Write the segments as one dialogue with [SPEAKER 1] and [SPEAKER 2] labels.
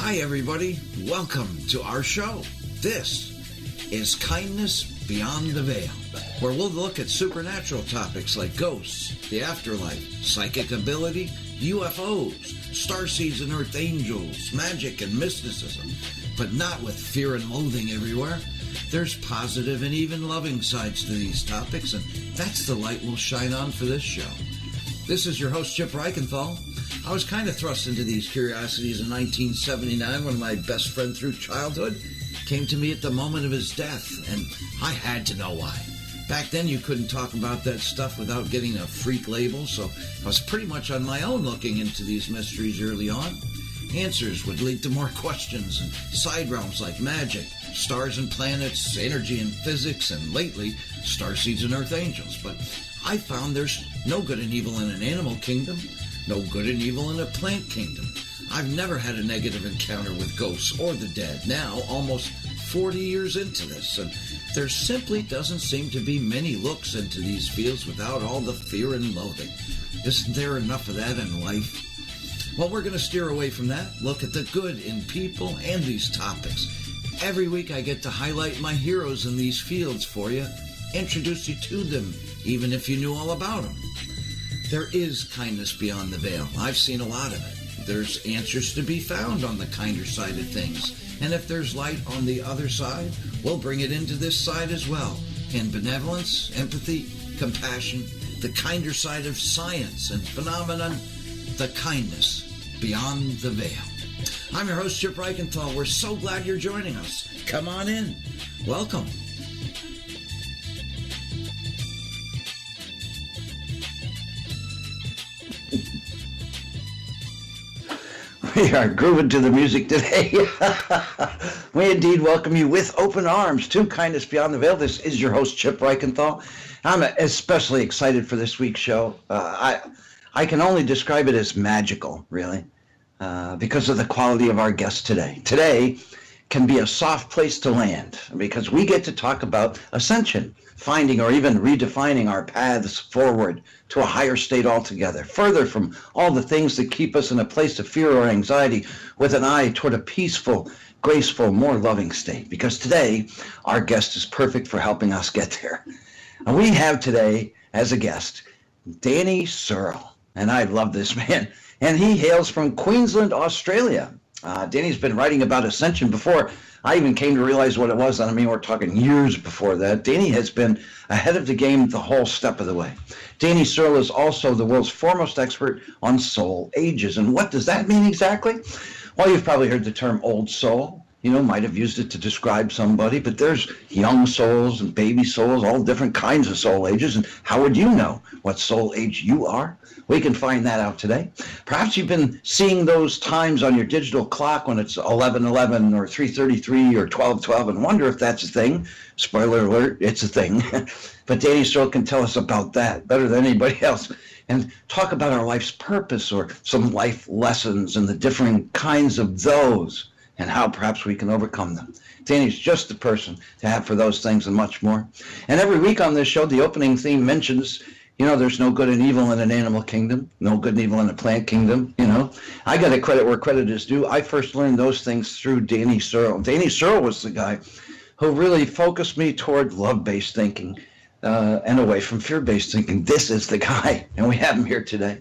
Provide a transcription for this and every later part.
[SPEAKER 1] Hi, everybody. Welcome to our show. This is Kindness Beyond the Veil, where we'll look at supernatural topics like ghosts, the afterlife, psychic ability, UFOs, starseeds and earth angels, magic and mysticism, but not with fear and loathing everywhere. There's positive and even loving sides to these topics, and that's the light we'll shine on for this show. This is your host, Chip Reichenthal. I was kind of thrust into these curiosities in 1979 when my best friend through childhood came to me at the moment of his death, and I had to know why. Back then, you couldn't talk about that stuff without getting a freak label, so I was pretty much on my own looking into these mysteries early on. Answers would lead to more questions and side realms like magic, stars and planets, energy and physics, and lately, starseeds and earth angels. But I found there's no good and evil in an animal kingdom, no good and evil in a plant kingdom. I've never had a negative encounter with ghosts or the dead, now almost 40 years into this, and there simply doesn't seem to be many looks into these fields without all the fear and loathing. Isn't there enough of that in life? Well, we're going to steer away from that, look at the good in people and these topics. Every week I get to highlight my heroes in these fields for you, introduce you to them, even if you knew all about them. There is kindness beyond the veil. I've seen a lot of it. There's answers to be found on the kinder side of things. And if there's light on the other side, we'll bring it into this side as well. In benevolence, empathy, compassion, the kinder side of science and phenomenon, the kindness beyond the veil. I'm your host, Chip Reichenthal. We're so glad you're joining us. Come on in. Welcome.
[SPEAKER 2] We are grooving to the music today. We indeed welcome you with open arms to Kindness Beyond the Veil. This is your host, Chip Reichenthal. I'm especially excited for this week's show. I can only describe it as magical, really, because of the quality of our guest today. Today can be a soft place to land because we get to talk about ascension, finding or even redefining our paths forward to a higher state altogether, further from all the things that keep us in a place of fear or anxiety, with an eye toward a peaceful, graceful, more loving state. Because today, our guest is perfect for helping us get there. And we have today, as a guest, Danny Searle. And I love this man. And he hails from Queensland, Australia. Danny's been writing about Ascension before I even came to realize what it was. I mean, we're talking years before that. Danny has been ahead of the game the whole step of the way. Danny Searle is also the world's foremost expert on soul ages. And what does that mean exactly? Well, you've probably heard the term old soul. You know, might have used it to describe somebody, but there's young souls and baby souls, all different kinds of soul ages. And how would you know what soul age you are? We can find that out today. Perhaps you've been seeing those times on your digital clock when it's 11:11 or 3:33 or 12:12 and wonder if that's a thing. Spoiler alert, it's a thing. But Danny Searle can tell us about that better than anybody else and talk about our life's purpose or some life lessons and the different kinds of those, and how perhaps we can overcome them. Danny's just the person to have for those things and much more. And every week on this show, the opening theme mentions, you know, there's no good and evil in an animal kingdom, no good and evil in a plant kingdom, you know. I got to credit where credit is due. I first learned those things through Danny Searle. Danny Searle was the guy who really focused me toward love-based thinking and away from fear-based thinking. This is the guy, and we have him here today.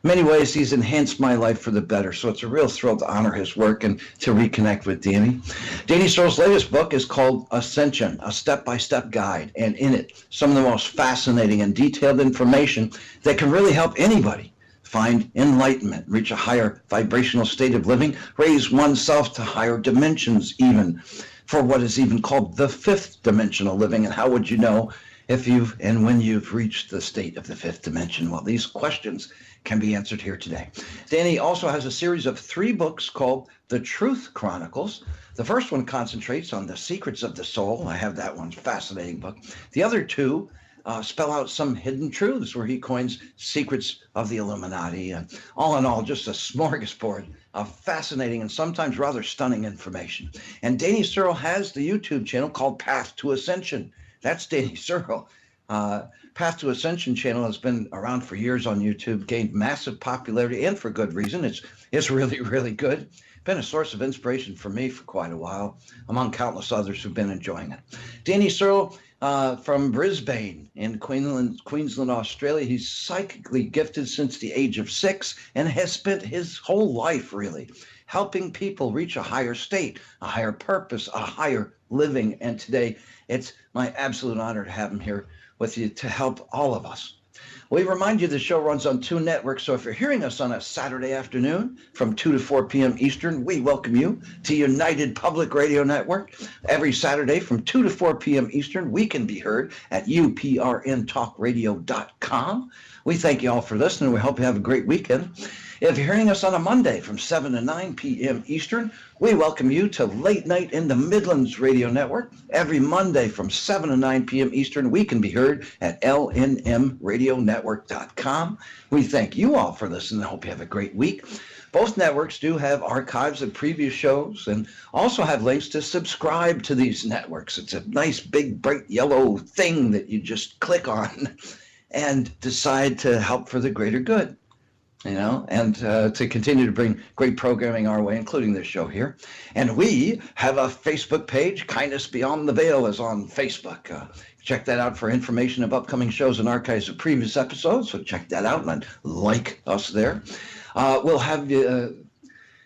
[SPEAKER 2] In many ways, he's enhanced my life for the better, so it's a real thrill to honor his work and to reconnect with Danny. Danny Searle's latest book is called Ascension, a step-by-step guide, and in it, some of the most fascinating and detailed information that can really help anybody find enlightenment, reach a higher vibrational state of living, raise oneself to higher dimensions even, for what is even called the fifth dimensional living. And how would you know if you've and when you've reached the state of the fifth dimension? Well, these questions can be answered here today. Danny also has a series of 3 books called The Truth Chronicles. The first one concentrates on the secrets of the soul. I have that one, fascinating book. The other 2 spell out some hidden truths where he coins secrets of the Illuminati. And all in all, just a smorgasbord of fascinating and sometimes rather stunning information. And Danny Searle has the YouTube channel called Path to Ascension. That's Danny Searle. Path to Ascension channel has been around for years on YouTube, gained massive popularity, and for good reason. It's really, really good. been a source of inspiration for me for quite a while, among countless others who've been enjoying it. Danny Searle from Brisbane in Queensland, Australia. He's psychically gifted since the age of 6 and has spent his whole life really helping people reach a higher state, a higher purpose, a higher living. And today, it's my absolute honor to have him here with you to help all of us. We remind you the show runs on 2 networks, so if you're hearing us on a Saturday afternoon from 2 to 4 p.m. Eastern, we welcome you to United Public Radio Network. Every Saturday from 2 to 4 p.m. Eastern, we can be heard at uprntalkradio.com. We thank you all for listening. We hope you have a great weekend. If you're hearing us on a Monday from 7 to 9 p.m. Eastern, we welcome you to Late Night in the Midlands Radio Network. Every Monday from 7 to 9 p.m. Eastern, we can be heard at LNMRadioNetwork.com. We thank you all for listening. I hope you have a great week. Both networks do have archives of previous shows and also have links to subscribe to these networks. It's a nice, big, bright yellow thing that you just click on and decide to help for the greater good. And to continue to bring great programming our way, including this show here. And we have a Facebook page. Kindness Beyond the Veil is on Facebook. Check that out for information of upcoming shows and archives of previous episodes. So check that out and like us there. We'll have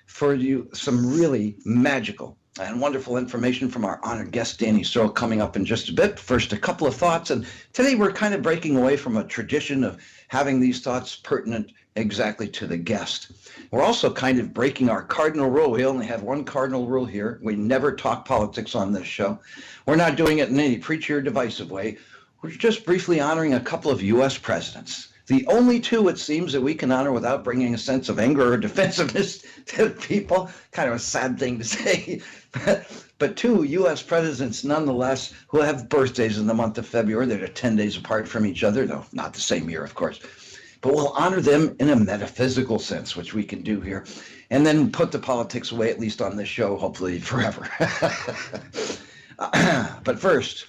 [SPEAKER 2] for you some really magical and wonderful information from our honored guest, Danny Searle, coming up in just a bit. First, a couple of thoughts. And today we're kind of breaking away from a tradition of having these thoughts pertinent exactly to the guest. We're also kind of breaking our cardinal rule. We only have one cardinal rule here. We never talk politics on this show. We're not doing it in any preachy or divisive way. We're just briefly honoring a couple of U.S. presidents. The only 2, it seems, that we can honor without bringing a sense of anger or defensiveness to people. Kind of a sad thing to say. But 2 U.S. presidents, nonetheless, who have birthdays in the month of February. They're 10 days apart from each other, though not the same year, of course. But we'll honor them in a metaphysical sense, which we can do here, and then put the politics away, at least on this show, hopefully forever. But first,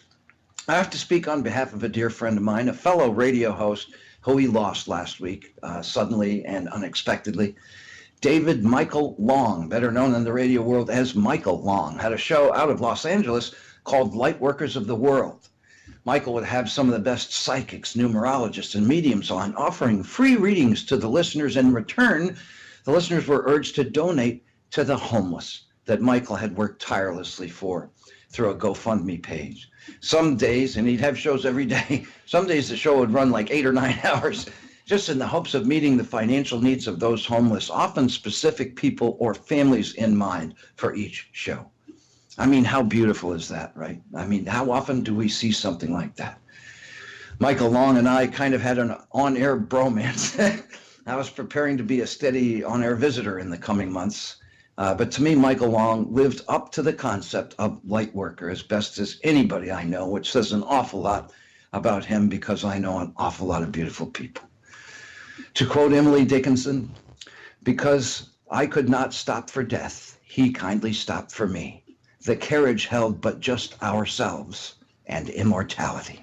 [SPEAKER 2] I have to speak on behalf of a dear friend of mine, a fellow radio host who we lost last week, suddenly and unexpectedly. David Michael Long, better known in the radio world as Michael Long, had a show out of Los Angeles called Lightworkers of the World. Michael would have some of the best psychics, numerologists, and mediums on, offering free readings to the listeners. In return, the listeners were urged to donate to the homeless that Michael had worked tirelessly for through a GoFundMe page. Some days, and he'd have shows every day, some days the show would run like 8 or 9 hours, just in the hopes of meeting the financial needs of those homeless, often specific people or families in mind for each show. I mean, how beautiful is that, right? I mean, how often do we see something like that? Michael Long and I kind of had an on-air bromance. I was preparing to be a steady on-air visitor in the coming months. But to me, Michael Long lived up to the concept of light worker as best as anybody I know, which says an awful lot about him because I know an awful lot of beautiful people. To quote Emily Dickinson, because I could not stop for death, he kindly stopped for me. The carriage held but just ourselves and immortality.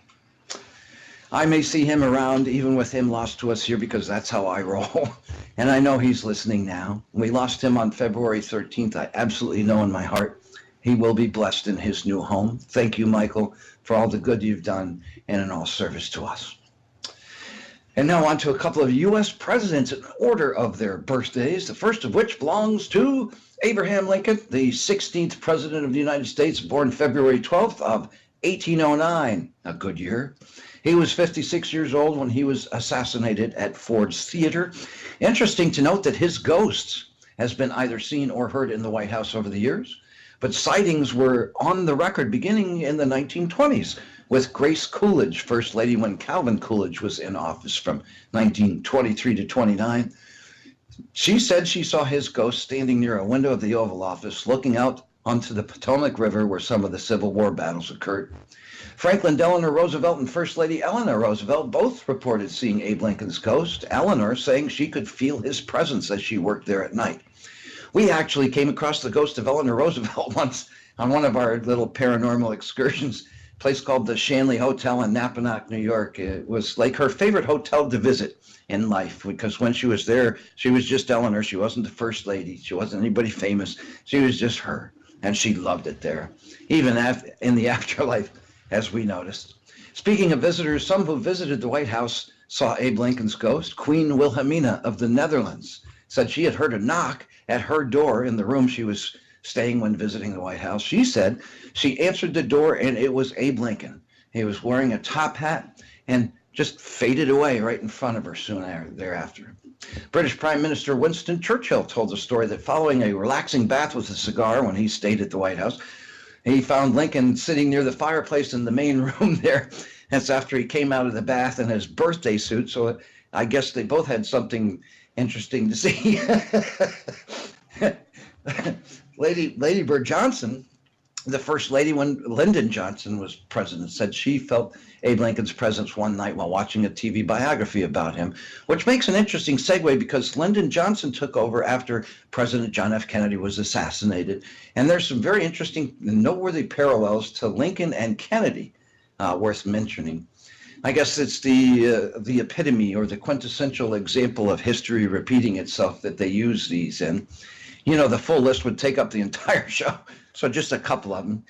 [SPEAKER 2] I may see him around, even with him lost to us here, because that's how I roll. And I know he's listening now. We lost him on February 13th. I absolutely know in my heart he will be blessed in his new home. Thank you, Michael, for all the good you've done and in all service to us. And now on to a couple of U.S. presidents in order of their birthdays, the first of which belongs to Abraham Lincoln, the 16th president of the United States, born February 12th of 1809, a good year. He was 56 years old when he was assassinated at Ford's Theater. Interesting to note that his ghost has been either seen or heard in the White House over the years, but sightings were on the record beginning in the 1920s with Grace Coolidge, First Lady when Calvin Coolidge was in office from 1923 to 29. She said she saw his ghost standing near a window of the Oval Office looking out onto the Potomac River where some of the Civil War battles occurred. Franklin Delano Roosevelt and First Lady Eleanor Roosevelt both reported seeing Abe Lincoln's ghost, Eleanor saying she could feel his presence as she worked there at night. We actually came across the ghost of Eleanor Roosevelt once on one of our little paranormal excursions place called the Shanley Hotel in Napanoch, New York. It was like her favorite hotel to visit in life, because when she was there, she was just Eleanor. She wasn't the first lady. She wasn't anybody famous. She was just her, and she loved it there, even in the afterlife, as we noticed. Speaking of visitors, some who visited the White House saw Abe Lincoln's ghost. Queen Wilhelmina of the Netherlands said she had heard a knock at her door in the room she was staying when visiting the White House. She said she answered the door and it was Abe Lincoln. He was wearing a top hat and just faded away right in front of her soon thereafter. British Prime Minister Winston Churchill told the story that following a relaxing bath with a cigar when he stayed at the White House, he found Lincoln sitting near the fireplace in the main room there. That's after he came out of the bath in his birthday suit. So I guess they both had something interesting to see. Lady Bird Johnson, the first lady when Lyndon Johnson was president, said she felt Abe Lincoln's presence one night while watching a TV biography about him, which makes an interesting segue because Lyndon Johnson took over after President John F. Kennedy was assassinated. And there's some very interesting and noteworthy parallels to Lincoln and Kennedy worth mentioning. I guess it's the epitome or the quintessential example of history repeating itself that they use these in. You know, the full list would take up the entire show, so just a couple of them.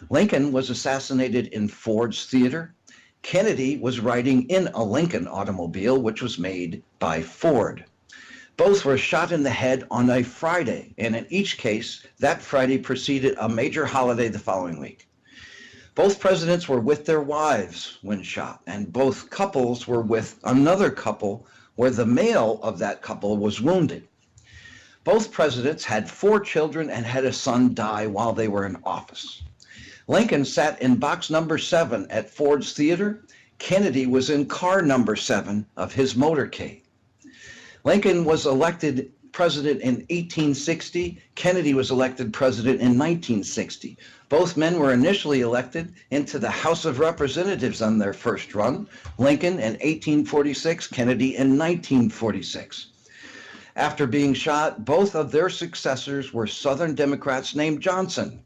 [SPEAKER 2] Lincoln was assassinated in Ford's Theater. Kennedy was riding in a Lincoln automobile, which was made by Ford. Both were shot in the head on a Friday, and in each case, that Friday preceded a major holiday the following week. Both presidents were with their wives when shot, and both couples were with another couple where the male of that couple was wounded. Both presidents had 4 children and had a son die while they were in office. Lincoln sat in box number 7 at Ford's Theater. Kennedy was in car number 7 of his motorcade. Lincoln was elected president in 1860. Kennedy was elected president in 1960. Both men were initially elected into the House of Representatives on their first run. Lincoln in 1846, Kennedy in 1946. After being shot, both of their successors were Southern Democrats named Johnson.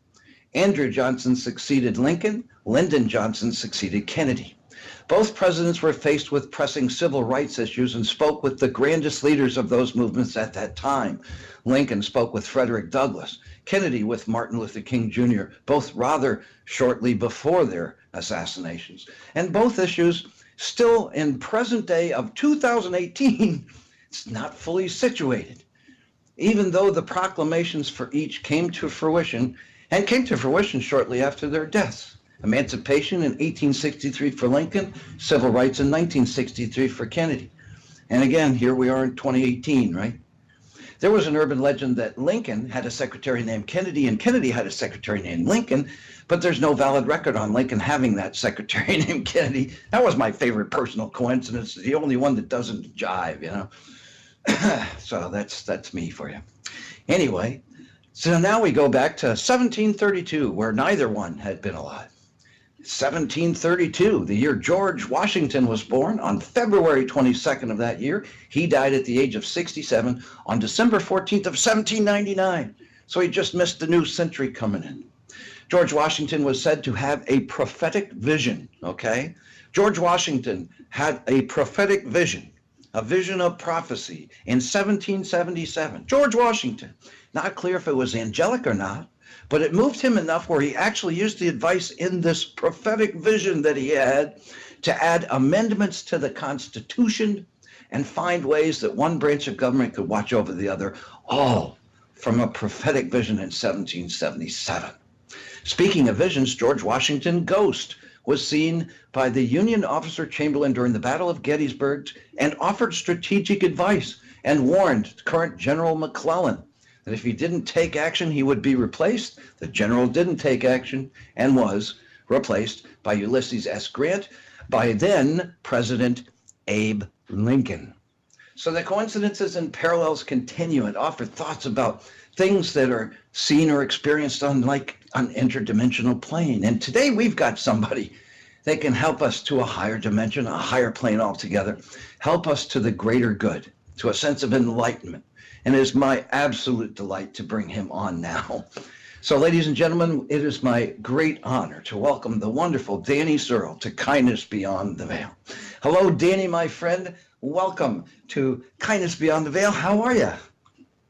[SPEAKER 2] Andrew Johnson succeeded Lincoln. Lyndon Johnson succeeded Kennedy. Both presidents were faced with pressing civil rights issues and spoke with the grandest leaders of those movements at that time. Lincoln spoke with Frederick Douglass. Kennedy with Martin Luther King Jr., both rather shortly before their assassinations. And both issues still in present day of 2018, it's not fully situated. Even though the proclamations for each came to fruition shortly after their deaths. Emancipation in 1863 for Lincoln, civil rights in 1963 for Kennedy. And again, here we are in 2018, right? There was an urban legend that Lincoln had a secretary named Kennedy and Kennedy had a secretary named Lincoln, but there's no valid record on Lincoln having that secretary named Kennedy. That was my favorite personal coincidence, the only one that doesn't jive, you know? So that's me for you. Anyway, so now we go back to 1732, where neither one had been alive. 1732, the year George Washington was born. On February 22nd of that year, he died at the age of 67 on December 14th of 1799. So he just missed the new century coming in. George Washington was said to have a prophetic vision, okay? George Washington had a prophetic vision, a vision of prophecy in 1777. George Washington, not clear if it was angelic or not, but it moved him enough where he actually used the advice in this prophetic vision that he had to add amendments to the Constitution and find ways that one branch of government could watch over the other, all from a prophetic vision in 1777. Speaking of visions, George Washington's ghost was seen by the Union officer Chamberlain during the Battle of Gettysburg and offered strategic advice and warned current General McClellan that if he didn't take action, he would be replaced. The general didn't take action and was replaced by Ulysses S. Grant, by then President Abe Lincoln. So the coincidences and parallels continue and offer thoughts about things that are seen or experienced on like an interdimensional plane. And today we've got somebody that can help us to a higher dimension, a higher plane altogether, help us to the greater good, to a sense of enlightenment. And it is my absolute delight to bring him on now. So, ladies and gentlemen, it is my great honor to welcome the wonderful Danny Searle to Kindness Beyond the Veil. Hello, Danny, my friend. Welcome to Kindness Beyond the Veil. How are you?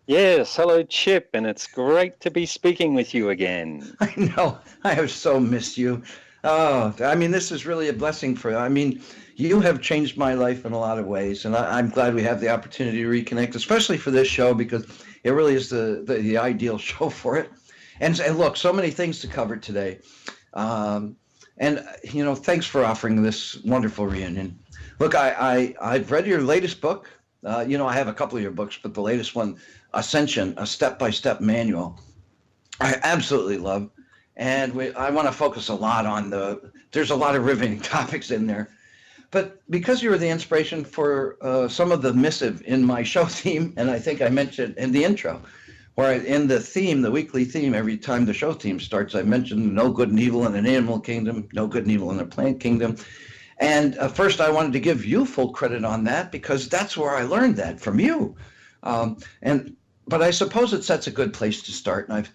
[SPEAKER 3] Yes, hello, Chip, and it's great to be speaking with you again.
[SPEAKER 2] I know. I have so missed you. Oh, this is really a blessing you have changed my life in a lot of ways, and I'm glad we have the opportunity to reconnect, especially for this show, because it really is the ideal show for it. And look, so many things to cover today. Thanks for offering this wonderful reunion. Look, I've read your latest book. I have a couple of your books, but the latest one, Ascension, a step-by-step manual, I absolutely love. And I want to focus a lot on there's a lot of riveting topics in there. But because you were the inspiration for some of the missive in my show theme, and I think I mentioned in the intro, where in the theme, the weekly theme, every time the show theme starts, I mentioned no good and evil in an animal kingdom, no good and evil in a plant kingdom. And first, I wanted to give you full credit on that, because that's where I learned that from you. But I suppose it sets a good place to start. And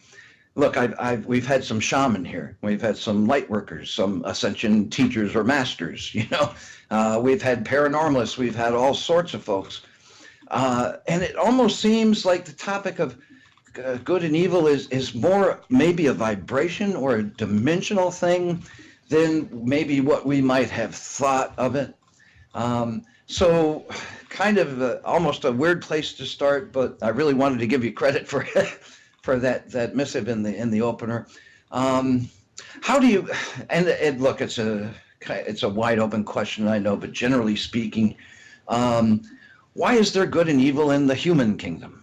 [SPEAKER 2] we've had some shaman here. We've had some light workers, some ascension teachers or masters. We've had paranormalists. We've had all sorts of folks. And it almost seems like the topic of good and evil is more maybe a vibration or a dimensional thing than maybe what we might have thought of it. So kind of almost a weird place to start, but I really wanted to give you credit for for that missive in the opener. How do you, and look, it's a wide open question, I know, but generally speaking, why is there good and evil in the human kingdom?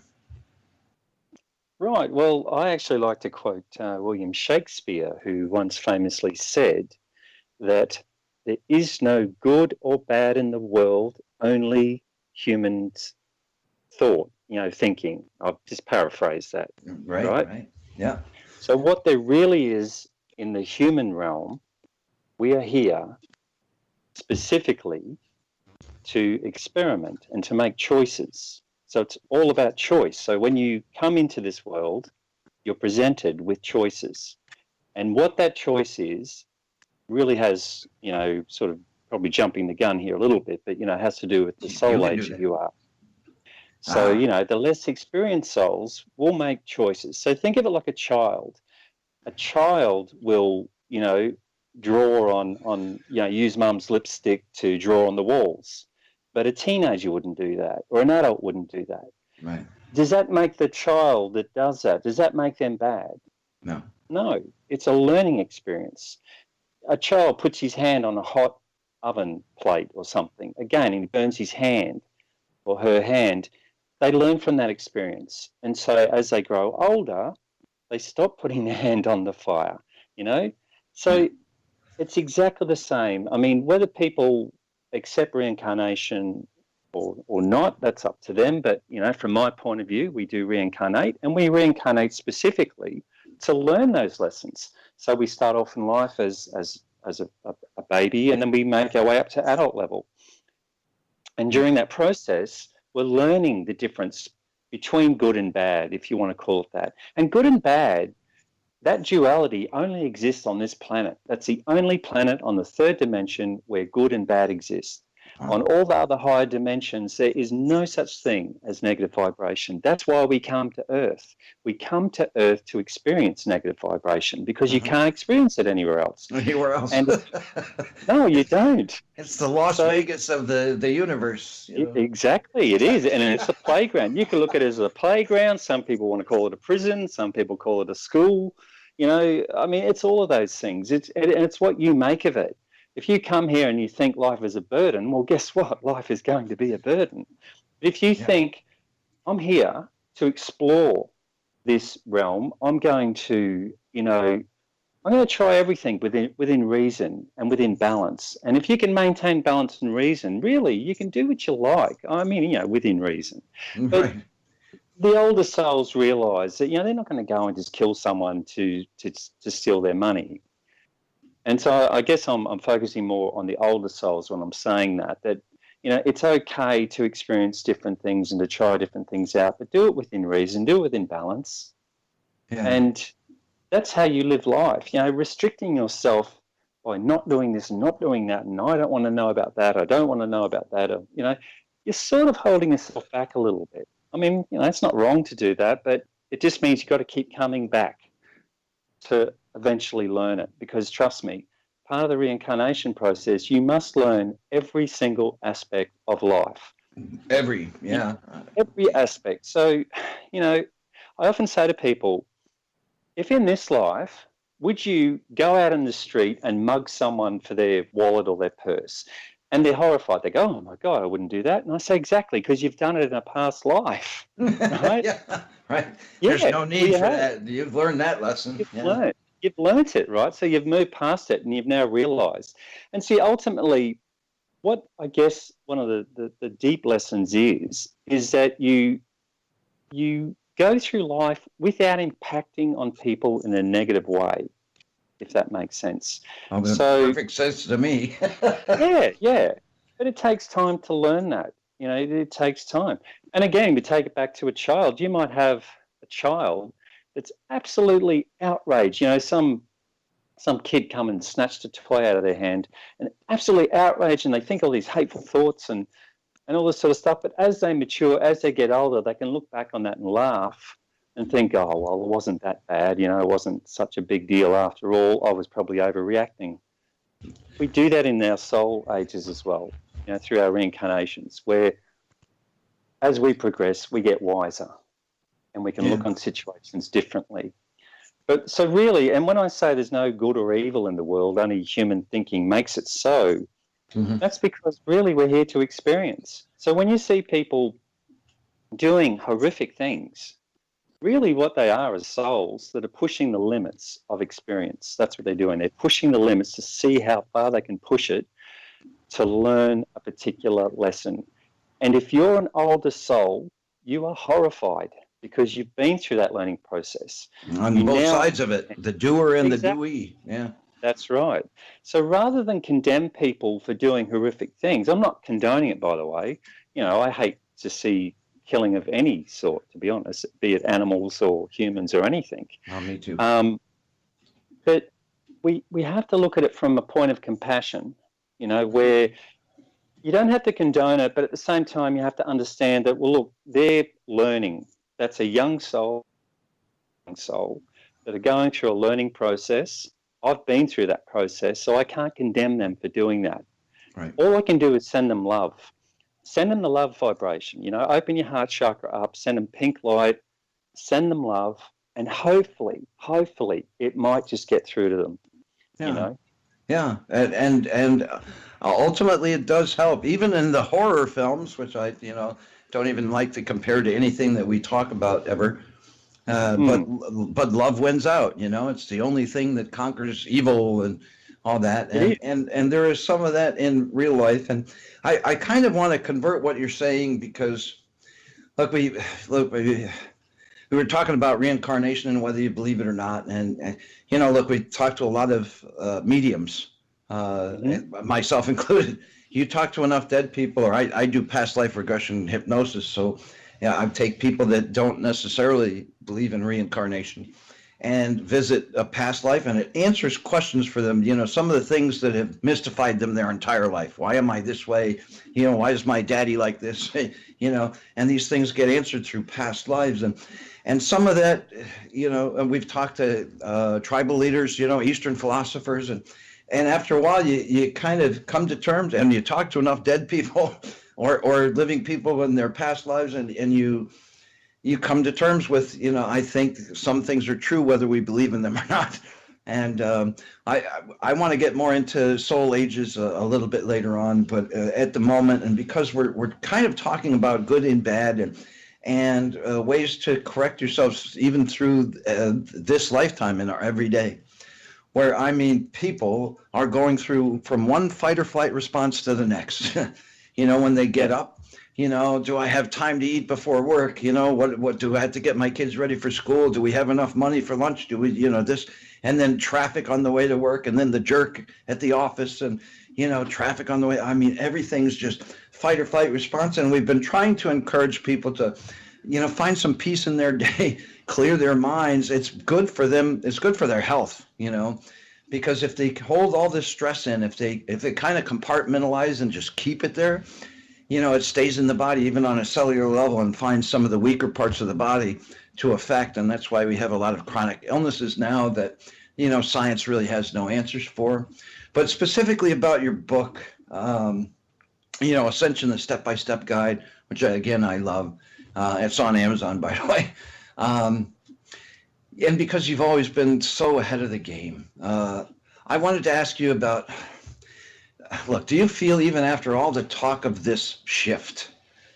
[SPEAKER 3] Right, well, I actually like to quote William Shakespeare, who once famously said that there is no good or bad in the world, only humans' thought, thinking. I've just paraphrased that.
[SPEAKER 2] Right. Yeah.
[SPEAKER 3] So what there really is in the human realm, we are here specifically to experiment and to make choices. So it's all about choice. So when you come into this world, you're presented with choices. And what that choice is really has, sort of probably jumping the gun here a little bit, but, has to do with the soul age that you are. So, the less experienced souls will make choices. So think of it like a child. A child will, draw on use mum's lipstick to draw on the walls. But a teenager wouldn't do that, or an adult wouldn't do that.
[SPEAKER 2] Right.
[SPEAKER 3] Does that make the child that does that, does that make them bad?
[SPEAKER 2] No.
[SPEAKER 3] No, it's a learning experience. A child puts his hand on a hot oven plate or something, again, and he burns his hand or her hand. They learn from that experience. And so as they grow older, they stop putting their hand on the fire, So it's exactly the same. Whether people accept reincarnation or not, that's up to them. But, from my point of view, we do reincarnate, and we reincarnate specifically to learn those lessons. So we start off in life as a baby, and then we make our way up to adult level. And during that process, we're learning the difference between good and bad, if you want to call it that. And good and bad, that duality only exists on this planet. That's the only planet on the third dimension where good and bad exist. On all the other higher dimensions, there is no such thing as negative vibration. That's why we come to Earth. We come to Earth to experience negative vibration, because you can't experience it anywhere else.
[SPEAKER 2] Anywhere else.
[SPEAKER 3] And no, you don't.
[SPEAKER 2] It's the Las Vegas of the universe.
[SPEAKER 3] Exactly, it is. And it's a playground. You can look at it as a playground. Some people want to call it a prison. Some people call it a school. It's all of those things. It's what you make of it. If you come here and you think life is a burden, well, guess what? Life is going to be a burden. But if you think, I'm here to explore this realm, I'm going to try everything within reason and within balance. And if you can maintain balance and reason, really, you can do what you like. Within reason. But the older souls realise that, they're not going to go and just kill someone to steal their money. And so I guess I'm focusing more on the older souls when I'm saying that it's okay to experience different things and to try different things out, but do it within reason, do it within balance. Yeah. And that's how you live life. Restricting yourself by not doing this and not doing that, and I don't want to know about that, I don't want to know about that, or, you're sort of holding yourself back a little bit. I mean, it's not wrong to do that, but it just means you've got to keep coming back to eventually learn it, because trust me, part of the reincarnation process, you must learn every single aspect of life.
[SPEAKER 2] Every
[SPEAKER 3] aspect. So, I often say to people, if in this life, would you go out in the street and mug someone for their wallet or their purse? And they're horrified. They go, oh, my God, I wouldn't do that. And I say, exactly, because you've done it in a past life. Right?
[SPEAKER 2] Yeah, right.
[SPEAKER 3] Yeah,
[SPEAKER 2] there's no need for that. You've learned that lesson.
[SPEAKER 3] You've learned it, right? So you've moved past it and you've now realized. And see, ultimately, what I guess one of the deep lessons is that you go through life without impacting on people in a negative way, if that makes sense.
[SPEAKER 2] Perfect sense to me.
[SPEAKER 3] yeah. But it takes time to learn that. It takes time. And again, to take it back to a child, you might have a child that's absolutely outraged. Some kid come and snatched a toy out of their hand and absolutely outraged, and they think all these hateful thoughts and all this sort of stuff. But as they mature, as they get older, they can look back on that and laugh and think, oh, well, it wasn't that bad. It wasn't such a big deal after all. I was probably overreacting. We do that in our soul ages as well, through our reincarnations, where as we progress, we get wiser and we can look on situations differently. But so really, and when I say there's no good or evil in the world, only human thinking makes it so, that's because really we're here to experience. So when you see people doing horrific things, really what they are is souls that are pushing the limits of experience. That's what they're doing. They're pushing the limits to see how far they can push it to learn a particular lesson. And if you're an older soul, you are horrified because you've been through that learning process.
[SPEAKER 2] On both sides of it, the doer and the doee. Yeah.
[SPEAKER 3] That's right. So rather than condemn people for doing horrific things, I'm not condoning it, by the way. I hate to see killing of any sort, to be honest, be it animals or humans or anything.
[SPEAKER 2] Oh, me too.
[SPEAKER 3] But we have to look at it from a point of compassion, where you don't have to condone it, but at the same time you have to understand that, well, look, they're learning. That's a young soul that are going through a learning process. I've been through that process, so I can't condemn them for doing that.
[SPEAKER 2] Right.
[SPEAKER 3] All I can do is send them love. Send them the love vibration. Open your heart chakra up, send them pink light, send them love, and hopefully, it might just get through to them.
[SPEAKER 2] Yeah. Yeah, and ultimately it does help. Even in the horror films, which I don't even like to compare to anything that we talk about ever. But love wins out. It's the only thing that conquers evil and all that. And there is some of that in real life. And I kind of want to convert what you're saying, because we were talking about reincarnation and whether you believe it or not. And we talked to a lot of mediums, myself included. You talk to enough dead people, or I do past life regression hypnosis. So I take people that don't necessarily believe in reincarnation and visit a past life, and it answers questions for them. Some of the things that have mystified them their entire life. Why am I this way? Why is my daddy like this? And these things get answered through past lives. And some of that, and we've talked to tribal leaders, Eastern philosophers, and after a while you kind of come to terms, and you talk to enough dead people or living people in their past lives, and you come to terms with, I think some things are true whether we believe in them or not. And I want to get more into soul ages a little bit later on, but at the moment, and because we're kind of talking about good and bad and ways to correct yourselves even through this lifetime in our everyday, where people are going through from one fight or flight response to the next. When they get up, do I have time to eat before work? What do I have to get my kids ready for school? Do we have enough money for lunch? Do we, this, and then traffic on the way to work, and then the jerk at the office, and, traffic on the way. Everything's just fight or flight response. And we've been trying to encourage people to, find some peace in their day, clear their minds. It's good for them. It's good for their health, because if they hold all this stress in, if they kind of compartmentalize and just keep it there, it stays in the body even on a cellular level and finds some of the weaker parts of the body to affect. And that's why we have a lot of chronic illnesses now that, science really has no answers for. But specifically about your book, Ascension, the step-by-step guide, which I love. It's on Amazon, by the way. And because you've always been so ahead of the game, I wanted to ask you about, look, do you feel even after all the talk of this shift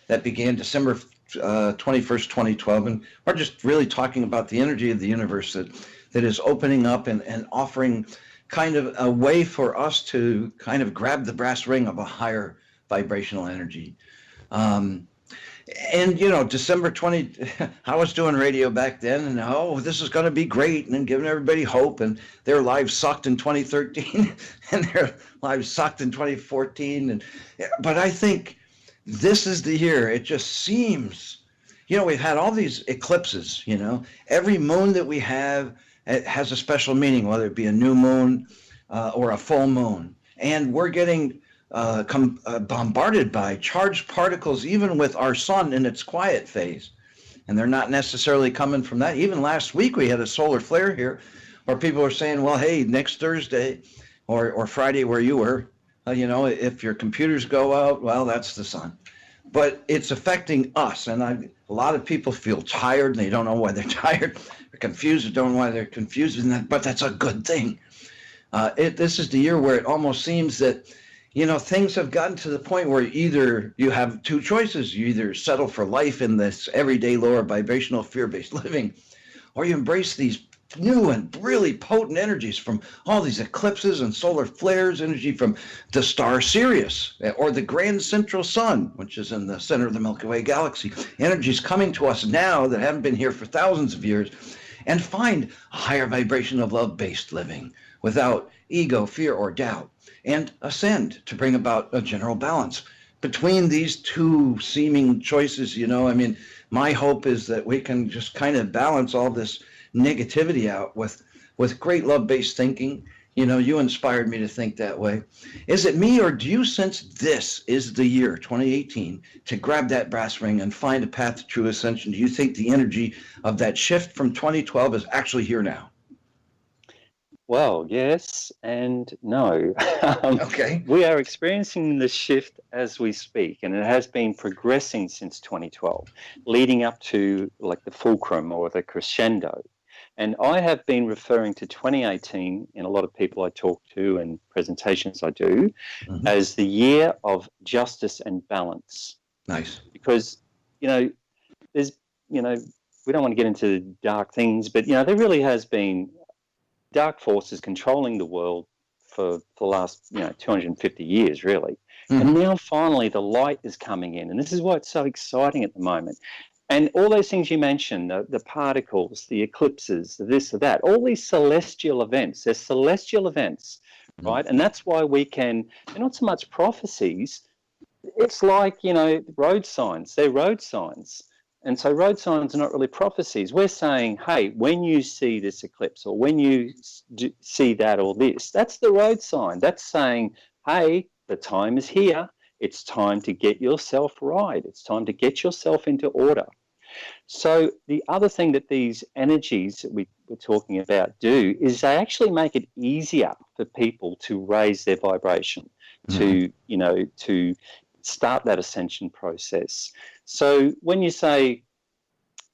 [SPEAKER 2] that began December 21st, 2012, and we're just really talking about the energy of the universe that is opening up and offering kind of a way for us to kind of grab the brass ring of a higher vibrational energy. And, December 20, I was doing radio back then, and, this is going to be great, and then giving everybody hope, and their lives sucked in 2013, and their lives sucked in 2014. But I think this is the year. It just seems, we've had all these eclipses, every moon that we have, it has a special meaning, whether it be a new moon or a full moon. And we're getting bombarded by charged particles, even with our sun in its quiet phase. And they're not necessarily coming from that. Even last week, we had a solar flare here where people were saying, well, hey, next Thursday or Friday where you were, if your computers go out, well, that's the sun. But it's affecting us. And a lot of people feel tired, and they don't know why they're tired. They're confused, don't know why they're confused. But that's a good thing. This is the year where it almost seems that things have gotten to the point where either you have two choices. You either settle for life in this everyday lower vibrational fear-based living, or you embrace these new and really potent energies from all these eclipses and solar flares, energy from the star Sirius or the grand central sun, which is in the center of the Milky Way galaxy. Energies coming to us now that haven't been here for thousands of years, and find a higher vibration of love-based living without ego, fear, or doubt, and ascend to bring about a general balance between these two seeming choices. My hope is that we can just kind of balance all this negativity out with great love-based thinking. You inspired me to think that way. Is it me, or do you sense this is the year 2018 to grab that brass ring and find a path to true ascension? Do you think the energy of that shift from 2012 is actually here now?
[SPEAKER 3] Well, yes and no.
[SPEAKER 2] Okay.
[SPEAKER 3] We are experiencing the shift as we speak, and it has been progressing since 2012, leading up to like the fulcrum or the crescendo. And I have been referring to 2018 in a lot of people I talk to and presentations I do as the year of justice and balance.
[SPEAKER 2] Nice.
[SPEAKER 3] Because, there's, we don't want to get into dark things, but, there really has been dark forces controlling the world for the last 250 years, really. And now finally the light is coming in, and this is why it's so exciting at the moment. And all those things you mentioned, the particles, the eclipses, the this or that, all these celestial events, they're celestial events, right? And that's why they're not so much prophecies, it's like, road signs, they're road signs. And so road signs are not really prophecies. We're saying, hey, when you see this eclipse or when you see that or this, that's the road sign. That's saying, hey, the time is here. It's time to get yourself right. It's time to get yourself into order. So the other thing that these energies that we're talking about do is they actually make it easier for people to raise their vibration, to start that ascension process. So when you say,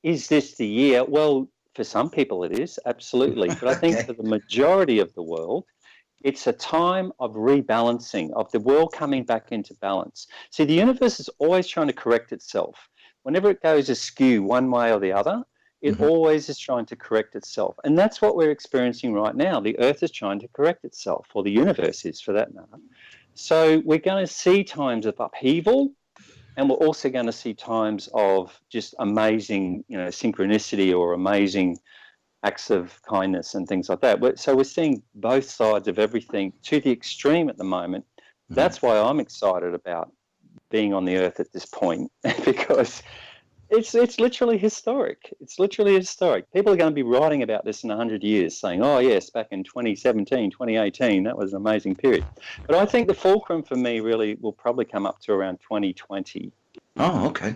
[SPEAKER 3] is this the year? Well, for some people it is, absolutely. But I think for the majority of the world, it's a time of rebalancing, of the world coming back into balance. See, the universe is always trying to correct itself. Whenever it goes askew one way or the other, it always is trying to correct itself. And that's what we're experiencing right now. The Earth is trying to correct itself, or the universe is for that matter. So we're going to see times of upheaval, and we're also going to see times of just amazing, synchronicity or amazing acts of kindness and things like that. So we're seeing both sides of everything to the extreme at the moment. That's why I'm excited about being on the Earth at this point, because It's literally historic. It's literally historic. People are going to be writing about this in 100 years saying, oh, yes, back in 2017, 2018, that was an amazing period. But I think the fulcrum for me really will probably come up to around 2020.
[SPEAKER 2] Oh, okay.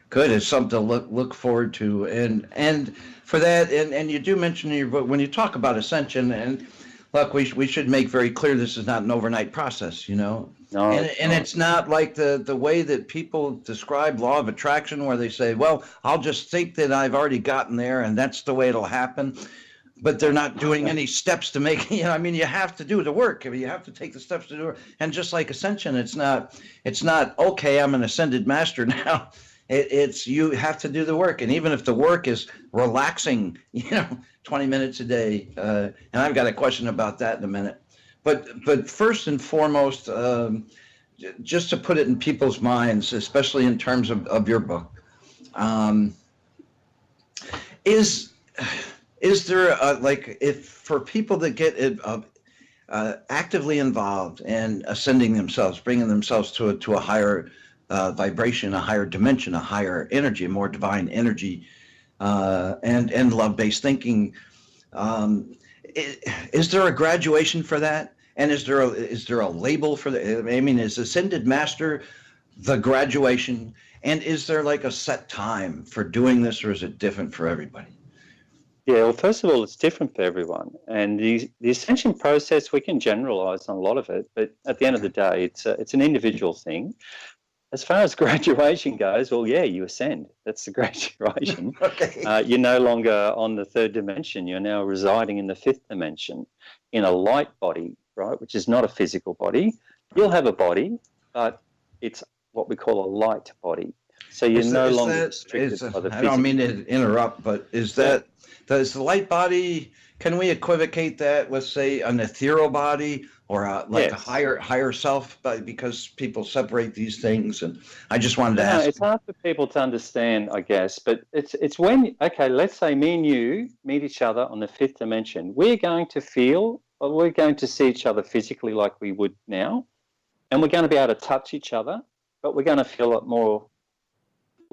[SPEAKER 2] Good. It's something to look forward to. And for that, and you do mention in your book, when you talk about Ascension, and look, we should make very clear this is not an overnight process, you know.
[SPEAKER 3] No,
[SPEAKER 2] and it's not like the way that people describe law of attraction, where they say, well, I'll just think that I've already gotten there and that's the way it'll happen. But they're not doing any steps to make, you know, I mean, you have to do the work. I mean, you have to take the steps to do it. And just like Ascension, it's not, okay, I'm an ascended master now. It's you have to do the work. And even if the work is relaxing, 20 minutes a day, and I've got a question about that in a minute. But first and foremost, just to put it in people's minds, especially in terms of your book, is there if for people that get actively involved in ascending themselves, bringing themselves to a higher vibration, a higher dimension, a higher energy, a more divine energy, and love-based thinking, is there a graduation for that? And is there a label for that? I mean, is Ascended Master the graduation? And is there like a set time for doing this, or is it different for everybody?
[SPEAKER 3] Yeah, well, first of all, it's different for everyone. And the Ascension process, we can generalize on a lot of it, but at the end of the day, it's an individual thing. As far as graduation goes, well, yeah, you ascend. That's the graduation.
[SPEAKER 2] Okay.
[SPEAKER 3] You're no longer on the third dimension. You're now residing in the fifth dimension in a light body, right, which is not a physical body. You'll have a body, but it's what we call a light body. So you're no longer restricted by the physical.
[SPEAKER 2] I don't mean to interrupt, but does the light body, can we equivocate that with, say, an ethereal body or a higher self, because people separate these things? And I just wanted to ask.
[SPEAKER 3] It's hard for people to understand, I guess, but it's when, okay, let's say me and you meet each other on the fifth dimension. We're going to feel, or we're going to see each other physically like we would now, and we're going to be able to touch each other, but we're going to feel it more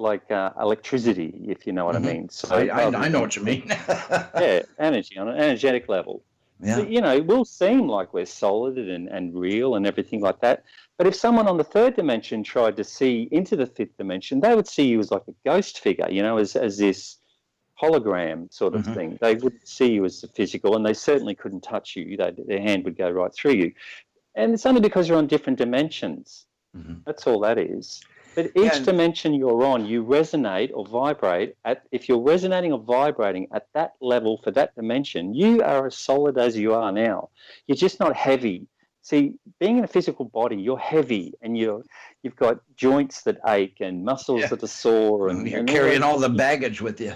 [SPEAKER 3] like electricity, if you know what I mean. So
[SPEAKER 2] I know what you mean.
[SPEAKER 3] Yeah, energy on an energetic level.
[SPEAKER 2] Yeah.
[SPEAKER 3] So, we'll seem like we're solid and real and everything like that. But if someone on the third dimension tried to see into the fifth dimension, they would see you as like a ghost figure, as this hologram sort of thing. They wouldn't see you as the physical, and they certainly couldn't touch you. Their hand would go right through you. And it's only because you're on different dimensions. That's all that is. But each dimension you're on, you resonate or vibrate at. If you're resonating or vibrating at that level for that dimension, you are as solid as you are now. You're just not heavy. See, being in a physical body, you're heavy, and you've got joints that ache and muscles that are sore, and
[SPEAKER 2] you're carrying all the baggage with you.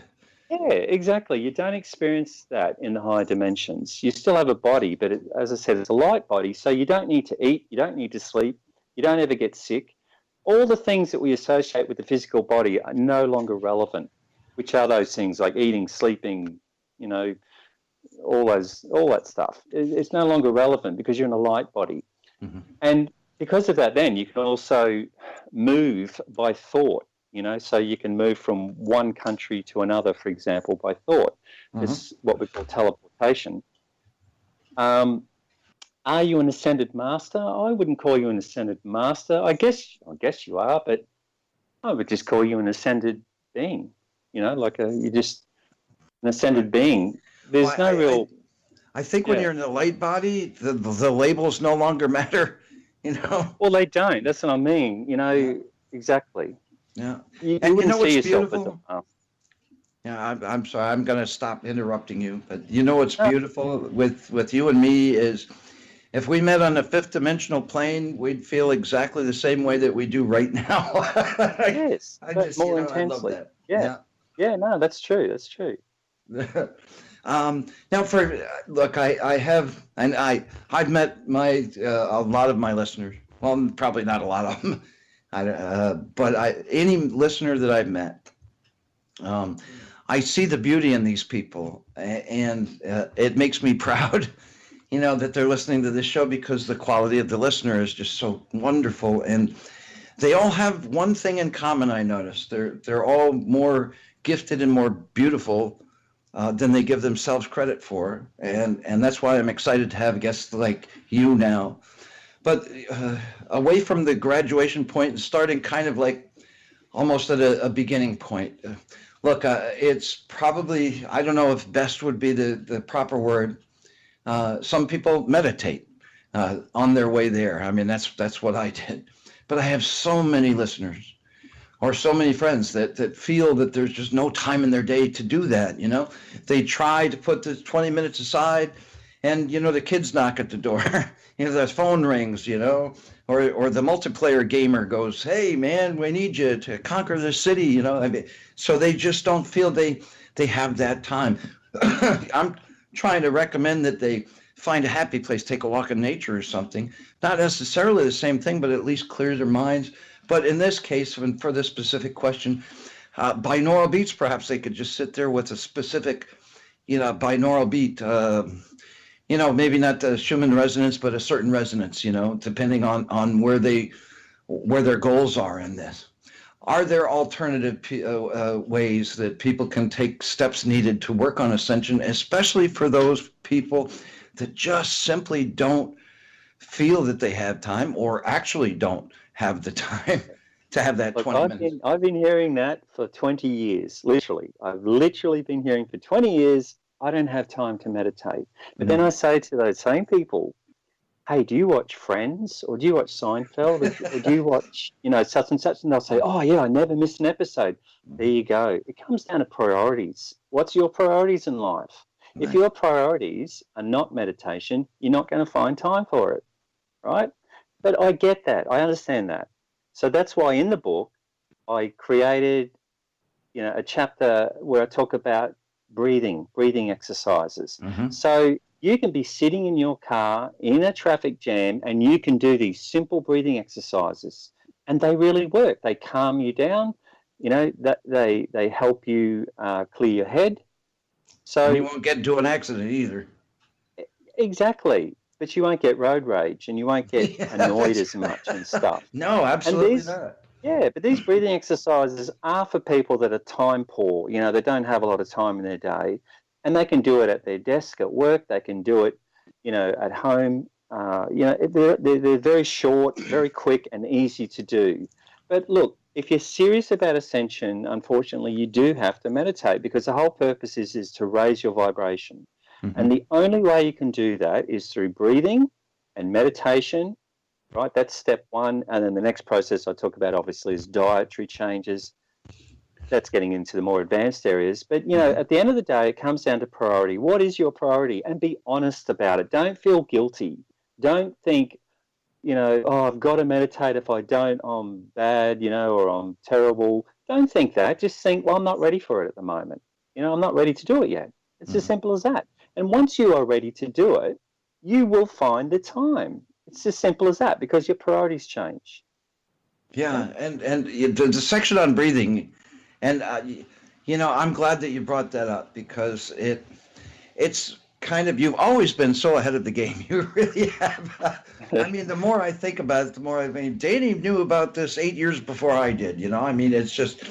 [SPEAKER 3] Yeah, exactly. You don't experience that in the higher dimensions. You still have a body, but as I said, it's a light body, so you don't need to eat, you don't need to sleep, you don't ever get sick. All the things that we associate with the physical body are no longer relevant, which are those things like eating, sleeping, all that stuff. It's no longer relevant because you're in a light body. And because of that, then you can also move by thought, so you can move from one country to another, for example, by thought. It's what we call teleportation. Are you an ascended master? I wouldn't call you an ascended master. I guess you are, but I would just call you an ascended being. You're just an ascended being. There's
[SPEAKER 2] I think when you're in the light body, the labels no longer matter.
[SPEAKER 3] Well, they don't. That's what I mean. Exactly.
[SPEAKER 2] Yeah.
[SPEAKER 3] You wouldn't see yourself
[SPEAKER 2] beautiful? Yeah, I'm sorry. I'm going to stop interrupting you. But what's beautiful with you and me is, if we met on the fifth dimensional plane, we'd feel exactly the same way that we do right now.
[SPEAKER 3] Yes, but more intensely. Yeah. No, that's true. That's true.
[SPEAKER 2] Now, I have, and I've met a lot of my listeners. Well, probably not a lot of them, but any listener that I've met, I see the beauty in these people, and it makes me proud. That they're listening to this show, because the quality of the listener is just so wonderful. And they all have one thing in common. I noticed they're all more gifted and more beautiful than they give themselves credit for, and that's why I'm excited to have guests like you now. But away from the graduation point and starting kind of like almost at a beginning point. Look, it's probably, I don't know if best would be the proper word. Some people meditate on their way there. I mean, that's what I did. But I have so many listeners or so many friends that feel that there's just no time in their day to do that, you know? They try to put the 20 minutes aside and, you know, the kids knock at the door. You know, the phone rings, you know, or the multiplayer gamer goes, hey, man, we need you to conquer the city, you know? I mean, so they just don't feel they have that time. I'm trying to recommend that they find a happy place, take a walk in nature or something. Not necessarily the same thing, but at least clear their minds. But in this case, and for this specific question, binaural beats, perhaps they could just sit there with a specific, you know, binaural beat, you know, maybe not the Schumann resonance, but a certain resonance, you know, depending on where their goals are in this. Are there alternative ways that people can take steps needed to work on Ascension, especially for those people that just simply don't feel that they have time or actually don't have the time to have that 20 minutes?
[SPEAKER 3] I've been hearing that for 20 years, literally. I've literally been hearing for 20 years, I don't have time to meditate. But then I say to those same people, hey, do you watch Friends or do you watch Seinfeld or do you watch, you know, such and such? And they'll say, oh, yeah, I never miss an episode. There you go. It comes down to priorities. What's your priorities in life? Right. If your priorities are not meditation, you're not going to find time for it, right? But I get that. I understand that. So that's why in the book, I created, you know, a chapter where I talk about breathing exercises. Mm-hmm. So you can be sitting in your car in a traffic jam and you can do these simple breathing exercises and they really work. They calm you down, you know, that they help you clear your head. So
[SPEAKER 2] and you won't get into an accident either.
[SPEAKER 3] Exactly. But you won't get road rage and you won't get annoyed as much and stuff.
[SPEAKER 2] No, absolutely not.
[SPEAKER 3] Yeah, but these breathing exercises are for people that are time poor. You know, they don't have a lot of time in their day, and they can do it at their desk at work. They can do it, you know, at home. You know, they're very short, very quick, and easy to do. But look, if you're serious about Ascension, unfortunately, you do have to meditate because the whole purpose is to raise your vibration. Mm-hmm. And the only way you can do that is through breathing and meditation. Right, that's step one. And then the next process I talk about, obviously, is dietary changes. That's getting into the more advanced areas. But, you know, at the end of the day, it comes down to priority. What is your priority? And be honest about it. Don't feel guilty. Don't think, you know, oh, I've got to meditate. If I don't, I'm bad, you know, or I'm terrible. Don't think that. Just think, well, I'm not ready for it at the moment. You know, I'm not ready to do it yet. It's as simple as that. And once you are ready to do it, you will find the time. It's as simple as that because your priorities change.
[SPEAKER 2] Yeah, and the section on breathing, and you know, I'm glad that you brought that up because it's kind of, you've always been so ahead of the game. You really have. I mean, the more I think about it, the more Danny knew about this 8 years before I did. You know, I mean, it's just,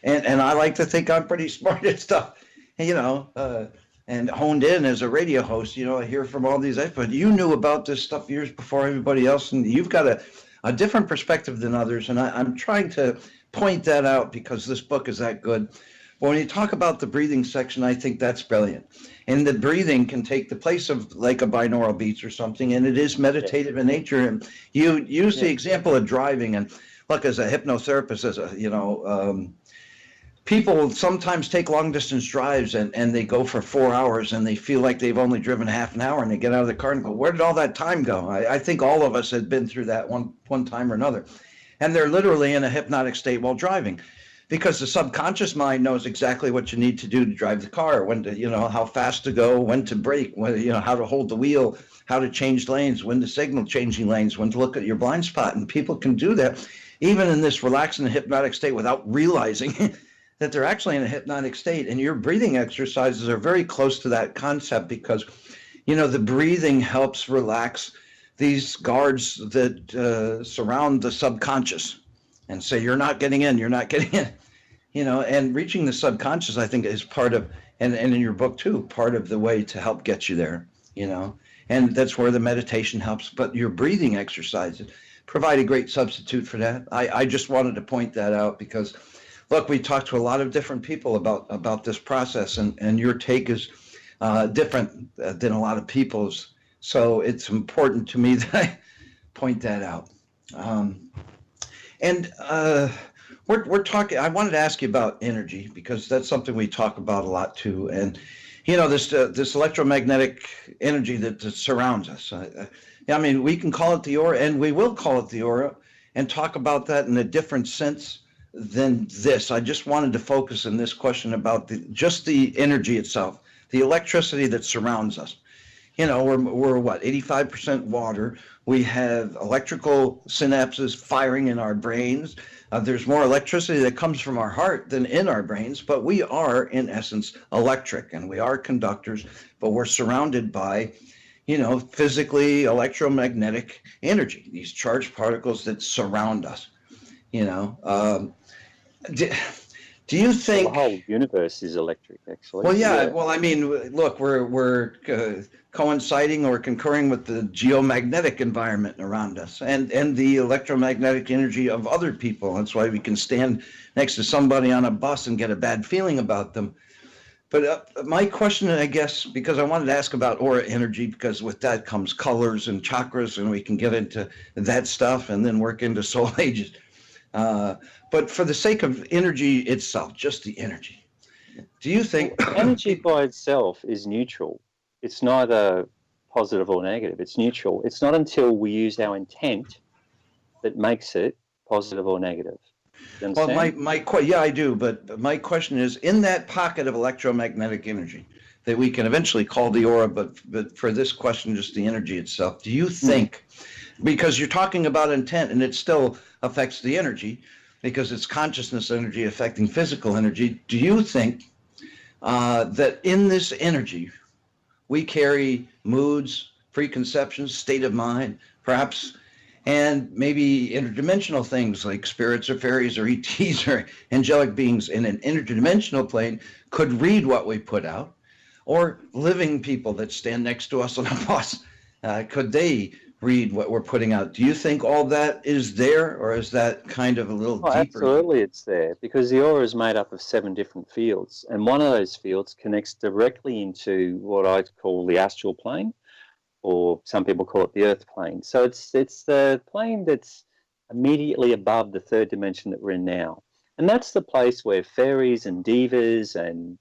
[SPEAKER 2] and I like to think I'm pretty smart at stuff. You know. And honed in as a radio host, you know, I hear from all these experts. You knew about this stuff years before everybody else, and you've got a different perspective than others. And I'm trying to point that out because this book is that good. But when you talk about the breathing section, I think that's brilliant. And the breathing can take the place of like a binaural beats or something, and it is meditative in nature. And you use the example of driving, and look, as a hypnotherapist, as a, you know, people sometimes take long distance drives and they go for 4 hours and they feel like they've only driven half an hour and they get out of the car and go, where did all that time go? I think all of us had been through that one time or another. And they're literally in a hypnotic state while driving because the subconscious mind knows exactly what you need to do to drive the car, when to, you know, how fast to go, when to brake, when, you know, how to hold the wheel, how to change lanes, when to signal changing lanes, when to look at your blind spot. And people can do that even in this relaxed and hypnotic state without realizing that they're actually in a hypnotic state. And your breathing exercises are very close to that concept because, you know, the breathing helps relax these guards that surround the subconscious. and say, you're not getting in, you're not getting in. And reaching the subconscious, I think, is part of, and in your book too, part of the way to help get you there, and that's where the meditation helps. But your breathing exercises provide a great substitute for that. I just wanted to point that out because, look, we talked to a lot of different people about this process, and your take is different than a lot of people's. So it's important to me that I point that out. We're talking. I wanted to ask you about energy because that's something we talk about a lot too. And this electromagnetic energy that surrounds us. I mean, we can call it the aura, and we will call it the aura, and talk about that in a different sense than this. I just wanted to focus in this question about just the energy itself, the electricity that surrounds us. We're what, 85% water. We have electrical synapses firing in our brains. There's more electricity that comes from our heart than in our brains, but we are, in essence, electric, and we are conductors, but we're surrounded by, physically electromagnetic energy, these charged particles that surround us. Do you think
[SPEAKER 3] the whole universe is electric, actually?
[SPEAKER 2] Well, yeah. Well, I mean, look, we're coinciding or concurring with the geomagnetic environment around us and the electromagnetic energy of other people. That's why we can stand next to somebody on a bus and get a bad feeling about them. But my question, I guess, because I wanted to ask about aura energy, because with that comes colors and chakras, and we can get into that stuff and then work into soul ages. But for the sake of energy itself, just the energy, do you think
[SPEAKER 3] energy by itself is neutral? It's neither positive or negative. It's neutral. It's not until we use our intent that makes it positive or negative.
[SPEAKER 2] Well, yeah, I do. But my question is, in that pocket of electromagnetic energy that we can eventually call the aura, but for this question, just the energy itself, do you think, because you're talking about intent and it still affects the energy, because it's consciousness energy affecting physical energy, do you think that in this energy we carry moods, preconceptions, state of mind, perhaps, and maybe interdimensional things like spirits or fairies or ETs or angelic beings in an interdimensional plane could read what we put out, or living people that stand next to us on a bus, could they read what we're putting out? Do you think all that is there, or is that kind of a little deeper?
[SPEAKER 3] Absolutely, it's there, because the aura is made up of 7 different fields, and one of those fields connects directly into what I call the astral plane, or some people call it the earth plane. So it's the plane that's immediately above the 3rd dimension that we're in now, and that's the place where fairies and divas and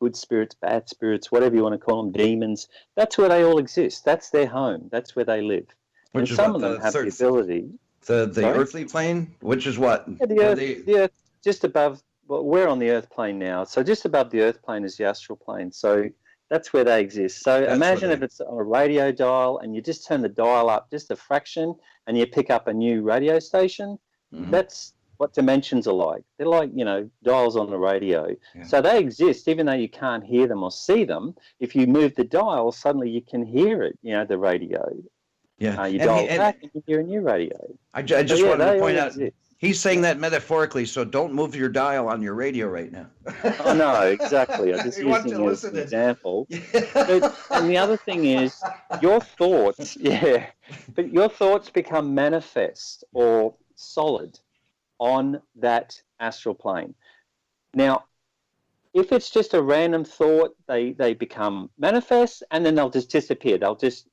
[SPEAKER 3] good spirits, bad spirits, whatever you want to call them, demons, that's where they all exist. That's their home. That's where they live.
[SPEAKER 2] Which
[SPEAKER 3] and some of them have the ability.
[SPEAKER 2] The earthly plane, which is what?
[SPEAKER 3] Yeah, the earth, just above, well, we're on the earth plane now. So just above the earth plane is the astral plane. So that's where they exist. So imagine if it's on a radio dial and you just turn the dial up just a fraction and you pick up a new radio station. Mm-hmm. That's what dimensions are like. They're like, dials on the radio. Yeah. So they exist, even though you can't hear them or see them. If you move the dial, suddenly you can hear it, the radio.
[SPEAKER 2] Yeah.
[SPEAKER 3] You dial back and you hear a new radio.
[SPEAKER 2] I just wanted to point out, he's saying that metaphorically, so don't move your dial on your radio right now.
[SPEAKER 3] Oh, no, exactly. I'm just using it as an example. And the other thing is, your thoughts, but your thoughts become manifest or solid on that astral plane. Now, if it's just a random thought, they become manifest and then they'll just disappear. They'll just,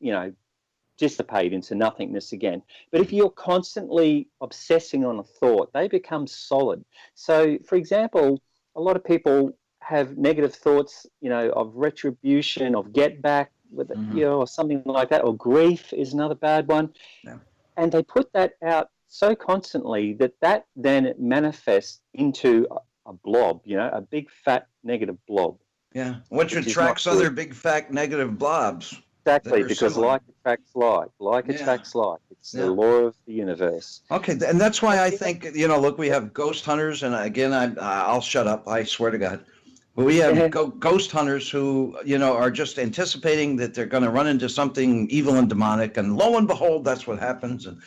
[SPEAKER 3] dissipate into nothingness again. But if you're constantly obsessing on a thought, they become solid. So, for example, a lot of people have negative thoughts, of retribution, of get back, with or something like that, or grief is another bad one. Yeah. And they put that out so constantly that then manifests into a blob, a big fat negative blob.
[SPEAKER 2] Yeah, which attracts other big fat negative blobs.
[SPEAKER 3] Exactly, because like attracts like attracts like. It's the law of the universe.
[SPEAKER 2] Okay, and that's why I think, look, we have ghost hunters, and again, I'll shut up, I swear to God. But we have ghost hunters who, are just anticipating that they're going to run into something evil and demonic, and lo and behold, that's what happens. And,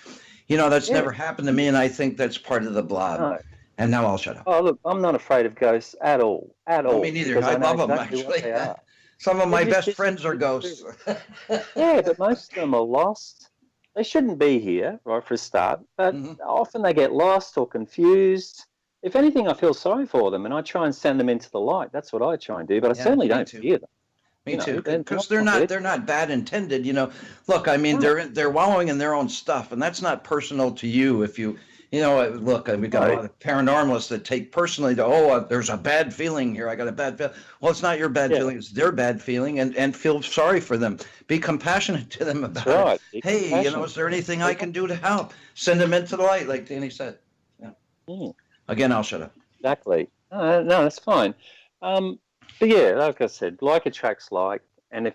[SPEAKER 2] That's never happened to me, and I think that's part of the blob.
[SPEAKER 3] No.
[SPEAKER 2] And now I'll shut up.
[SPEAKER 3] Oh, look, I'm not afraid of ghosts at all,
[SPEAKER 2] Me neither.
[SPEAKER 3] because
[SPEAKER 2] I
[SPEAKER 3] know
[SPEAKER 2] love them,
[SPEAKER 3] exactly
[SPEAKER 2] actually.
[SPEAKER 3] what they are.
[SPEAKER 2] Some of my
[SPEAKER 3] They're
[SPEAKER 2] best
[SPEAKER 3] just
[SPEAKER 2] friends are ghosts.
[SPEAKER 3] Yeah, but most of them are lost. They shouldn't be here, right, for a start, but often they get lost or confused. If anything, I feel sorry for them, and I try and send them into the light. That's what I try and do, but I certainly don't fear them.
[SPEAKER 2] Me too, because they're not bad intended. Look, I mean, they're wallowing in their own stuff, and that's not personal to you. If you, look, we got a lot of paranormalists that take personally to, there's a bad feeling here. I got a bad feeling. Well, it's not your bad feeling; it's their bad feeling, and feel sorry for them. Be compassionate to them about it. Hey, is there anything I can do to help? Send them into the light, like Danny said. Yeah. Again, I'll shut up.
[SPEAKER 3] Exactly. No, that's fine. But yeah, like I said, like attracts like, and if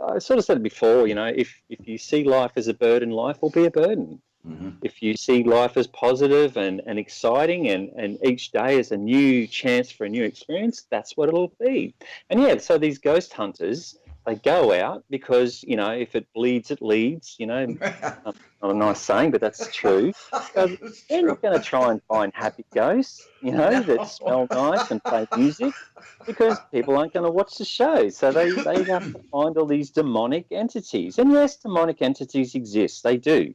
[SPEAKER 3] I sort of said it before, if you see life as a burden, life will be a burden. If you see life as positive and exciting, and each day is a new chance for a new experience, that's what it'll be. And so these ghost hunters, they go out because, if it bleeds, it leads, not a nice saying, but that's true. So they're not going to try and find happy ghosts, that smell nice and play music, because people aren't going to watch the show. So they have to find all these demonic entities. And yes, demonic entities exist. They do.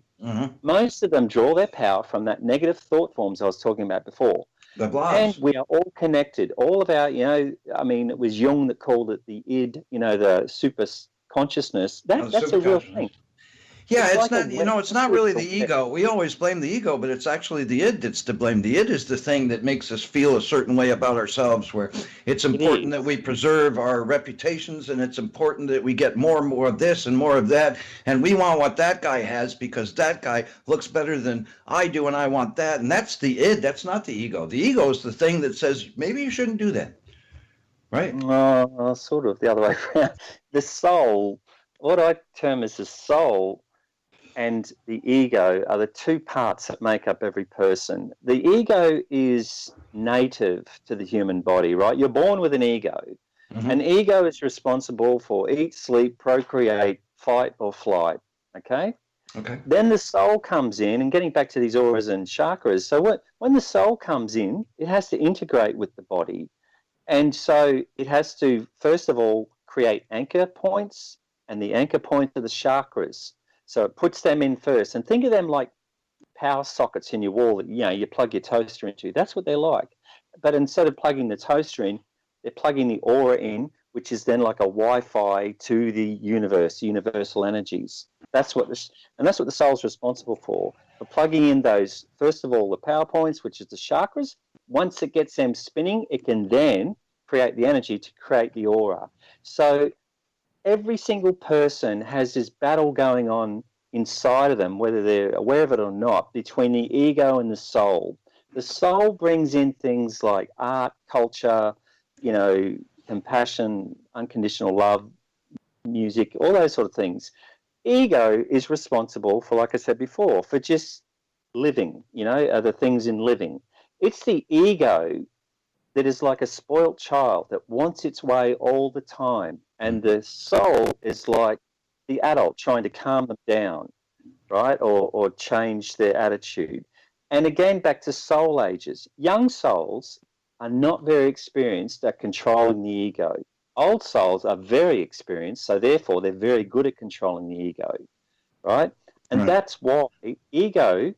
[SPEAKER 3] Most of them draw their power from that negative thought forms I was talking about before.
[SPEAKER 2] The blobs.
[SPEAKER 3] And we are all connected. All of our, it was Jung that called it the id, the super consciousness. That's a real thing.
[SPEAKER 2] Yeah, it's not, it's not really the ego. We always blame the ego, but it's actually the id that's to blame. The id is the thing that makes us feel a certain way about ourselves, where it's important that we preserve our reputations, and it's important that we get more and more of this and more of that. And we want what that guy has because that guy looks better than I do, and I want that. And that's the id. That's not the ego. The ego is the thing that says, maybe you shouldn't do that. Right?
[SPEAKER 3] Sort of the other way around. The soul, what I term as the soul, and the ego are the two parts that make up every person. The ego is native to the human body, right? You're born with an ego. An ego is responsible for eat, sleep, procreate, fight, or flight, okay? Then the soul comes in, and getting back to these auras and chakras, so when the soul comes in, it has to integrate with the body. And so it has to, first of all, create anchor points, and the anchor points are the chakras. So it puts them in first, and think of them like power sockets in your wall that you plug your toaster into. That's what they're like. But instead of plugging the toaster in, they're plugging the aura in, which is then like a Wi-Fi to the universe, universal energies. That's what the soul's responsible for plugging in those. First of all, the power points, which is the chakras. Once it gets them spinning, it can then create the energy to create the aura. So every single person has this battle going on inside of them, whether they're aware of it or not, between the ego and the soul. The soul brings in things like art, culture, compassion, unconditional love, music, all those sort of things. Ego is responsible for, like I said before, for just living, are the things in living. It's the ego that is like a spoilt child that wants its way all the time. And the soul is like the adult trying to calm them down, right? Or change their attitude. And again, back to soul ages. Young souls are not very experienced at controlling the ego. Old souls are very experienced, so therefore they're very good at controlling the ego, right? And that's why ego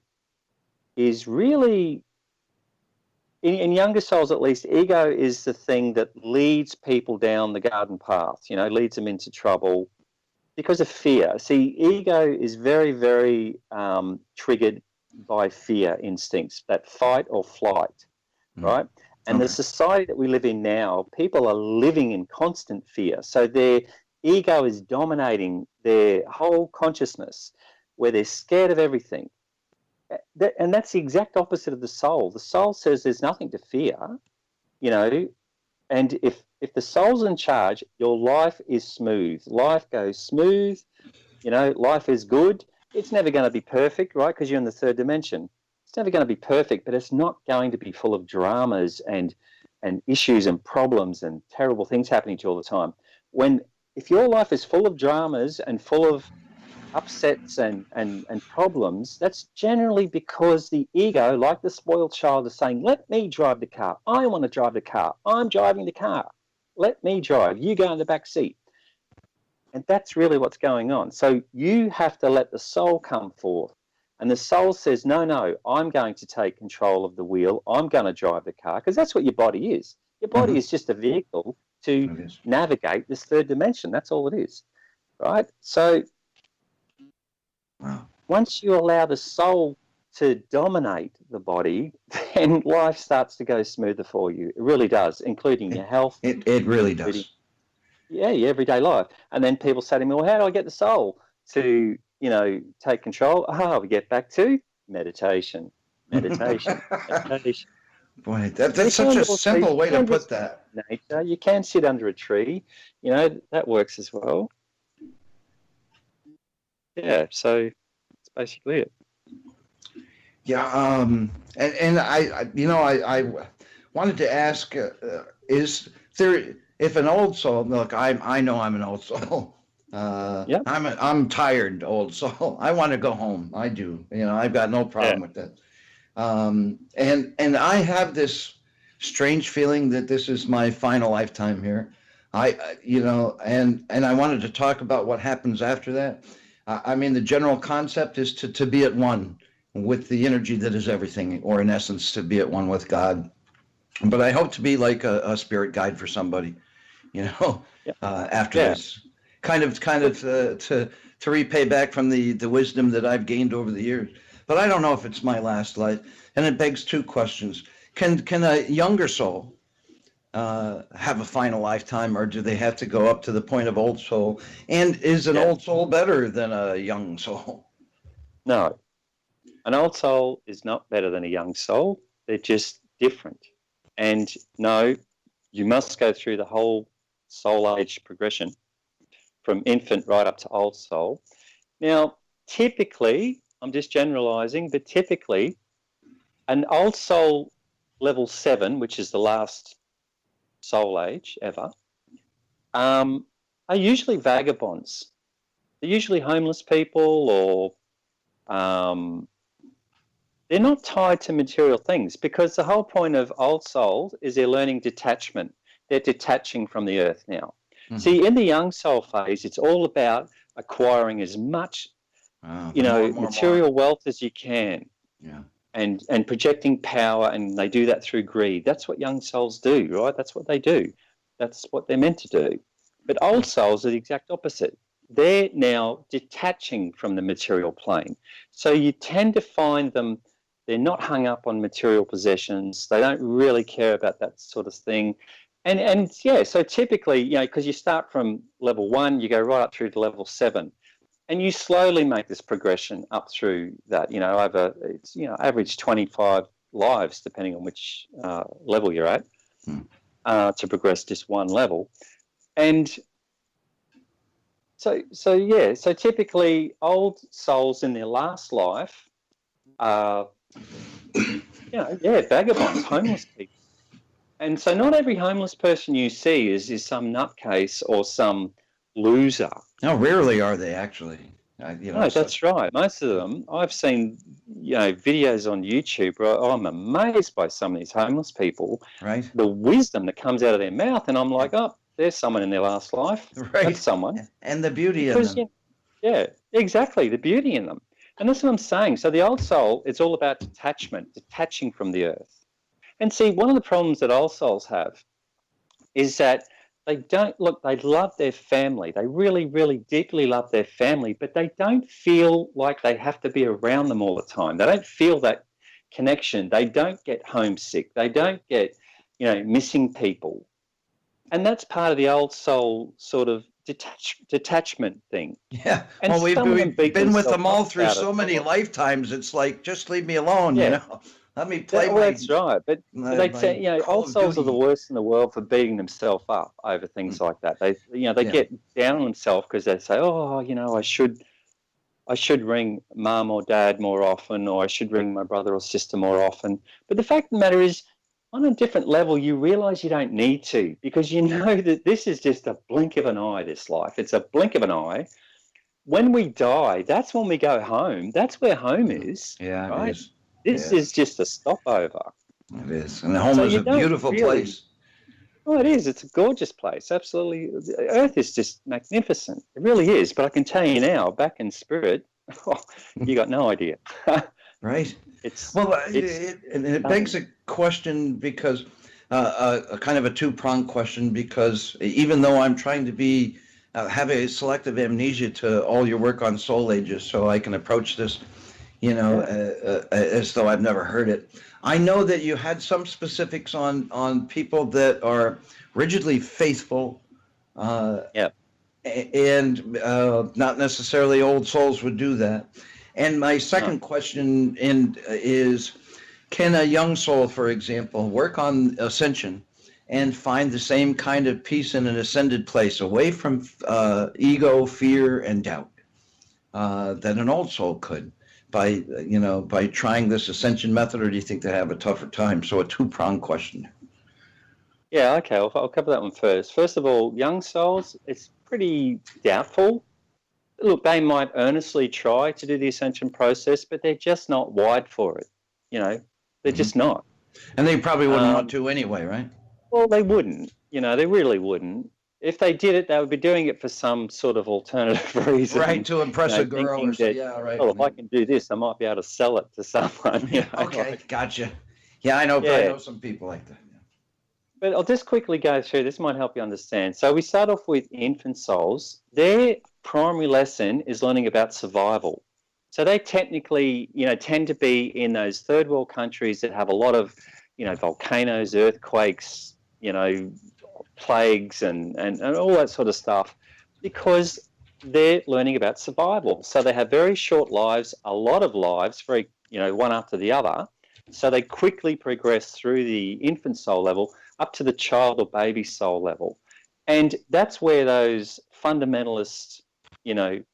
[SPEAKER 3] is really, in younger souls at least, ego is the thing that leads people down the garden path, leads them into trouble because of fear. See, ego is very, very triggered by fear instincts, that fight or flight, right? And the society that we live in now, people are living in constant fear. So their ego is dominating their whole consciousness, where they're scared of everything. And that's the exact opposite of the soul. The soul says there's nothing to fear, and if the soul's in charge, your life is smooth. Life goes smooth, life is good. It's never going to be perfect, right? Because you're in the third dimension. It's never going to be perfect, but it's not going to be full of dramas and issues and problems and terrible things happening to you all the time. If your life is full of dramas and full of upsets and problems, that's generally because the ego, like the spoiled child, is saying, let me drive the car. I want to drive the car. I'm driving the car. Let me drive. You go in the back seat. And that's really what's going on. So you have to let the soul come forth. And the soul says, no, I'm going to take control of the wheel. I'm going to drive the car, because that's what your body is. Your body is just a vehicle to navigate this third dimension. That's all it is, right? So once you allow the soul to dominate the body, then life starts to go smoother for you. It really does, including your health.
[SPEAKER 2] It really does.
[SPEAKER 3] Yeah, your everyday life. And then people say to me, well, how do I get the soul to, take control? We get back to meditation. Meditation.
[SPEAKER 2] Boy, that's such a simple way to put that.
[SPEAKER 3] Nature. You can sit under a tree. That works as well. Yeah, so that's basically it.
[SPEAKER 2] Yeah, and I wanted to ask, is there, if an old soul, look, I know I'm an old soul. I'm tired old soul. I want to go home. I do. I've got no problem with that. And I have this strange feeling that this is my final lifetime here. And I wanted to talk about what happens after that. The general concept is to be at one with the energy that is everything, or in essence, to be at one with God. But I hope to be like a spirit guide for somebody, after this, kind of to repay back from the wisdom that I've gained over the years. But I don't know if it's my last life, and it begs two questions: Can a younger soul have a final lifetime, or do they have to go up to the point of old soul? And is an old soul better than a young soul?
[SPEAKER 3] No, an old soul is not better than a young soul. They're just different. And no, you must go through the whole soul age progression from infant right up to old soul. Now, typically, I'm just generalizing, but typically an old soul level 7, which is the last soul age ever, are usually vagabonds. They're usually homeless people, or they're not tied to material things, because the whole point of old souls is they're learning detachment. They're detaching from the earth now. Mm-hmm. See, in the young soul phase, it's all about acquiring as much, material wealth as you can.
[SPEAKER 2] Yeah.
[SPEAKER 3] And projecting power, and they do that through greed. That's what young souls do, right? That's what they do. That's what they're meant to do. But old souls are the exact opposite. They're now detaching from the material plane. So you tend to find them, they're not hung up on material possessions. They don't really care about that sort of thing. And so typically, because you start from level 1, you go right up through to level 7. And you slowly make this progression up through that, over, average 25 lives, depending on which level you're at, to progress just one level. And so typically old souls in their last life are, vagabonds, homeless people. And so not every homeless person you see is some nutcase or some loser.
[SPEAKER 2] No, rarely are they actually.
[SPEAKER 3] That's right. Most of them, I've seen, videos on YouTube where I'm amazed by some of these homeless people.
[SPEAKER 2] Right.
[SPEAKER 3] The wisdom that comes out of their mouth, and I'm like, there's someone in their last life.
[SPEAKER 2] Right.
[SPEAKER 3] That's someone.
[SPEAKER 2] And the beauty in them.
[SPEAKER 3] Yeah, exactly, the beauty in them. And that's what I'm saying. So the old soul, it's all about detachment, detaching from the earth. And see, one of the problems that old souls have is that they love their family. They really, really deeply love their family, but they don't feel like they have to be around them all the time. They don't feel that connection. They don't get homesick. They don't get, missing people. And that's part of the old soul sort of detachment thing.
[SPEAKER 2] Yeah.
[SPEAKER 3] And
[SPEAKER 2] well, we've been with them all through so many lifetimes. It's like, just leave me alone, Let me play.
[SPEAKER 3] That's right. But they say, old souls are the worst in the world for beating themselves up over things like that. They get down on themselves because they say, I should ring mum or dad more often, or I should ring my brother or sister more often. But the fact of the matter is, on a different level, you realize you don't need to, because you know that this is just a blink of an eye, this life. It's a blink of an eye. when we die, that's when we go home. That's where home is.
[SPEAKER 2] Yeah,
[SPEAKER 3] right?
[SPEAKER 2] it is.
[SPEAKER 3] This is just a stopover.
[SPEAKER 2] It is. And home is a beautiful place.
[SPEAKER 3] Oh, it is. It's a gorgeous place. Absolutely. The Earth is just magnificent. It really is. But I can tell you now, back in spirit, you got no idea.
[SPEAKER 2] Right.
[SPEAKER 3] It
[SPEAKER 2] begs a question because a kind of a two-pronged question, because even though I'm trying to be have a selective amnesia to all your work on soul ages, so I can approach this, as though I've never heard it. I know that you had some specifics on people that are rigidly faithful, and not necessarily old souls would do that. And my second question is, can a young soul, for example, work on Ascension and find the same kind of peace in an ascended place, away from ego, fear, and doubt, that an old soul could, by trying this Ascension method, or do you think they have a tougher time? So a two-pronged question.
[SPEAKER 3] Yeah, okay, I'll cover that one first. First of all, young souls, it's pretty doubtful. Look, they might earnestly try to do the Ascension process, but they're just not wired for it. They're just not.
[SPEAKER 2] And they probably wouldn't want to anyway, right?
[SPEAKER 3] Well, they wouldn't. They really wouldn't. If they did it, they would be doing it for some sort of alternative reason.
[SPEAKER 2] Right, to impress a girl or something. Yeah, right.
[SPEAKER 3] Well, if I can do this, I might be able to sell it to someone.
[SPEAKER 2] Okay, gotcha. Yeah, I know some people like that. Yeah.
[SPEAKER 3] But I'll just quickly go through. This might help you understand. So we start off with infant souls. Their primary lesson is learning about survival. So they technically, tend to be in those third world countries that have a lot of, volcanoes, earthquakes, plagues and all that sort of stuff, because they're learning about survival. So they have very short lives, a lot of lives, very, one after the other. So they quickly progress through the infant soul level up to the child or baby soul level. And that's where those fundamentalist,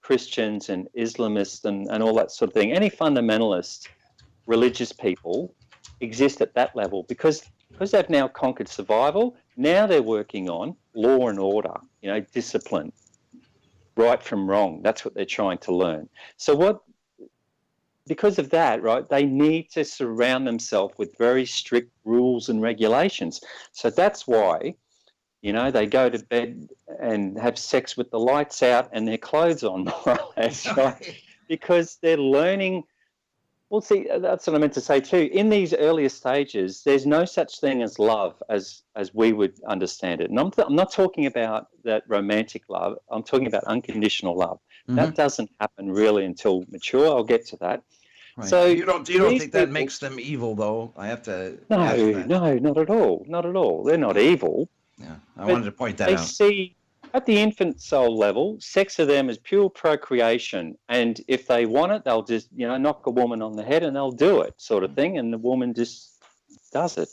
[SPEAKER 3] Christians and Islamists and all that sort of thing, any fundamentalist religious people exist at that level, because they've now conquered survival. Now they're working on law and order, discipline, right from wrong. That's what they're trying to learn. So because of that, right, they need to surround themselves with very strict rules and regulations. So that's why, they go to bed and have sex with the lights out and their clothes on, more or less, right? Because they're learning. Well, see, that's what I meant to say too. In these earlier stages, there's no such thing as love as we would understand it. And I'm not talking about that romantic love. I'm talking about unconditional love. Mm-hmm. That doesn't happen really until mature. I'll get to that.
[SPEAKER 2] Right. So you don't think that makes them evil, though? I have to.
[SPEAKER 3] No, not at all. Not at all. They're not evil.
[SPEAKER 2] Yeah, I wanted to point that out.
[SPEAKER 3] They see. At the infant soul level, sex for them is pure procreation. And if they want it, they'll just, knock a woman on the head and they'll do it, sort of thing. And the woman just does it,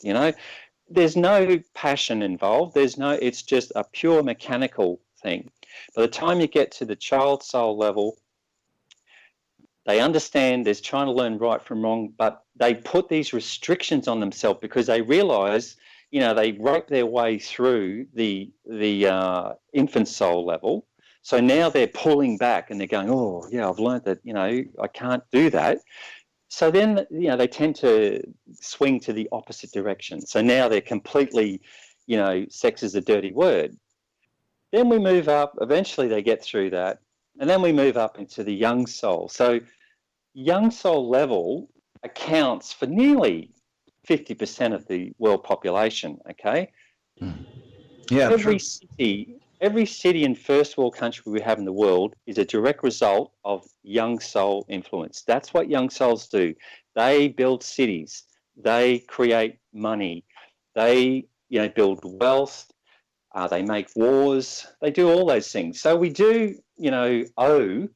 [SPEAKER 3] There's no passion involved. It's just a pure mechanical thing. By the time you get to the child soul level, they understand there's trying to learn right from wrong, but they put these restrictions on themselves because they realize they rope their way through the infant soul level. So now they're pulling back and they're going, oh, yeah, I've learned that, I can't do that. So then, they tend to swing to the opposite direction. So now they're completely, sex is a dirty word. Then we move up. Eventually they get through that. And then we move up into the young soul. So young soul level accounts for nearly 50% of the world population, okay?
[SPEAKER 2] Yeah,
[SPEAKER 3] every city and first world country we have in the world is a direct result of young soul influence. That's what young souls do. They build cities. They create money. They, build wealth. They make wars. They do all those things. So we do, owe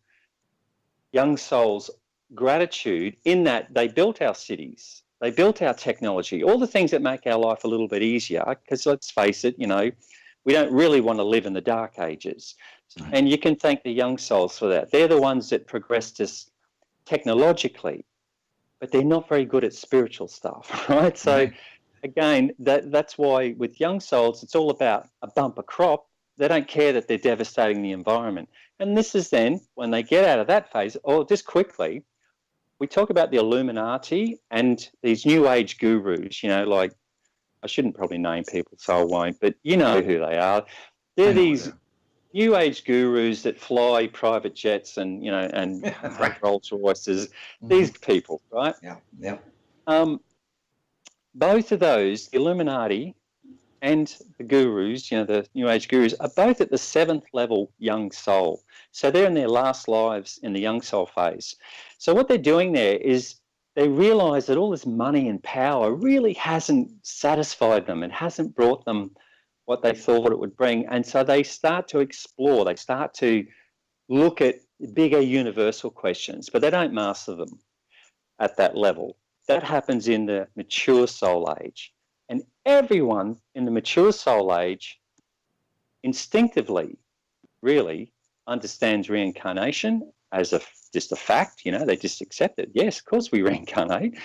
[SPEAKER 3] young souls gratitude in that they built our cities. They built our technology, all the things that make our life a little bit easier, because let's face it, we don't really want to live in the dark ages. Right. And you can thank the young souls for that. They're the ones that progressed us technologically, but they're not very good at spiritual stuff, right? So again, that's why with young souls, it's all about a bumper crop. They don't care that they're devastating the environment. And this is then when they get out of that phase, or just quickly, we talk about the Illuminati and these New Age gurus, like, I shouldn't probably name people, so I won't, but you know who they are. They're these New Age gurus that fly private jets and, and Rolls Royces, these people, right?
[SPEAKER 2] Yeah.
[SPEAKER 3] Both of those, the Illuminati and the gurus, the New Age gurus, are both at the 7th level young soul. So they're in their last lives in the young soul phase. So what they're doing there is they realize that all this money and power really hasn't satisfied them. It hasn't brought them what they thought it would bring. And so they start to explore. They start to look at bigger universal questions, but they don't master them at that level. That happens in the mature soul age. And everyone in the mature soul age instinctively really understands reincarnation as just a fact. They just accept it. Yes, of course we reincarnate,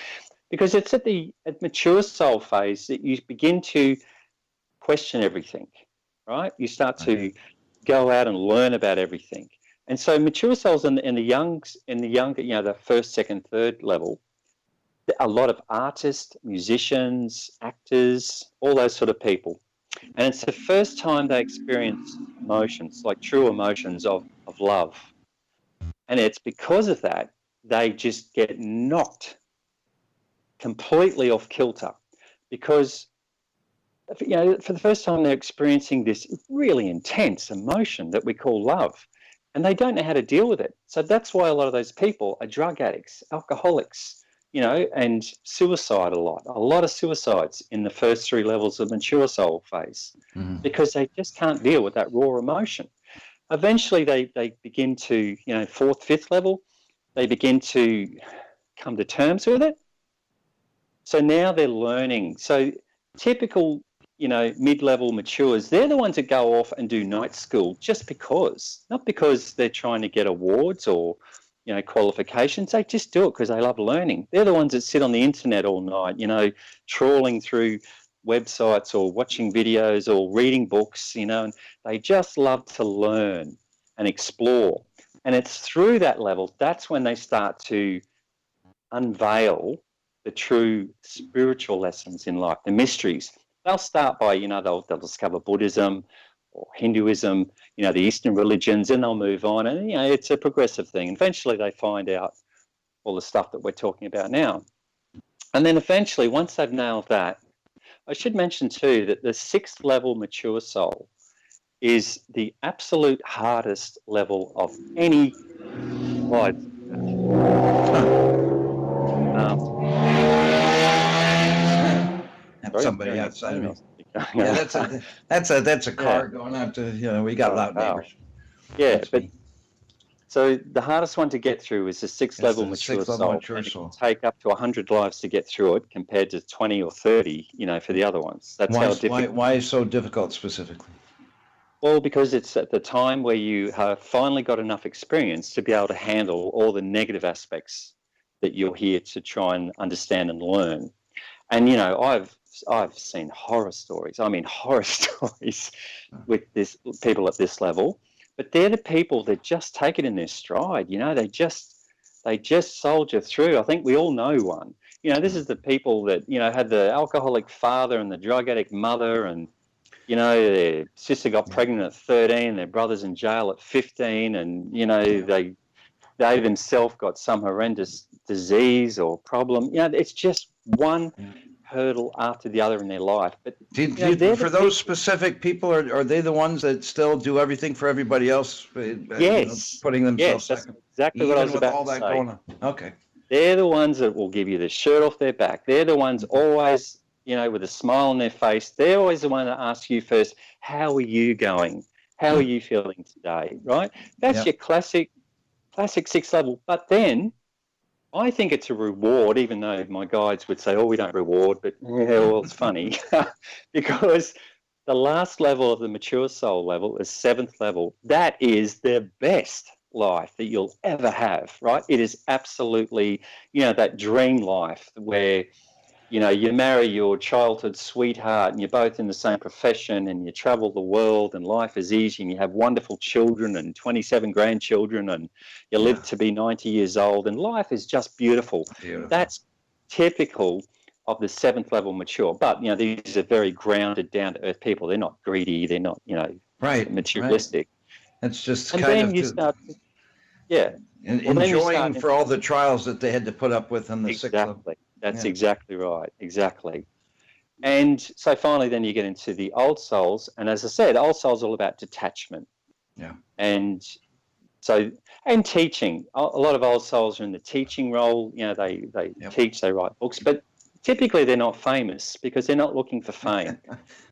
[SPEAKER 3] because it's at the mature soul phase that you begin to question everything, right? You start to go out and learn about everything. And so mature souls in the younger, the 1st, 2nd, 3rd level, a lot of artists, musicians, actors, all those sort of people. And it's the first time they experience emotions, like true emotions of love. And it's because of that, they just get knocked completely off kilter, because, for the first time they're experiencing this really intense emotion that we call love, and they don't know how to deal with it. So that's why a lot of those people are drug addicts, alcoholics, and suicide a lot of suicides in the first 3 levels of mature soul phase, because they just can't deal with that raw emotion. Eventually they begin to, 4th, 5th level, they begin to come to terms with it. So now they're learning. So typical, mid-level matures, they're the ones that go off and do night school just because, not because they're trying to get awards or qualifications. They just do it because they love learning. They're the ones that sit on the internet all night, trawling through websites or watching videos or reading books, and they just love to learn and explore. And it's through that level, that's when they start to unveil the true spiritual lessons in life, the mysteries. They'll start by, they'll discover Buddhism or Hinduism, the Eastern religions, and they'll move on. And, it's a progressive thing. Eventually they find out all the stuff that we're talking about now. And then eventually, once they've nailed that, I should mention too that the 6th level mature soul is the absolute hardest level of any life.
[SPEAKER 2] Somebody outside of me. Yeah, that's a car going out to, we got loud neighbors.
[SPEAKER 3] Yeah, but so the hardest one to get through is the 6th level mature soul. It can take up to 100 lives to get through it, compared to 20 or 30, for the other ones. That's how difficult.
[SPEAKER 2] Why is so difficult specifically?
[SPEAKER 3] Well, because it's at the time where you have finally got enough experience to be able to handle all the negative aspects that you're here to try and understand and learn. And, I've seen horror stories. I mean, horror stories with people at this level. But they're the people that just take it in their stride. They just soldier through. I think we all know one. This is the people that, had the alcoholic father and the drug addict mother, and, their sister got pregnant at 13, their brother's in jail at 15, and, they themselves got some horrendous disease or problem. It's just one hurdle after the other in their life. But
[SPEAKER 2] for those specific people, are they the ones that still do everything for everybody else?
[SPEAKER 3] Yes.
[SPEAKER 2] Putting themselves
[SPEAKER 3] that's exactly what I was about to say. Going on.
[SPEAKER 2] Okay.
[SPEAKER 3] They're the ones that will give you the shirt off their back. They're the ones always, with a smile on their face. They're always the one that asks you first, how are you going? How are you feeling today? Right? That's your classic 6th level. But then I think it's a reward, even though my guides would say, we don't reward, but it's funny because the last level of the mature soul level is 7th level. That is the best life that you'll ever have, right? It is absolutely, that dream life where you marry your childhood sweetheart and you're both in the same profession and you travel the world and life is easy and you have wonderful children and 27 grandchildren and you live to be 90 years old and life is just beautiful. That's typical of the seventh level mature. But, these are very grounded, down-to-earth people. They're not greedy. They're not, materialistic.
[SPEAKER 2] Right. It's just
[SPEAKER 3] and
[SPEAKER 2] kind
[SPEAKER 3] then
[SPEAKER 2] of...
[SPEAKER 3] you start...
[SPEAKER 2] And enjoying for all the trials that they had to put up with in the sixth level.
[SPEAKER 3] That's exactly right. Exactly. And so finally then you get into the old souls. And as I said, old souls are all about detachment.
[SPEAKER 2] Yeah.
[SPEAKER 3] And teaching. A lot of old souls are in the teaching role. They teach, they write books. But typically they're not famous because they're not looking for fame.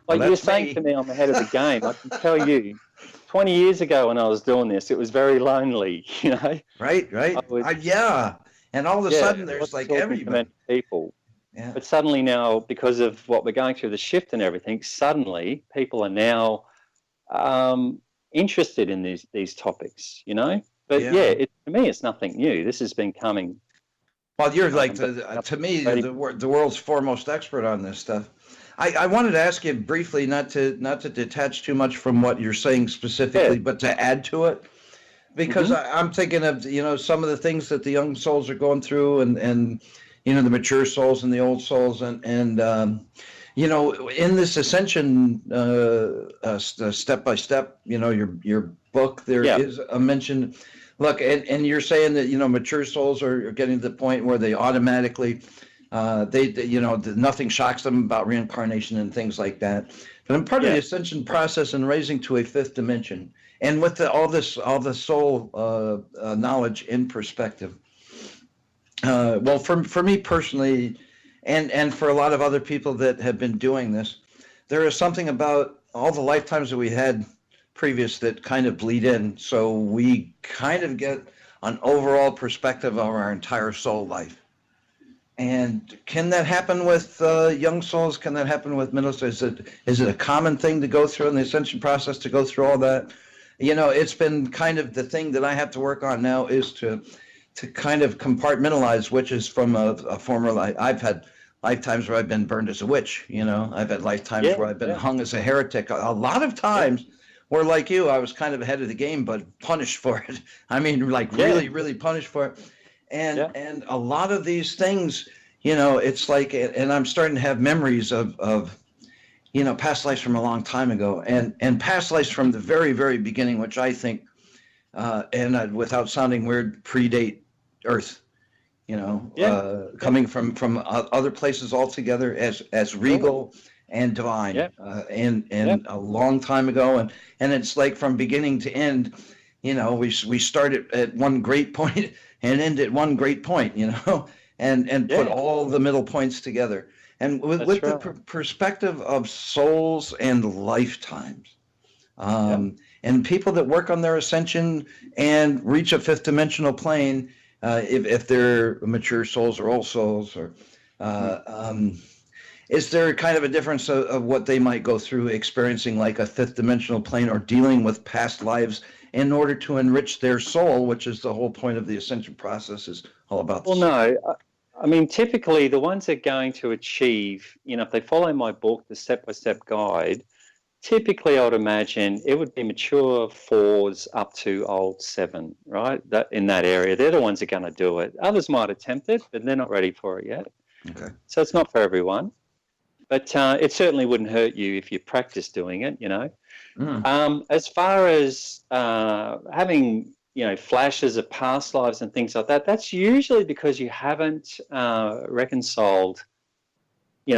[SPEAKER 3] Like you were saying to me, I'm ahead of the game. I can tell you, 20 years ago when I was doing this, it was very lonely,
[SPEAKER 2] Right. And all of a sudden there's like everybody.
[SPEAKER 3] People. Yeah. But suddenly now, because of what we're going through, the shift and everything, suddenly people are now interested in these topics, But to me, it's nothing new. This has been coming.
[SPEAKER 2] Well, you're like, to me, the world's foremost expert on this stuff. I wanted to ask you briefly, not to detach too much from what you're saying specifically, but to add to it, because I'm thinking of some of the things that the young souls are going through, and the mature souls and the old souls, and in this Ascension step by step, your book, there is a mention. Look, and you're saying that mature souls are getting to the point where they automatically. Nothing shocks them about reincarnation and things like that. But I'm part of the ascension process and raising to a fifth dimension. And with all the soul knowledge in perspective. Well, for me personally, and for a lot of other people that have been doing this, there is something about all the lifetimes that we had previous that kind of bleed in. So we kind of get an overall perspective of our entire soul life. And can that happen with young souls? Can that happen with middle souls? Is it a common thing to go through in the ascension process, to go through all that? It's been kind of the thing that I have to work on now, is to kind of compartmentalize, which is from a former life. I've had lifetimes where I've been burned as a witch. I've had lifetimes where I've been hung as a heretic. A lot of times where, like you, I was kind of ahead of the game, but punished for it. I mean, really, really punished for it. And a lot of these things, it's like, and I'm starting to have memories of past lives from a long time ago, and past lives from the very, very beginning, which I think, without sounding weird, predate Earth. Coming from other places altogether as regal and divine, and a long time ago, and it's like from beginning to end. We started at one great point and end at one great point, and put all the middle points together. And with the perspective of souls and lifetimes, and people that work on their ascension and reach a fifth dimensional plane, if they're mature souls or old souls, or is there kind of a difference of what they might go through experiencing like a fifth dimensional plane, or dealing with past lives in order to enrich their soul, which is the whole point of the ascension process, is all about this?
[SPEAKER 3] Well, no. I mean, typically the ones that are going to achieve, if they follow my book, the step-by-step guide, typically I would imagine it would be mature 4s up to old 7, right? In that area. They're the ones that are going to do it. Others might attempt it, but they're not ready for it yet.
[SPEAKER 2] Okay.
[SPEAKER 3] So it's not for everyone. But it certainly wouldn't hurt you if you practice doing it, As far as having, flashes of past lives and things like that, that's usually because you haven't reconciled,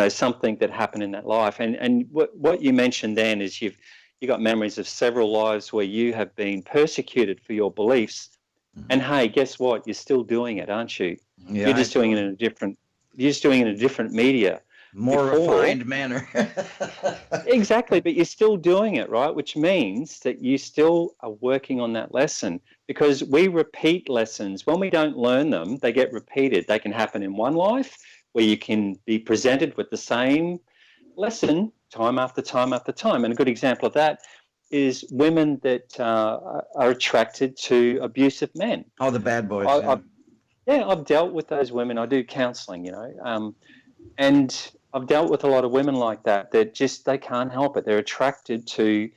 [SPEAKER 3] something that happened in that life. And what you mentioned then is you got memories of several lives where you have been persecuted for your beliefs. Mm-hmm. And hey, guess what? You're still doing it, aren't you?
[SPEAKER 2] Yeah,
[SPEAKER 3] you're just doing it in a different media.
[SPEAKER 2] More refined manner.
[SPEAKER 3] Exactly, but you're still doing it, right? Which means that you still are working on that lesson, because we repeat lessons. When we don't learn them, they get repeated. They can happen in one life where you can be presented with the same lesson time after time after time. And a good example of that is women that are attracted to abusive men.
[SPEAKER 2] Oh, the bad boys.
[SPEAKER 3] I've dealt with those women. I do counseling, And I've dealt with a lot of women like that they can't help it. They're attracted to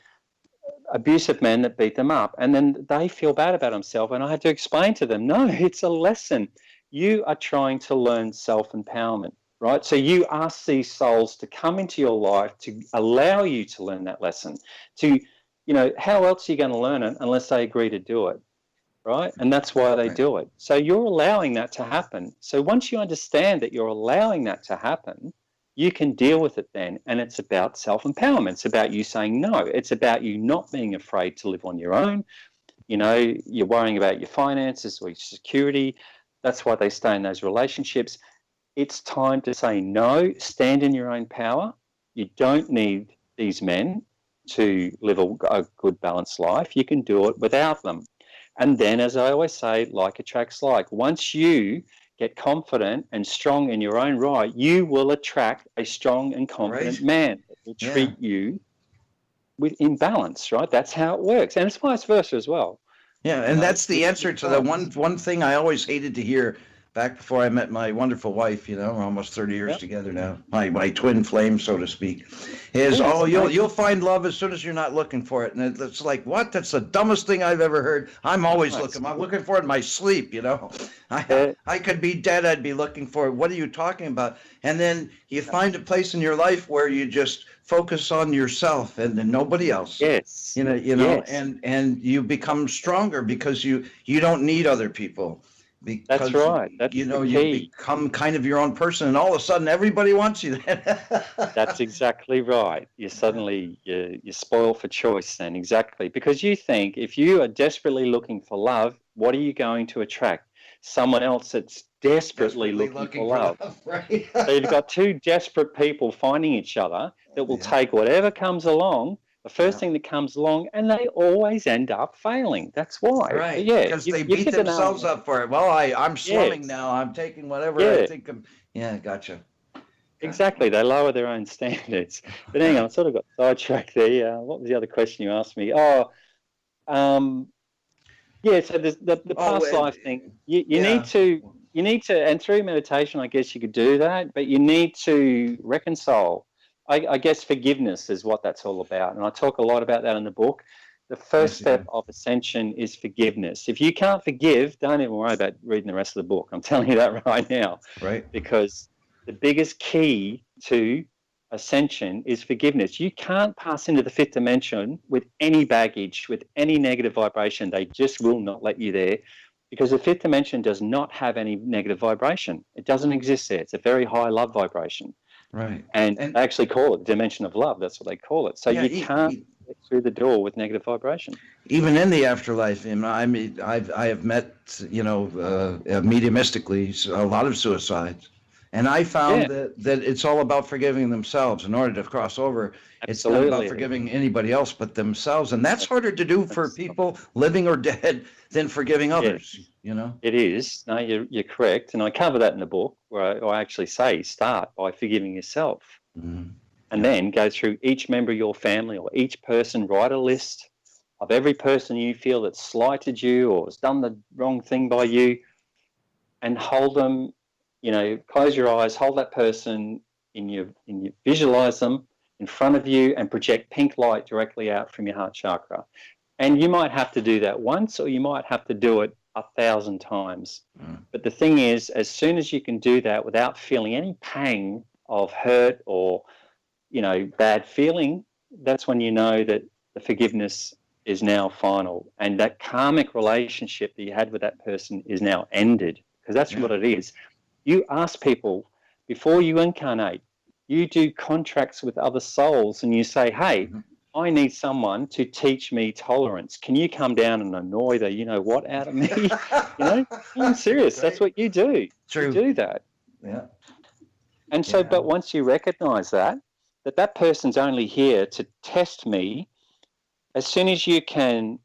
[SPEAKER 3] abusive men that beat them up, and then they feel bad about themselves. And I have to explain to them, no, it's a lesson. You are trying to learn self-empowerment, right? So you ask these souls to come into your life to allow you to learn that lesson. How else are you going to learn it unless they agree to do it, right? And that's why they do it. So you're allowing that to happen. So once you understand that you're allowing that to happen, you can deal with it then. And it's about self-empowerment. It's about you saying no. It's about you not being afraid to live on your own. You're worrying about your finances or your security. That's why they stay in those relationships. It's time to say no, stand in your own power. You don't need these men to live a good, balanced life. You can do it without them. And then, as I always say, like attracts like. Once you get confident and strong in your own right, you will attract a strong and confident man that will treat you in balance, right? That's how it works. And it's vice versa as well.
[SPEAKER 2] Yeah, and that's the answer to the one thing I always hated to hear back before I met my wonderful wife. We're almost 30 years together now. My twin flame, so to speak, is you'll find love as soon as you're not looking for it. And it's like, what? That's the dumbest thing I've ever heard. I'm always looking. I'm looking for it in my sleep. I could be dead. I'd be looking for it. What are you talking about? And then you find a place in your life where you just focus on yourself and nobody else.
[SPEAKER 3] Yes.
[SPEAKER 2] And you become stronger because you don't need other people. Because,
[SPEAKER 3] that's right. That's
[SPEAKER 2] you become kind of your own person, and all of a sudden everybody wants you.
[SPEAKER 3] That's exactly right. You suddenly you spoil for choice then, exactly. Because you think if you are desperately looking for love, what are you going to attract? Someone else that's desperately looking for love.
[SPEAKER 2] Right?
[SPEAKER 3] So you've got two desperate people finding each other that will take whatever comes along, the first thing that comes along, and they always end up failing. That's why.
[SPEAKER 2] Right. Because they beat themselves up for it. Well, I'm slumming now. I'm taking whatever I think I'm. Yeah, gotcha.
[SPEAKER 3] Exactly. They lower their own standards. But hang on, I sort of got sidetracked there. What was the other question you asked me? So the past life thing. You need to, and through meditation, I guess you could do that, but you need to reconcile. I guess forgiveness is what that's all about. And I talk a lot about that in the book. The first step of Ascension is forgiveness. If you can't forgive, don't even worry about reading the rest of the book. I'm telling you that right now.
[SPEAKER 2] Right.
[SPEAKER 3] Because the biggest key to Ascension is forgiveness. You can't pass into the fifth dimension with any baggage, with any negative vibration. They just will not let you there, because the fifth dimension does not have any negative vibration. It doesn't exist there. It's a very high love vibration.
[SPEAKER 2] Right.
[SPEAKER 3] And they actually call it the dimension of love. That's what they call it. So you can't get through the door with negative vibration.
[SPEAKER 2] Even in the afterlife, I have met, mediumistically, a lot of suicides. And I found that it's all about forgiving themselves in order to cross over. Absolutely. It's not about forgiving anybody else but themselves. And that's harder to do for people living or dead than forgiving others,
[SPEAKER 3] It is. No, you're correct. And I cover that in the book where I actually say start by forgiving yourself. Mm-hmm. And then go through each member of your family or each person, write a list of every person you feel that's slighted you or has done the wrong thing by you, and hold them. Close your eyes, hold that person visualize them in front of you and project pink light directly out from your heart chakra. And you might have to do that once, or you might have to do it 1,000 times. But the thing is, as soon as you can do that without feeling any pang of hurt or, bad feeling, that's when you know that the forgiveness is now final. And that karmic relationship that you had with that person is now ended, because that's what it is. You ask people before you incarnate, you do contracts with other souls and you say, hey, I need someone to teach me tolerance. Can you come down and annoy the what out of me? I'm serious. That's what you do.
[SPEAKER 2] True.
[SPEAKER 3] You do that.
[SPEAKER 2] Yeah.
[SPEAKER 3] And so, but once you recognize that person's only here to test me, as soon as you can,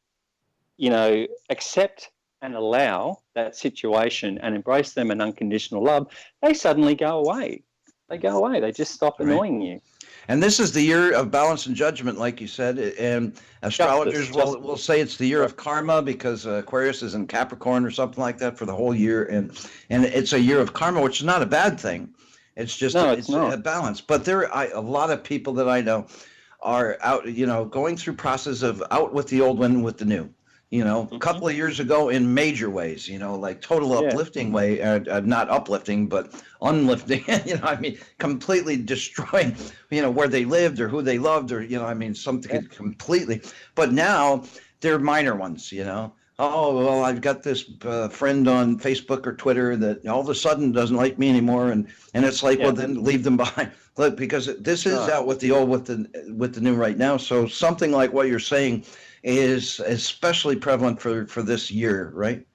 [SPEAKER 3] accept and allow that situation and embrace them in unconditional love, they suddenly go away. They just stop annoying you.
[SPEAKER 2] And this is the year of balance and judgment, like you said. And astrologers will say it's the year of karma because Aquarius is in Capricorn or something like that for the whole year. And it's a year of karma, which is not a bad thing. It's just
[SPEAKER 3] No,
[SPEAKER 2] it's
[SPEAKER 3] it's not.
[SPEAKER 2] a balance. But a lot of people that I know are out, going through process of out with the old one with the new. A couple of years ago in major ways, like total uplifting way, not uplifting, but unlifting, I mean, completely destroying, where they lived or who they loved or, something completely. But now they're minor ones, Oh, well, I've got this friend on Facebook or Twitter that all of a sudden doesn't like me anymore. And it's like, well, then leave them behind. Look, because this is out with the old, with the new right now. So something like what you're saying is especially prevalent for this year, right?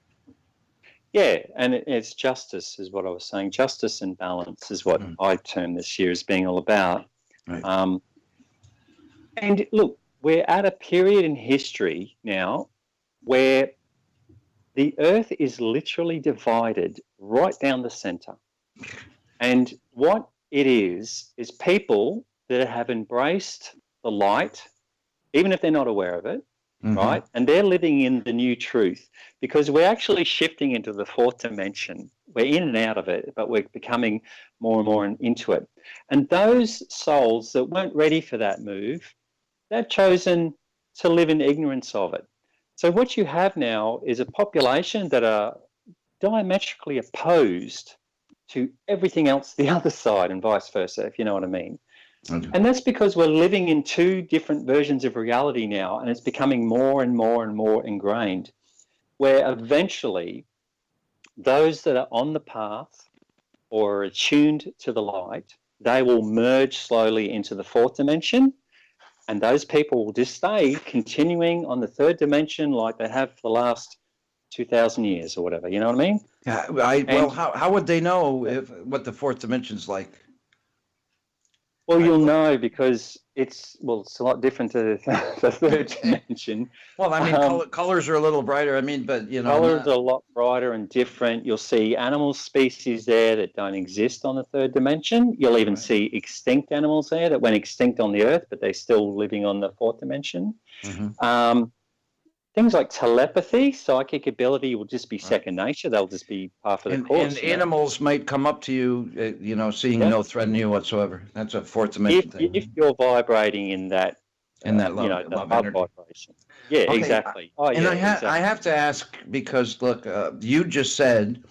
[SPEAKER 3] Yeah, and it's justice is what I was saying. Justice and balance is what I term this year as being all about.
[SPEAKER 2] Right.
[SPEAKER 3] And look, we're at a period in history now where the earth is literally divided right down the center. And what it is people that have embraced the light, even if they're not aware of it, right? And they're living in the new truth because we're actually shifting into the fourth dimension. We're in and out of it, but we're becoming more and more into it. And those souls that weren't ready for that move, they've chosen to live in ignorance of it. So what you have now is a population that are diametrically opposed to everything else the other side and vice versa, if you know what I mean. Okay. And that's because we're living in two different versions of reality now, and it's becoming more and more and more ingrained, where eventually those that are on the path or are attuned to the light, they will merge slowly into the fourth dimension. And those people will just stay continuing on the third dimension like they have for the last 2,000 years or whatever. You know what I mean?
[SPEAKER 2] Yeah. How would they know what the fourth dimension's like?
[SPEAKER 3] Well, you'll know because it's a lot different to the third dimension.
[SPEAKER 2] Well, I mean, colors are a little brighter. I mean, but
[SPEAKER 3] colors are a lot brighter and different. You'll see animal species there that don't exist on the third dimension. You'll even see extinct animals there that went extinct on the Earth, but they're still living on the fourth dimension. Things like telepathy, psychic ability will just be second nature. They'll just be part of the course.
[SPEAKER 2] And animals might come up to you, seeing no threat in you whatsoever. That's a fourth dimension thing.
[SPEAKER 3] If you're vibrating in that,
[SPEAKER 2] love,
[SPEAKER 3] love
[SPEAKER 2] energy.
[SPEAKER 3] Vibration. Yeah, okay. Exactly.
[SPEAKER 2] I have to ask because, look, you just said,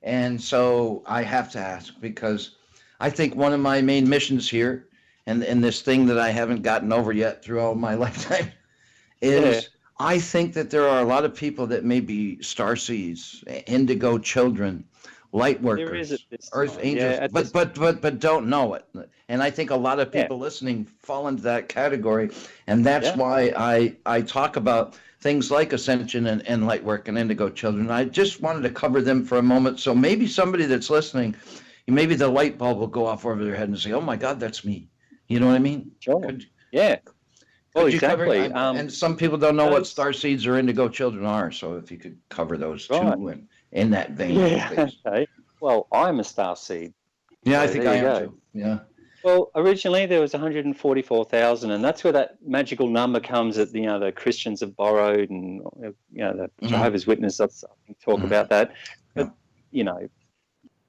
[SPEAKER 2] and so I have to ask because I think one of my main missions here and this thing that I haven't gotten over yet through all my lifetime is... I think that there are a lot of people that may be starseeds, indigo children, light workers, earth angels, but don't know it. And I think a lot of people listening fall into that category. And that's why I talk about things like Ascension and light work and indigo children. I just wanted to cover them for a moment. So maybe somebody that's listening, maybe the light bulb will go off over their head and say, oh my God, that's me. You know what I mean?
[SPEAKER 3] Sure. Well, exactly.
[SPEAKER 2] And some people don't know what starseeds or indigo children are. So if you could cover those two and in that vein.
[SPEAKER 3] Yeah. Okay. Well, I'm a starseed.
[SPEAKER 2] Yeah, I think I am too. Yeah.
[SPEAKER 3] Well, originally there was 144,000, and that's where that magical number comes that the Christians have borrowed, and the Jehovah's Witnesses talk about that. But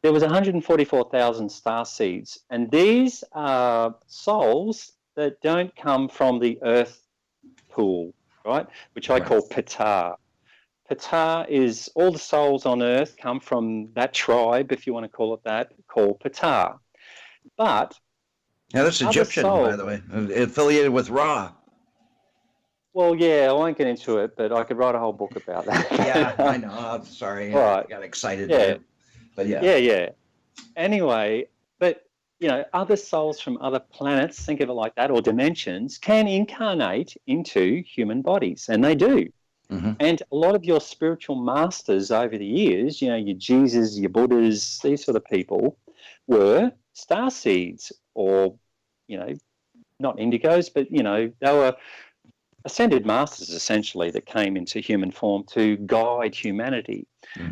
[SPEAKER 3] there was 144,000 starseeds, and these are souls that don't come from the earth pool, right? Which I call Ptah. Ptah is all the souls on earth come from that tribe, if you want to call it that, called Ptah. But
[SPEAKER 2] that's Egyptian, by the way, affiliated with Ra.
[SPEAKER 3] Well, yeah, I won't get into it, but I could write a whole book about that.
[SPEAKER 2] Yeah, I know. I'm sorry. I got excited there. But
[SPEAKER 3] Yeah. Anyway, but other souls from other planets, think of it like that, or dimensions, can incarnate into human bodies, and they do. And a lot of your spiritual masters over the years, your Jesus, your Buddhas, these sort of people, were starseeds or, not indigos, but, they were ascended masters, essentially, that came into human form to guide humanity.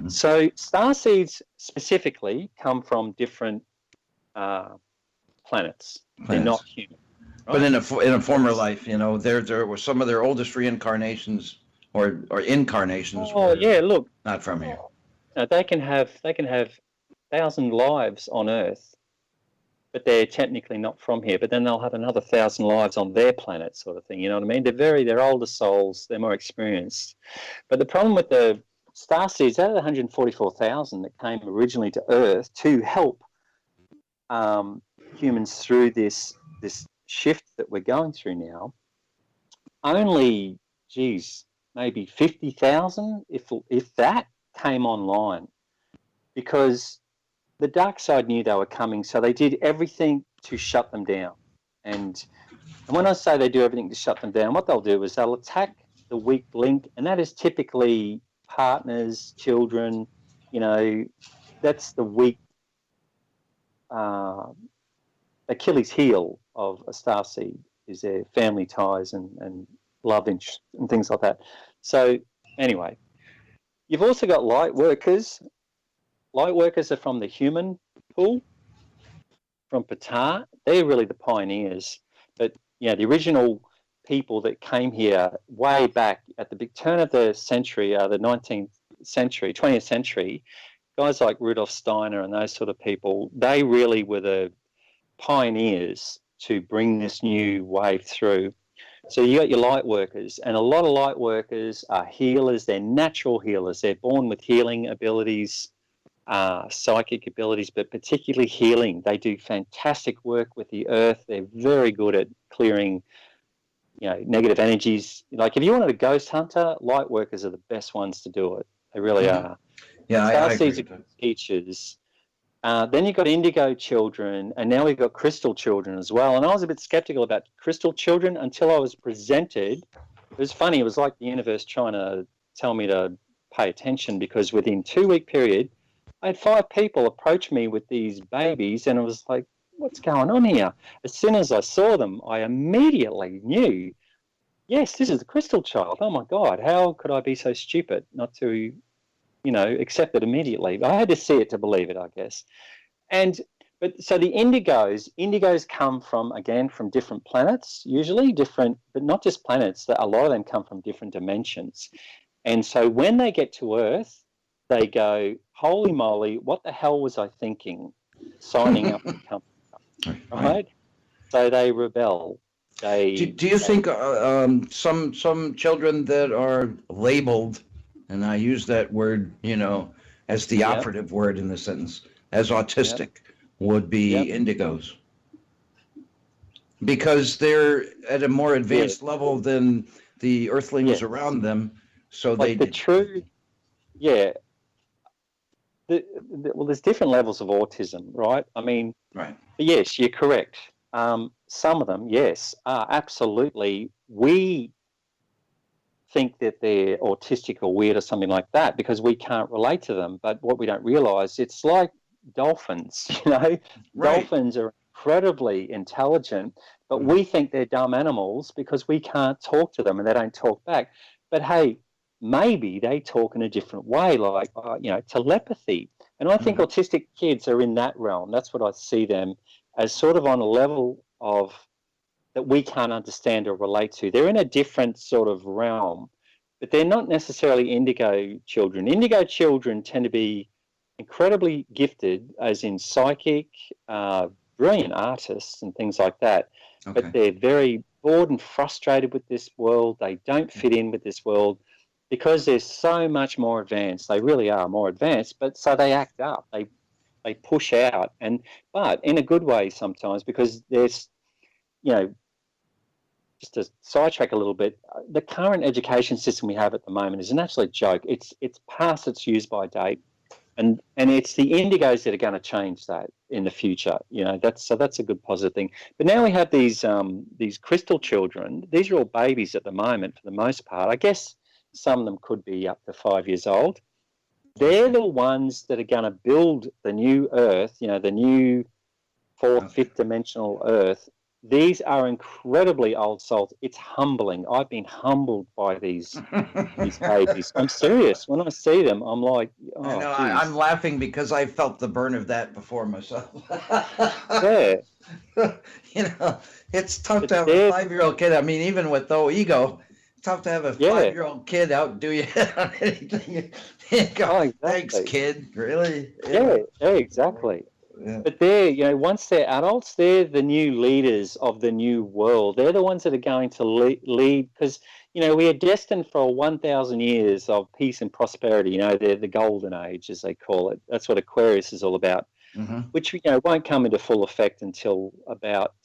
[SPEAKER 3] So starseeds specifically come from different planets. They're not human. Right?
[SPEAKER 2] But in a former life, there were some of their oldest reincarnations or incarnations.
[SPEAKER 3] Oh yeah, look,
[SPEAKER 2] not from here.
[SPEAKER 3] They can have 1,000 lives on Earth, but they're technically not from here. But then they'll have another 1,000 lives on their planet, sort of thing. You know what I mean? They're older souls. They're more experienced. But the problem with the starseeds, out of the 144,000 that came originally to Earth to help humans through this shift that we're going through now, only, maybe 50,000, if that, came online, because the dark side knew they were coming, so they did everything to shut them down. And when I say they do everything to shut them down, what they'll do is they'll attack the weak link, and that is typically partners, children. You know, that's the weak Achilles heel of a starseed, is their family ties and love interest and things like that. So anyway, you've also got light workers. Light workers are from the human pool, from Ptah. They're really the pioneers. But yeah, the original people that came here way back at the big turn of the century, the 19th century, 20th century, guys like Rudolf Steiner and those sort of people, they really were the pioneers to bring this new wave through. So you got your light workers, and a lot of light workers are healers. They're natural healers. They're born with healing abilities, psychic abilities, but particularly healing. They do fantastic work with the earth. They're very good at clearing, negative energies. Like if you wanted a ghost hunter, light workers are the best ones to do it. They really are.
[SPEAKER 2] Yeah, I agree.
[SPEAKER 3] Starseeds are good teachers. Then you've got indigo children, and now we've got crystal children as well. And I was a bit skeptical about crystal children until I was presented. It was funny. It was like the universe trying to tell me to pay attention, because within 2-week period, I had 5 people approach me with these babies, and I was like, what's going on here? As soon as I saw them, I immediately knew, yes, this is the crystal child. Oh, my God, how could I be so stupid not to accept it immediately? I had to see it to believe it, I guess. But so the indigos come from different planets, usually different, but not just planets. A lot of them come from different dimensions. And so when they get to Earth, they go, holy moly, what the hell was I thinking signing up to come, right? So they rebel. Do
[SPEAKER 2] you think some children that are labeled, and I use that word, as the operative word in the sentence, as autistic, would be indigos? Because they're at a more advanced level than the earthlings around them. So
[SPEAKER 3] like well, there's different levels of autism, right? I mean,
[SPEAKER 2] right.
[SPEAKER 3] Yes, you're correct. Some of them, yes, are absolutely. We think that they're autistic or weird or something like that because we can't relate to them. But what we don't realise, it's like dolphins, Right. Dolphins are incredibly intelligent, but we think they're dumb animals because we can't talk to them and they don't talk back. But hey, maybe they talk in a different way, like, telepathy. And I think autistic kids are in that realm. That's what I see them as, sort of on a level of that we can't understand or relate to. They're in a different sort of realm, but they're not necessarily indigo children. Indigo children tend to be incredibly gifted, as in psychic, brilliant artists and things like that. Okay. But they're very bored and frustrated with this world. They don't fit in with this world because they're so much more advanced. They really are more advanced, but so they act up. They push out, but in a good way sometimes, because there's, just to sidetrack a little bit, the current education system we have at the moment is an absolute joke. It's past its use-by date, and it's the indigos that are going to change that in the future. That's a good positive thing. But now we have these crystal children. These are all babies at the moment, for the most part. I guess some of them could be up to 5 years old. They're the ones that are going to build the new Earth, the new 4th, 5th dimensional Earth. These are incredibly old souls. It's humbling. I've been humbled by these babies. I'm serious. When I see them, I'm like, oh, I know,
[SPEAKER 2] I'm laughing because I felt the burn of that before myself.
[SPEAKER 3] Yeah.
[SPEAKER 2] It's tough to have a 5-year-old kid. I mean, even with no ego, it's tough to have a 5-year-old kid outdo you on anything. You go, exactly. Thanks, kid. Really?
[SPEAKER 3] Yeah, exactly. But they're, once they're adults, they're the new leaders of the new world. They're the ones that are going to lead because, we are destined for 1,000 years of peace and prosperity. They're the golden age, as they call it. That's what Aquarius is all about, which, won't come into full effect until about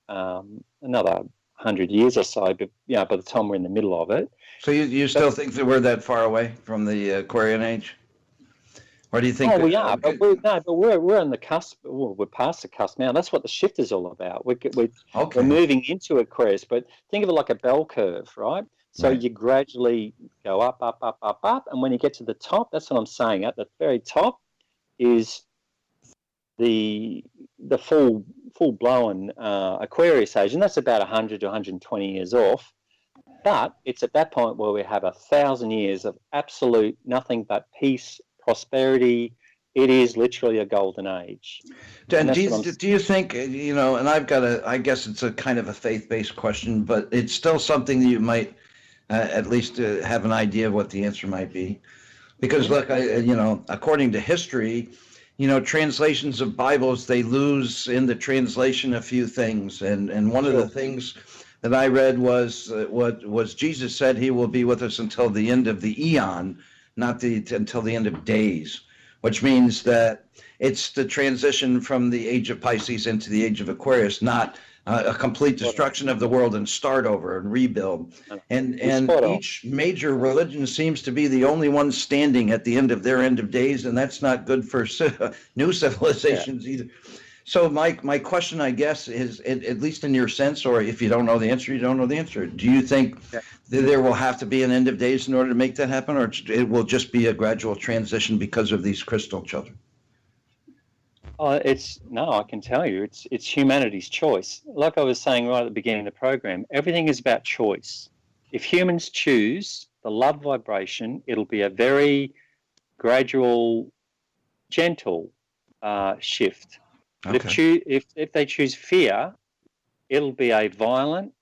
[SPEAKER 3] another 100 years or so, but, by the time we're in the middle of it.
[SPEAKER 2] So you still think that we're that far away from the Aquarian age? Or do you think?
[SPEAKER 3] Oh, we are, but we're on the cusp. Well, we're past the cusp now. That's what the shift is all about. We're moving into Aquarius, but think of it like a bell curve, right? So you gradually go up, up, up, up, up, and when you get to the top, that's what I'm saying. At the very top is the full blown Aquarius age, and that's about 100 to 120 years off. But it's at that point where we have 1,000 years of absolute nothing but peace, prosperity. It is literally a golden age.
[SPEAKER 2] And do you think, and I guess it's a kind of a faith-based question, but it's still something that you might at least have an idea of what the answer might be. Because look, according to history, translations of Bibles, they lose in the translation a few things. And one of the things that I read was Jesus said he will be with us until the end of the eon, not until the end of days, which means that it's the transition from the age of Pisces into the age of Aquarius, not a complete destruction of the world and start over and rebuild. And each major religion seems to be the only one standing at the end of their end of days, and that's not good for new civilizations either. So my question, I guess, is, at least in your sense, or if you don't know the answer, you don't know the answer. Do you think that there will have to be an end of days in order to make that happen, or it will just be a gradual transition because of these crystal children?
[SPEAKER 3] I can tell you, it's humanity's choice. Like I was saying right at the beginning of the program, everything is about choice. If humans choose the love vibration, it'll be a very gradual, gentle shift. Okay. If they choose fear, it'll be a violent,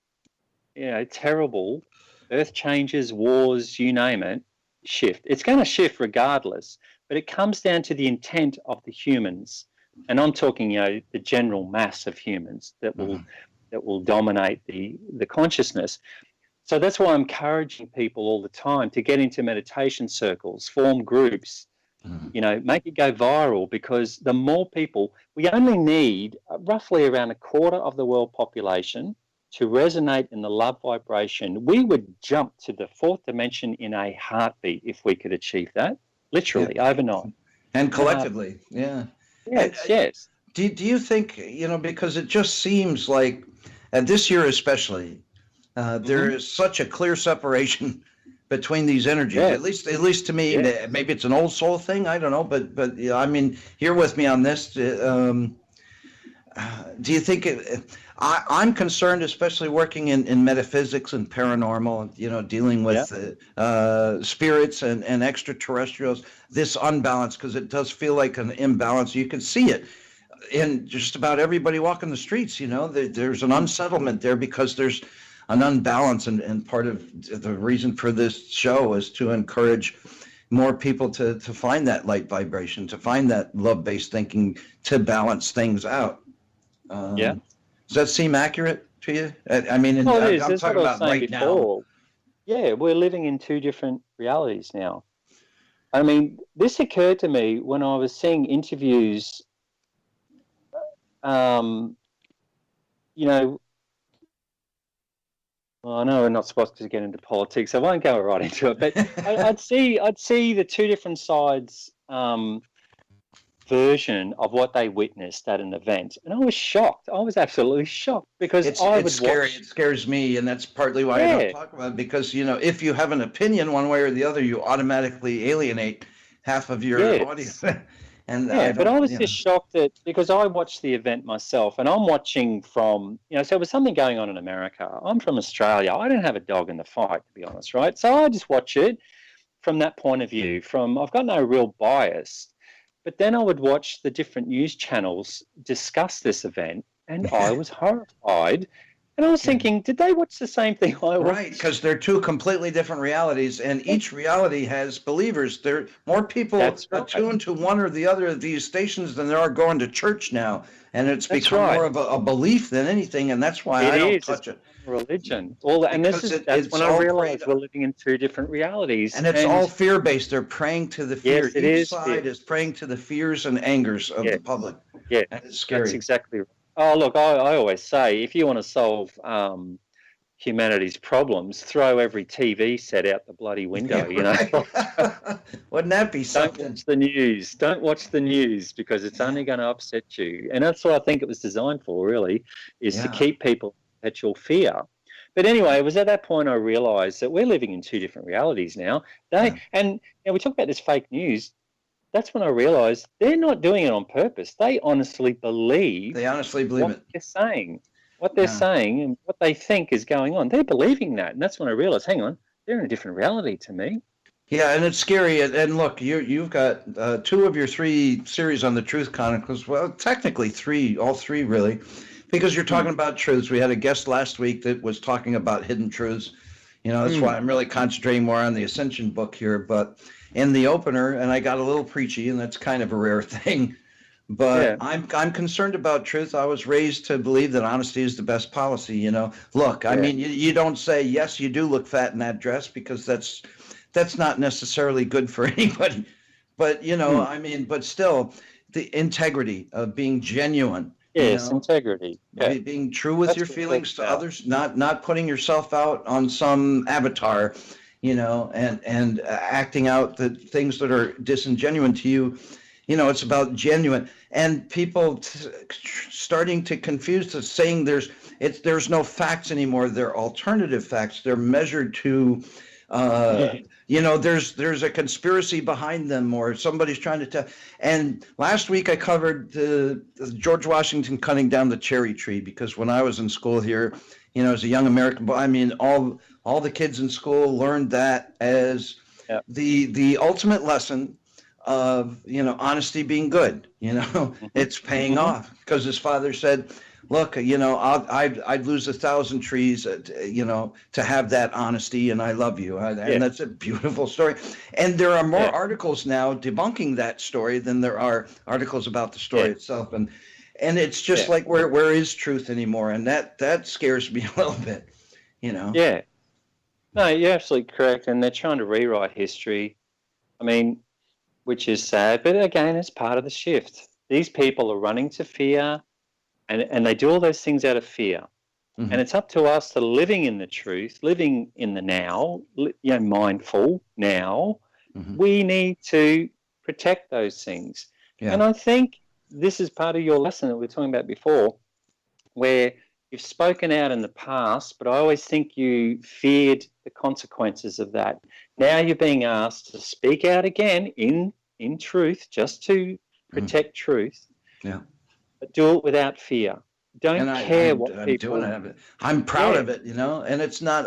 [SPEAKER 3] terrible, earth changes, wars, you name it, shift. It's going to shift regardless, but it comes down to the intent of the humans. And I'm talking, the general mass of humans that will dominate the consciousness. So that's why I'm encouraging people all the time to get into meditation circles, form groups, make it go viral, because the more people, we only need roughly around a quarter of the world population to resonate in the love vibration. We would jump to the fourth dimension in a heartbeat if we could achieve that, literally overnight.
[SPEAKER 2] And collectively,
[SPEAKER 3] Yes.
[SPEAKER 2] Do you think, because it just seems like, and this year especially, there is such a clear separation between these energies, at least to me. Maybe it's an old soul thing, I don't know, but you're with me on this. Do you think I'm concerned, especially working in metaphysics and paranormal, dealing with spirits and extraterrestrials, this unbalance, because it does feel like an imbalance. You can see it in just about everybody walking the streets. There's an unsettlement there because there's an unbalance, and part of the reason for this show is to encourage more people to find that light vibration, to find that love-based thinking, to balance things out. Does that seem accurate to you? I'm talking about right now.
[SPEAKER 3] Yeah, we're living in two different realities now. This occurred to me when I was seeing interviews, Well, I know we're not supposed to get into politics, so I won't go right into it. But I'd see the two different sides version of what they witnessed at an event, and I was shocked. I was absolutely shocked because it's
[SPEAKER 2] scary. It scares me, and that's partly why I don't talk about it. Because if you have an opinion one way or the other, you automatically alienate half of your audience.
[SPEAKER 3] But I was just shocked because I watched the event myself, and I'm watching from, so there was something going on in America. I'm from Australia. I don't have a dog in the fight, to be honest, right? So I just watch it from that point of view. I've got no real bias, but then I would watch the different news channels discuss this event, and I was horrified And I was thinking, did they watch the same thing I watched?
[SPEAKER 2] Right, because they're two completely different realities, and each reality has believers. There more people attuned to one or the other of these stations than there are going to church now, and it's become more of a belief than anything, and that's why I don't touch it.
[SPEAKER 3] Religion. That's when I realized we're living in two different realities.
[SPEAKER 2] And it's all fear-based. They're praying to the fear.
[SPEAKER 3] Yes,
[SPEAKER 2] Each side is praying to the fears and angers of the public.
[SPEAKER 3] Yeah,
[SPEAKER 2] and it's scary.
[SPEAKER 3] That's exactly right. Oh, look, I always say, if you want to solve humanity's problems, throw every TV set out the bloody window, you know.
[SPEAKER 2] Wouldn't that be something?
[SPEAKER 3] Don't watch the news. Don't watch the news, because it's only going to upset you. And that's what I think it was designed for, really, is to keep people in perpetual fear. But anyway, it was at that point I realised that we're living in two different realities now. And we talk about this fake news. That's when I realised they're not doing it on purpose. They honestly believe.
[SPEAKER 2] What
[SPEAKER 3] they're saying. What they're saying and what they think is going on. They're believing that. And that's when I realized, hang on, they're in a different reality to me.
[SPEAKER 2] Yeah, and it's scary. And look, you've got 2 of your 3 series on the Truth Chronicles. Well, technically 3, all 3 really, because you're talking about truths. We had a guest last week that was talking about hidden truths. You know, that's why I'm really concentrating more on the Ascension book here. But in the opener, and I got a little preachy, and that's kind of a rare thing. But I'm concerned about truth. I was raised to believe that honesty is the best policy, you know. Look, I mean, you don't say, yes, you do look fat in that dress, because that's not necessarily good for anybody. But, you know, I mean, but still, the integrity of being genuine.
[SPEAKER 3] Yes, integrity. Yeah.
[SPEAKER 2] Being true with your feelings to others, not putting yourself out on some avatar, you know, and acting out the things that are disingenuous to you. You know, it's about genuine, and people starting to confuse us, saying there's no facts anymore. They're alternative facts. They're measured to, you know, there's a conspiracy behind them, or somebody's trying to tell. And last week I covered the George Washington cutting down the cherry tree, because when I was in school here, you know, as a young American boy, I mean, all the kids in school learned that as the ultimate lesson of, you know, honesty being good. You know, it's paying off, because his father said, look, you know, I'd lose 1,000 trees, you know, to have that honesty, and I love you. And that's a beautiful story. And there are more articles now debunking that story than there are articles about the story itself. And it's just like, where is truth anymore? And that scares me a little bit, you know.
[SPEAKER 3] Yeah. No, you're absolutely correct. And they're trying to rewrite history. I mean, which is sad, but again, it's part of the shift. These people are running to fear, and they do all those things out of fear. And it's up to us to living in the truth, living in the now, you know, mindful now. We need to protect those things. Yeah. And I think this is part of your lesson that we were talking about before, where you've spoken out in the past, but I always think you feared the consequences of that. Now you're being asked to speak out again in truth, just to protect truth. Yeah. But do it without fear. Don't care what people do.
[SPEAKER 2] I'm proud of it, you know. And it's not.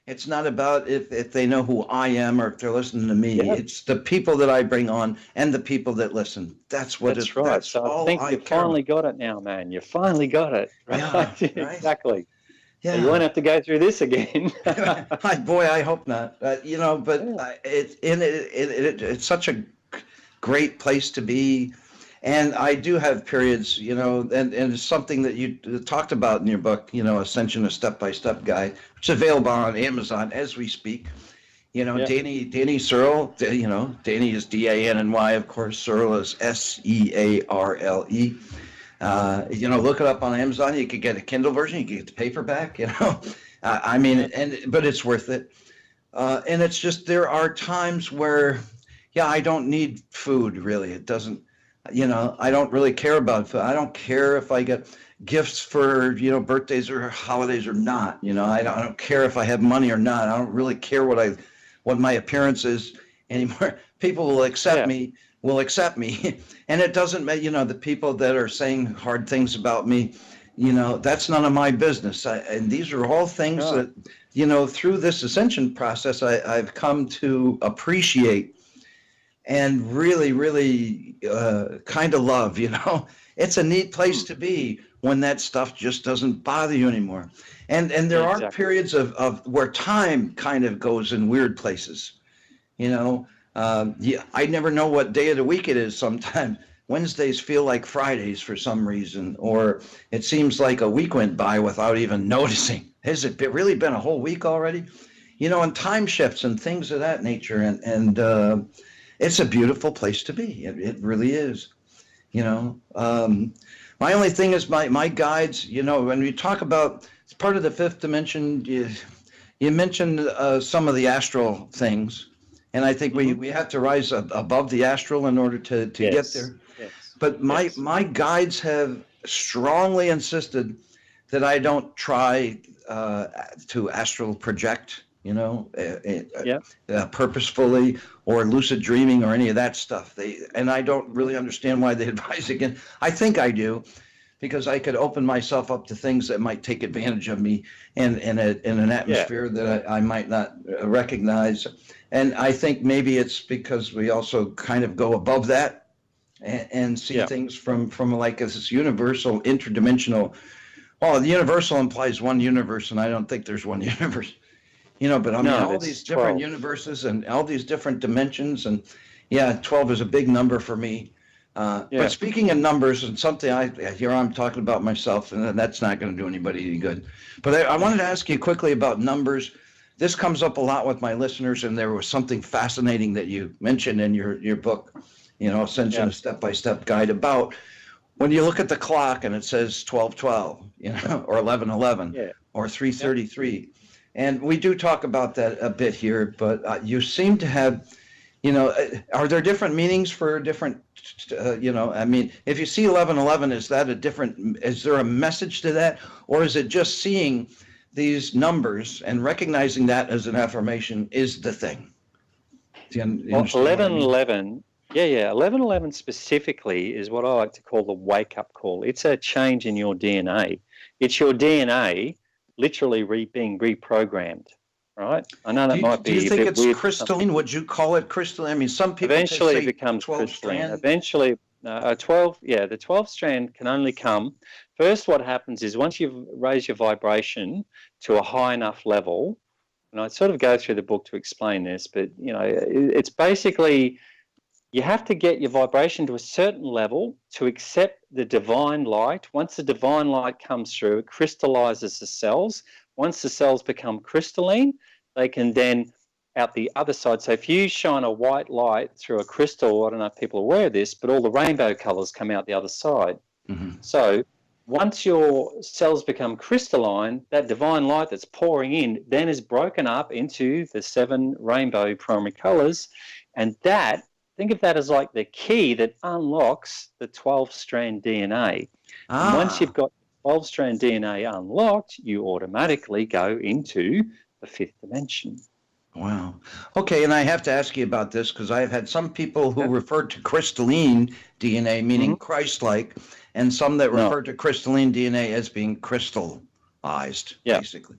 [SPEAKER 2] It's not about if they know who I am or if they're listening to me. Yeah. It's the people that I bring on and the people that listen. That's what it's right. That's
[SPEAKER 3] so I think you finally got it now, man. You finally got it. Right? Yeah, exactly. Yeah. So you won't have to go through this again.
[SPEAKER 2] Boy, I hope not. You know, but it's such a great place to be. And I do have periods, you know, and it's something that you talked about in your book, you know, Ascension, a step-by-step guide, which is available on Amazon as we speak. You know, Danny Searle, you know, Danny is D-A-N-N-Y, of course. Searle is S-E-A-R-L-E. You know, look it up on Amazon. You could get a Kindle version. You could get the paperback, you know. I mean, but it's worth it. And it's just, there are times where, I don't need food, really. It doesn't. You know, I don't really care about food. I don't care if I get gifts for, you know, birthdays or holidays or not. You know, I don't care if I have money or not. I don't really care what my appearance is anymore. People will accept me, And it doesn't matter, you know, the people that are saying hard things about me, you know, that's none of my business. And these are all things that, you know, through this ascension process, I've come to appreciate and really, really kind of love, you know. It's a neat place to be when that stuff just doesn't bother you anymore. And there are periods of where time kind of goes in weird places. I never know what day of the week it is sometimes. Wednesdays feel like Fridays for some reason, or it seems like a week went by without even noticing. Has it really been a whole week already? And time shifts and things of that nature. And it's a beautiful place to be. It really is. My only thing is my guides, when we talk about it's part of the fifth dimension, you mentioned some of the astral things. And I think we have to rise above the astral in order to get there.
[SPEAKER 3] Yes.
[SPEAKER 2] But my guides have strongly insisted that I don't try to astral project, purposefully, or lucid dreaming or any of that stuff. And I don't really understand why they advise again. I think I do, because I could open myself up to things that might take advantage of me in an atmosphere that I might not recognize. And I think maybe it's because we also kind of go above that and see things from like this universal, interdimensional. Well, the universal implies one universe, and I don't think there's one universe. But I mean, all these different
[SPEAKER 3] 12
[SPEAKER 2] universes and all these different dimensions, and 12 is a big number for me. But speaking of numbers, and something I'm talking about myself, and that's not going to do anybody any good. But I wanted to ask you quickly about numbers. This comes up a lot with my listeners, and there was something fascinating that you mentioned in your book, Ascension, a step-by-step guide, about when you look at the clock and it says 12:12, or 11:11, or 3:33. And we do talk about that a bit here, but you seem to have, are there different meanings for different, I mean, if you see 11:11, is there a message to that? Or is it just seeing these numbers and recognizing that as an affirmation is the thing?
[SPEAKER 3] 11:11, 11:11 specifically is what I like to call the wake-up call. It's a change in your DNA. It's your DNA literally being reprogrammed, right? I know that might be a bit weird.
[SPEAKER 2] Do you think it's crystalline? Would you call it crystalline? I mean, some people
[SPEAKER 3] eventually
[SPEAKER 2] say
[SPEAKER 3] it becomes
[SPEAKER 2] 12
[SPEAKER 3] crystalline.
[SPEAKER 2] strand.
[SPEAKER 3] Eventually, the 12 strand can only come. First, what happens is once you've raised your vibration to a high enough level, and I sort of go through the book to explain this, but it's basically you have to get your vibration to a certain level to accept the divine light. Once the divine light comes through, it crystallizes the cells. Once the cells become crystalline, they can then out the other side. So if you shine a white light through a crystal, I don't know if people are aware of this, but all the rainbow colors come out the other side. Mm-hmm. So once your cells become crystalline, that divine light that's pouring in then is broken up into the 7 rainbow primary colors. And think of that as like the key that unlocks the 12-strand DNA. And once you've got 12-strand DNA unlocked, you automatically go into the 5th dimension.
[SPEAKER 2] Wow. Okay, and I have to ask you about this because I've had some people who referred to crystalline DNA, meaning Christ-like, and some that refer to crystalline DNA as being crystallized, basically.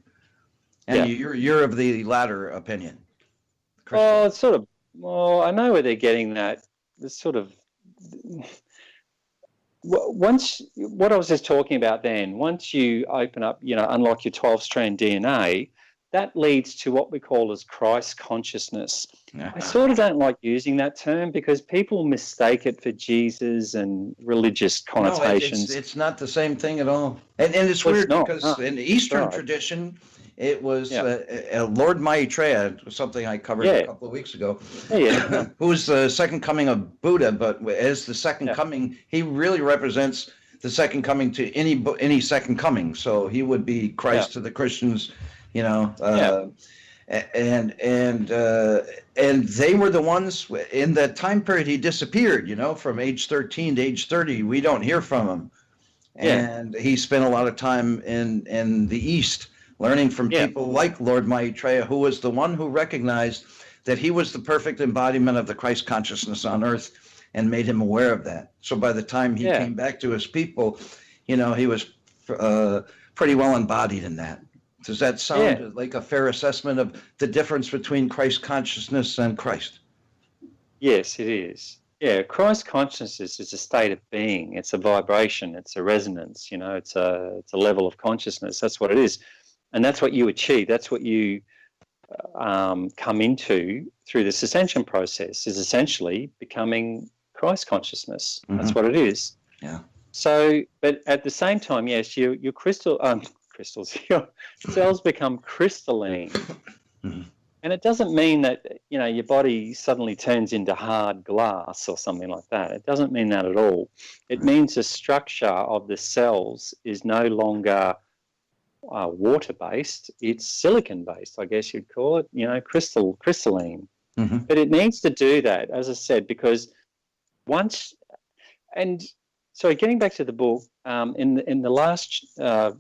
[SPEAKER 2] And you're of the latter opinion.
[SPEAKER 3] Oh, it's sort of. Well, I know where they're getting that. It's sort of once what I was just talking about then. Once you open up, unlock your 12-strand DNA, that leads to what we call as Christ consciousness. I sort of don't like using that term because people mistake it for Jesus and religious connotations.
[SPEAKER 2] No, it's not the same thing at all. And it's weird because in the Eastern tradition, it was Lord Maitreya, something I covered a couple of weeks ago, who was the second coming of Buddha, but as the second coming, he really represents the second coming to any second coming. So he would be Christ to the Christians, and they were the ones in that time period he disappeared, from age 13 to age 30. We don't hear from him. And he spent a lot of time in the East learning from people like Lord Maitreya, who was the one who recognized that he was the perfect embodiment of the Christ consciousness on earth and made him aware of that. So by the time he came back to his people, he was pretty well embodied in that. Does that sound like a fair assessment of the difference between Christ consciousness and Christ?
[SPEAKER 3] Yes, it is. Yeah, Christ consciousness is a state of being. It's a vibration. It's a resonance. It's a level of consciousness. That's what it is, and that's what you achieve. That's what you come into through this ascension process. Is essentially becoming Christ consciousness. Mm-hmm. That's what it is.
[SPEAKER 2] Yeah.
[SPEAKER 3] So, but at the same time, yes, your crystals, your cells become crystalline. Mm-hmm. And it doesn't mean that, your body suddenly turns into hard glass or something like that. It doesn't mean that at all. It means the structure of the cells is no longer water-based. It's silicon-based, I guess you'd call it, crystalline. Mm-hmm. But it needs to do that, as I said, because so getting back to the book, in the last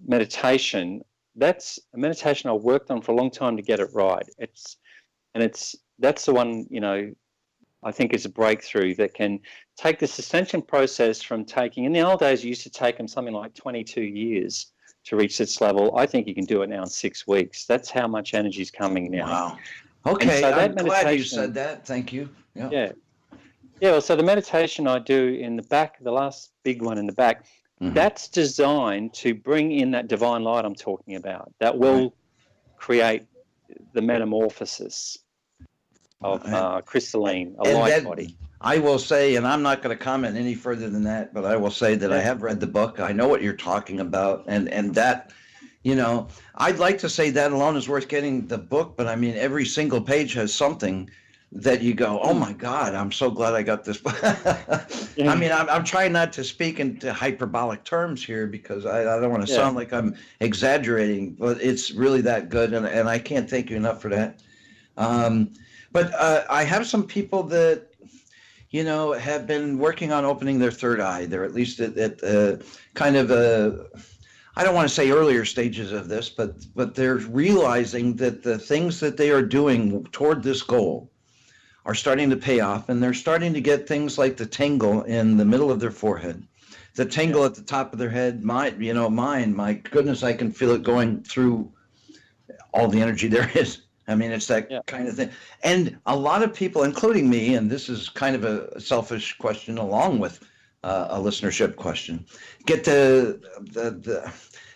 [SPEAKER 3] meditation, that's a meditation I worked on for a long time to get it right. That's the one, I think is a breakthrough that can take this ascension process from taking, in the old days, you used to take them something like 22 years to reach this level. I think you can do it now in 6 weeks. That's how much energy is coming now.
[SPEAKER 2] Wow. Okay, so I'm glad you said that. Thank you.
[SPEAKER 3] Yeah. Well, so the meditation I do in the back, the last big one in the back, mm-hmm. that's designed to bring in that divine light I'm talking about. That will create the metamorphosis of crystalline, a light body.
[SPEAKER 2] I will say, and I'm not going to comment any further than that, but I will say that I have read the book. I know what you're talking about, and that, I'd like to say that alone is worth getting the book, but I mean, every single page has something that you go, oh my God, I'm so glad I got this. I mean, I'm trying not to speak into hyperbolic terms here because I don't want to sound like I'm exaggerating, but it's really that good, and I can't thank you enough for that. But I have some people that, have been working on opening their third eye. They're at least at kind of I don't want to say earlier stages of this, but they're realizing that the things that they are doing toward this goal are starting to pay off, and they're starting to get things like the tingle in the middle of their forehead, the tingle at the top of their head. Mine, my goodness, I can feel it going through all the energy there is. I mean, it's that kind of thing. And a lot of people, including me, and this is kind of a selfish question along with a listenership question, get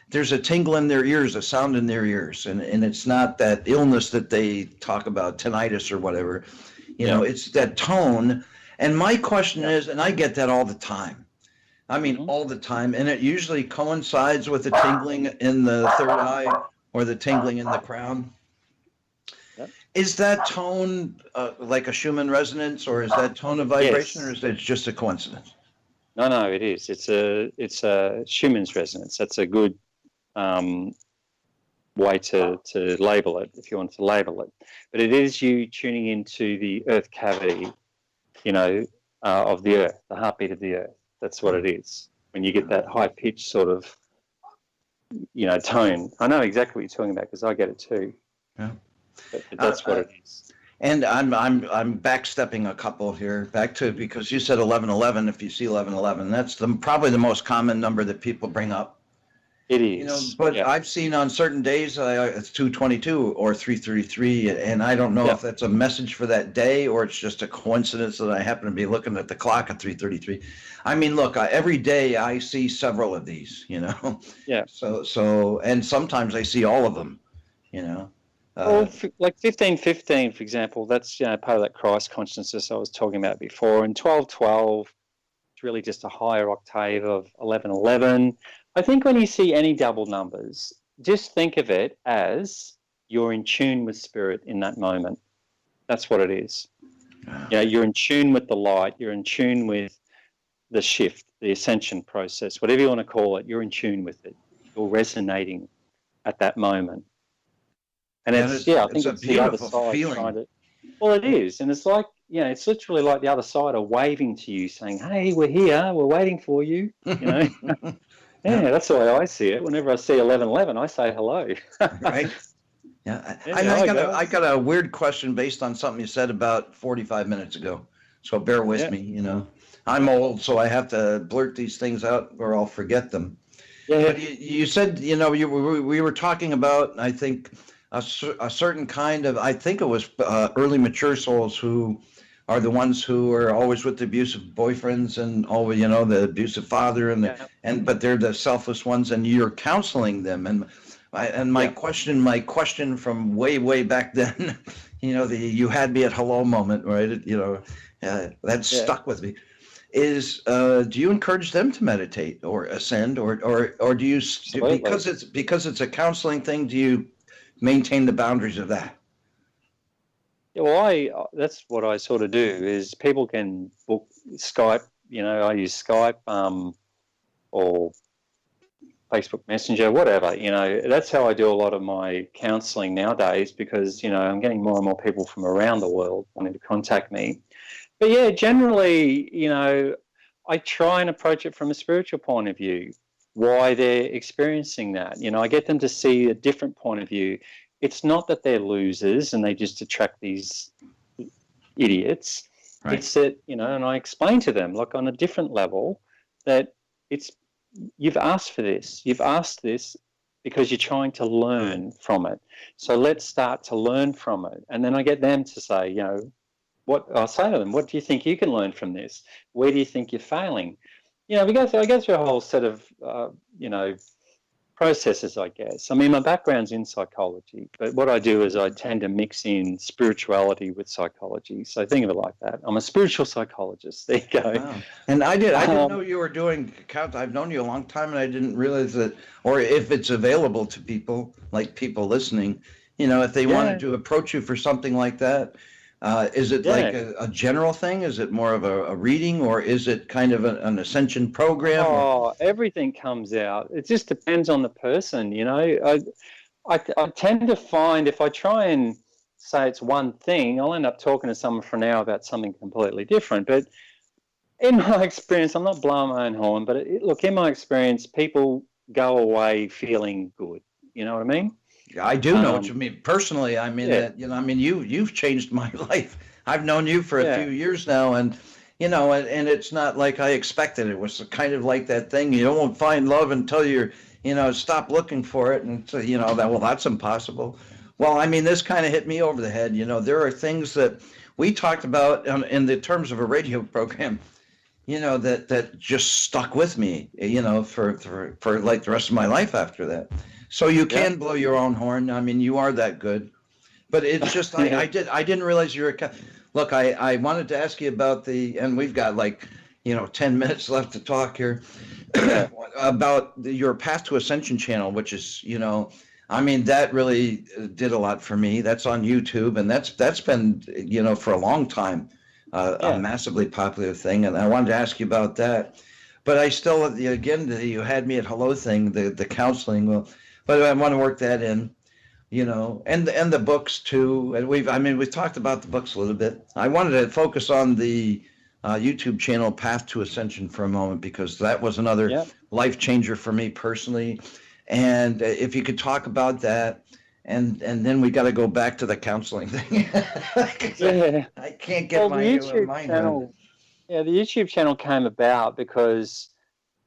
[SPEAKER 2] there's a tingle in their ears, a sound in their ears, and it's not that illness that they talk about, tinnitus or whatever. It's that tone. And my question is, and I get that all the time. I mean, all the time. And it usually coincides with the tingling in the third eye or the tingling in the crown. Yep. Is that tone like a Schumann resonance, or is that tone a vibration, or is it just a coincidence?
[SPEAKER 3] No, it is. It's a Schumann's resonance. That's a good way to label it, if you want to label it. But it is you tuning into the earth cavity, of the earth, the heartbeat of the earth. That's what it is. When you get that high-pitched sort of, tone. I know exactly what you're talking about because I get it too. Yeah. But that's what it is.
[SPEAKER 2] And I'm backstepping a couple here, back to, because you said 1111. If you see 1111, that's probably the most common number that people bring up.
[SPEAKER 3] It is.
[SPEAKER 2] But I've seen on certain days it's 222 or 333, and I don't know if that's a message for that day or it's just a coincidence that I happen to be looking at the clock at 333. I mean, look, every day I see several of these,
[SPEAKER 3] Yeah.
[SPEAKER 2] So, and sometimes I see all of them,
[SPEAKER 3] like 1515, for example, that's part of that Christ consciousness I was talking about before, and 1212, it's really just a higher octave of 1111. I think when you see any double numbers, just think of it as you're in tune with spirit in that moment. That's what it is. You're in tune with the light. You're in tune with the shift, the ascension process, whatever you want to call it. You're in tune with it. You're resonating at that moment. And I think it's the other side trying to. Well, it is, and it's like, it's literally like the other side are waving to you, saying, "Hey, we're here. We're waiting for you." Yeah, that's the way I see it. Whenever I see 1111, I say hello.
[SPEAKER 2] Right. Yeah. I got a weird question based on something you said about 45 minutes ago. So bear with me, I'm old, so I have to blurt these things out or I'll forget them. Yeah. But you said, we were talking about, I think, a certain kind of, I think it was early mature souls who are the ones who are always with the abusive boyfriends and always, the abusive father, but they're the selfless ones, and you're counseling them. And my question from way back then, the "you had me at hello" moment, right? That stuck with me. Is do you encourage them to meditate or ascend, or do you because it's a counseling thing? Do you maintain the boundaries of that?
[SPEAKER 3] Yeah, well, that's what I sort of do. Is people can book Skype. I use Skype or Facebook Messenger, whatever. That's how I do a lot of my counselling nowadays, because I'm getting more and more people from around the world wanting to contact me. But yeah, generally, I try and approach it from a spiritual point of view, why they're experiencing that. I get them to see a different point of view. It's not that they're losers and they just attract these idiots. Right. It's that, and I explain to them, like on a different level, that you've asked for this. You've asked this because you're trying to learn from it. So let's start to learn from it. And then I get them to say, what I'll say to them, what do you think you can learn from this? Where do you think you're failing? I go through a whole set of, processes, I guess. I mean, my background's in psychology, but what I do is I tend to mix in spirituality with psychology. So think of it like that. I'm a spiritual psychologist. There you go.
[SPEAKER 2] Wow. And I didn't know you were doing count. I've known you a long time, and I didn't realize that, or if it's available to people, like people listening, if they wanted to approach you for something like that. Is it like a general thing? Is it more of a reading, or is it kind of an Ascension program?
[SPEAKER 3] Oh, everything comes out. It just depends on the person, I tend to find if I try and say it's one thing, I'll end up talking to someone for an hour about something completely different. But in my experience, I'm not blowing my own horn, but look, in my experience, people go away feeling good. You know what I mean?
[SPEAKER 2] I do know what you mean. Personally, I mean that you've changed my life. I've known you for a few years now, and and it's not like I expected. It was kind of like that thing. You won't find love until you're stop looking for it, and so, that's impossible. Well, I mean, this kind of hit me over the head. There are things that we talked about in the terms of a radio program, that just stuck with me, for like the rest of my life after that. So you can blow your own horn. I mean, you are that good, but it's just I didn't realize you were. Look, I wanted to ask you about and we've got 10 minutes left to talk here about your Path to Ascension channel, which is I mean, that really did a lot for me. That's on YouTube, and that's been for a long time a massively popular thing, and I wanted to ask you about that. But I still, again, you had me at hello thing, the counseling. Well. But I want to work that in, and the books too. And we've talked about the books a little bit. I wanted to focus on the YouTube channel Path to Ascension for a moment, because that was another life changer for me personally. And if you could talk about that, and then we got to go back to the counseling thing. I can't get my mind around it.
[SPEAKER 3] Yeah, the YouTube channel came about because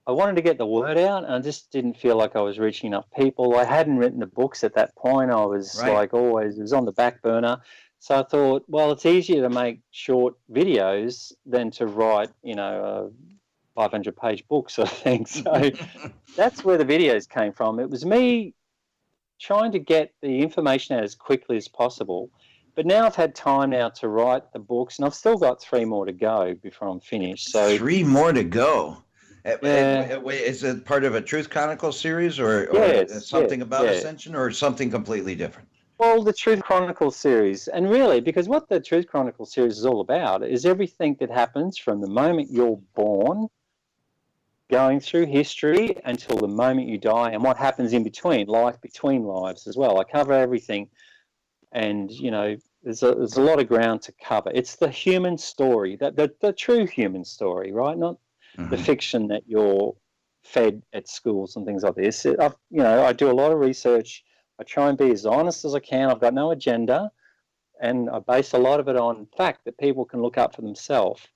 [SPEAKER 3] I wanted to get the word out, and I just didn't feel like I was reaching enough people. I hadn't written the books at that point. I was always, it was on the back burner. So I thought, well, it's easier to make short videos than to write, a 500-page book sort of thing. So that's where the videos came from. It was me trying to get the information out as quickly as possible. But now I've had time now to write the books, and I've still got 3 more to go before I'm finished. So
[SPEAKER 2] 3 more to go. Is it part of a Truth Chronicle series, or something about Ascension, or something completely different?
[SPEAKER 3] Well, the Truth Chronicle series, and really, because what the Truth Chronicle series is all about is everything that happens from the moment you're born, going through history until the moment you die, and what happens in between, life between lives as well. I cover everything, and there's a lot of ground to cover. It's the human story, the true human story, right? Not the fiction that you're fed at schools and things like this. I do a lot of research. I try and be as honest as I can. I've got no agenda, and I base a lot of it on fact that people can look up for themselves.